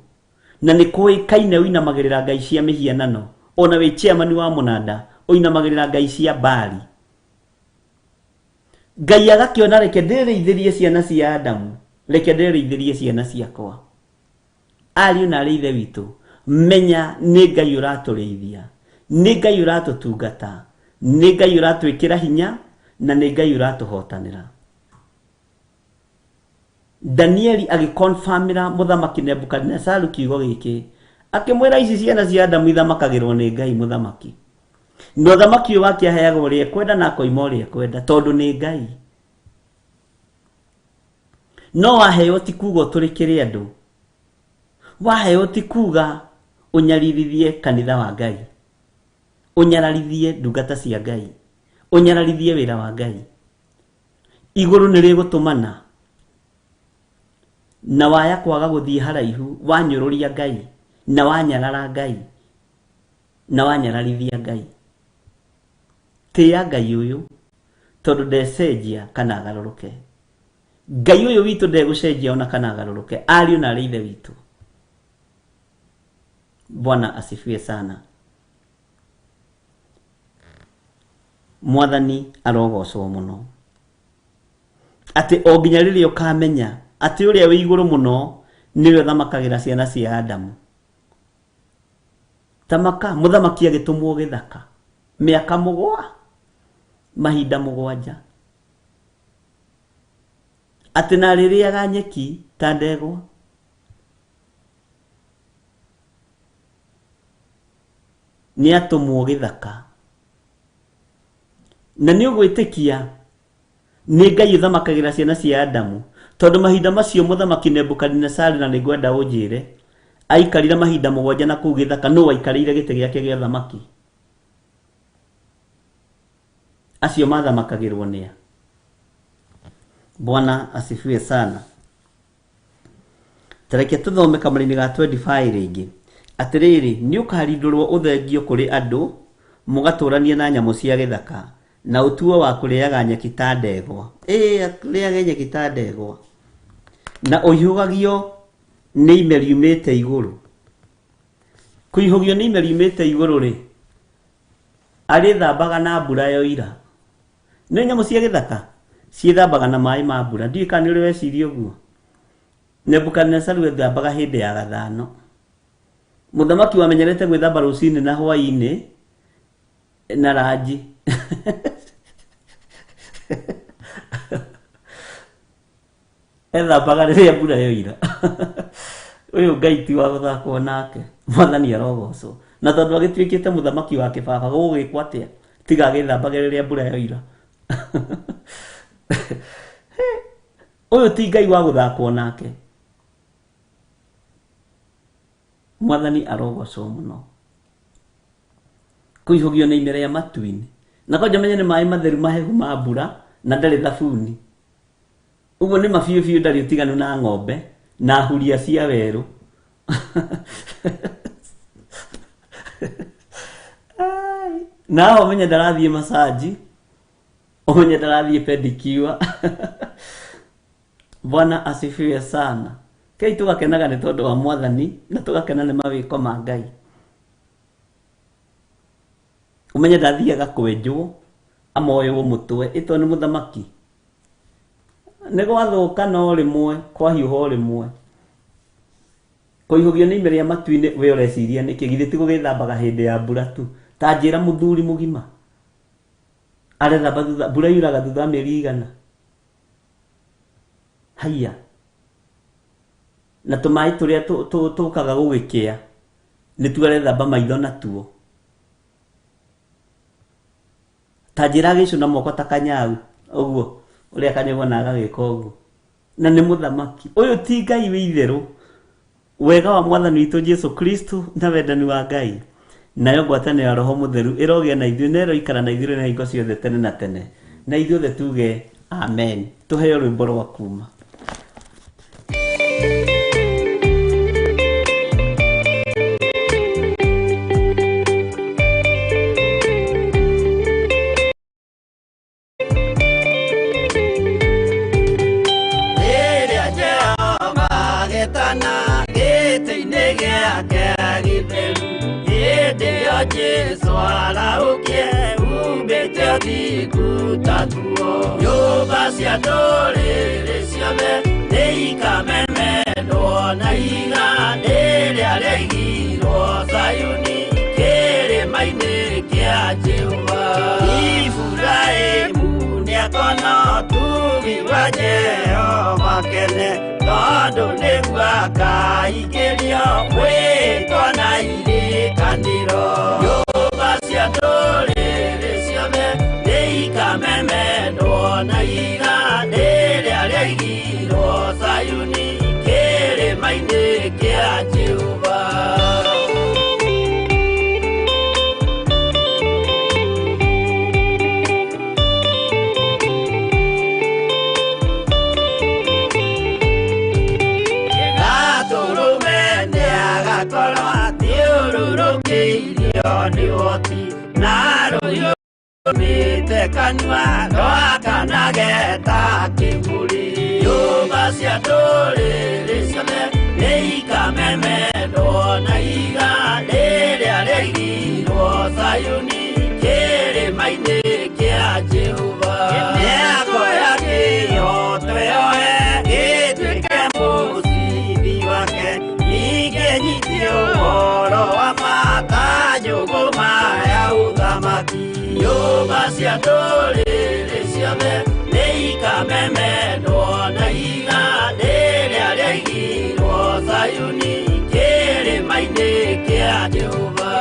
na ni kuikaine uinamagirira Ngai cia mihianano ona we chairman wa munanda uinamagirira Ngai cia Bali Ngai agakiona reke ndireithirie ciana cia Adamu reke ndireithirie ciana ciakwa ari na rithe witu menya ni Ngai uraturithia ni Ngai uratutungata ni Ngai uratwikira hinya na ni Ngai uratuhotanira Danieli agikonfirmira muthamaki Nebukadnesaru kiugo giki akimwira ici ciana cia Adamu ithamakagirwo ni Ngai muthamaki no thamaki wake aheaga uria kwenda na koima uria kwenda tondu ni Ngai. No waheo ti kuga uturikire andu, waheo ti kuga unyaririthie kanitha wa Ngai, unyararithie ndungata cia Ngai, unyararithie wira wa Ngai. Iguru ni rigutumana na waya kwaga guthie haraihu wanyururia Ngai na wanyarara Ngai na wanyararithia Ngai. Tia Ngai uyu tondu ndecenjia kana agaruruke. Ngai uyu witu ndegucenjia ona kana agaruruke, ariu na arithe witu. Bwana asifiwe sana. Mwathani arogocwo muno. Ati o nginya riria ukamenya ati uria wi iguru muno niwe thamakagira ciana cia Adamu. Tamaka muthamaki agitumwo githaka miaka 7 mahinda 7. Ati na ririaga nyeki ta ndegwa. Ni atumwo githaka. Na ni ugwitikia ni Ngai thamakagira ciana cia Adamu tondu mahinda macio muthamaki Nebukadnezar na nigwenda unjire aikarire mahinda 7 na kuu githaka, no aikarire gite giake gia thamaki. Acio mathamakagirwo nia. Bwana asifiwe sana. Tareke tuthome kamari-ini ga 25 ringi. Atiriri ni ukarindurwo uthengio kuri andu mugaturanie na nyamu cia githaka na utuo wa kuriaga nyeki ta ndegwa. Kuriaga nyeki ta ndegwa. Na uihugagio ni imeri umite iguru. Kuihugio ni imeri umite iguru ri ari thambaga na mbura yo ira. Ni nyamu cia githaka ciithambaga na mai ma mbura. Ndii kana uri weciria uguo. Nebukadnezar wethambaga hindi ya gathano. Muthamaki wamenyerete gwithamba rucini na hwaini na ranji. Ethambaga riria mbura yo ira. Uyu Ngai ti wa guthakwo nake. Mwathani arogocwo. Na tondu agituikite muthamaki wa kibaba gugikwa atia tiga githambage riria mbura yo ira. Uyu ti Ngai wa guthakwo nake. Mwathani arogocwo muno. Kuihugio ni imere ya matu-ini. Na koja menye ni mai matheru mahehu ma mbura na ndari thabuni. Uguo ni mabiu biu ndari utiganu na ng'ombe na huria cia weru. Na omenye ndarathie masaji, omenye ndarathie pedicure. Bwana asifiwe sana. Kei tugakenaga ni tondu wa Mwathani na tugakena ni mawiko ma Ngai. Umenye ndathiaga kwenjwo amoyo mutwe ito ni muthamaki. Negwathuka no rimwe kwa hiuho rimwe. Kuihugio ni imere ya matu-ini we ureciria niki githi ti gugithambaga hindi ya mbura tu. Ta njira muthuri mugima arethamba mbura yuraga thutha mieri 100. Haiya. Na tumai turia tukaga gugikia ni tuarethamba maitho natuo. Ta njira gicuna moko ta kanyau uguo uria kanyegwa na agagika uguo. Na ni muthamaki. Uyu ti Ngai wi itheru. Wega wa Mwathani witu Jesu Kristo na wendani wa Ngai nayo ngwatanio ya Roho Mutheru irogia na ithuĩ na iroikara na ithuĩ na hingo ciothe tene na tene. Na ithuothe tuge amen. Tuheo rwĩmbo rwa kuma. Jesu araukie umbete thiku tatuo nyumba cia ndũrĩrĩ ciothe nĩikamemendwo na iga rĩrĩa rĩaigirwo Zayuni kĩrĩma-inĩ kĩa Jehova. Iburahĩmu nĩakona ũtugi wa Jehova kene tondũ nĩguo akaingĩrio mwĩtwo na irĩkanĩro. Nyũmba cia ndũrĩrĩ kora thiũrũrũkĩirio nĩ ũhoti na rũhiũ mĩte kanua rwakanageta kĩmbũri nyũmba cia ndũrĩrĩ ciothe nĩ ikamemendwo na iga rĩrĩa rĩairigirwo Sayuni kĩrĩma-inĩ kĩa Jehova mĩako ya kĩhooto yoe gĩtuĩke mũcibi wake ningĩ nyitie ũhoro wa makanjũgũ maya ũthamaki nyũmba cia ndũrĩrĩ ciothe nĩ ikamemendwo na iga rĩrĩa rĩaigirwo Sayuni kĩrĩma-inĩ kĩa Jehova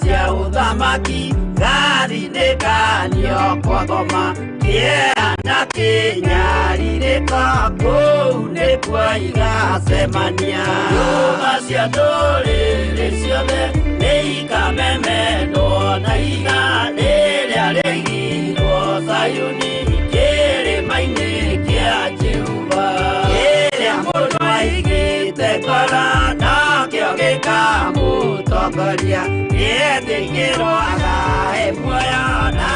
cia ũthamaki ngathithĩkanio kwa ngoma kĩana kĩnyarirĩka kũu nĩkuo igacemania nyũmba cia ndũrĩrĩ ciothe nĩ ikamemendwo na iga rĩrĩa rĩaigirwo Sayuni kĩrĩma-inĩ kĩa Jehova kĩrĩa mũndũ aigĩte ngoro nakĩo gĩkamũtongoria gĩthĩkĩrwo agahe muoyo na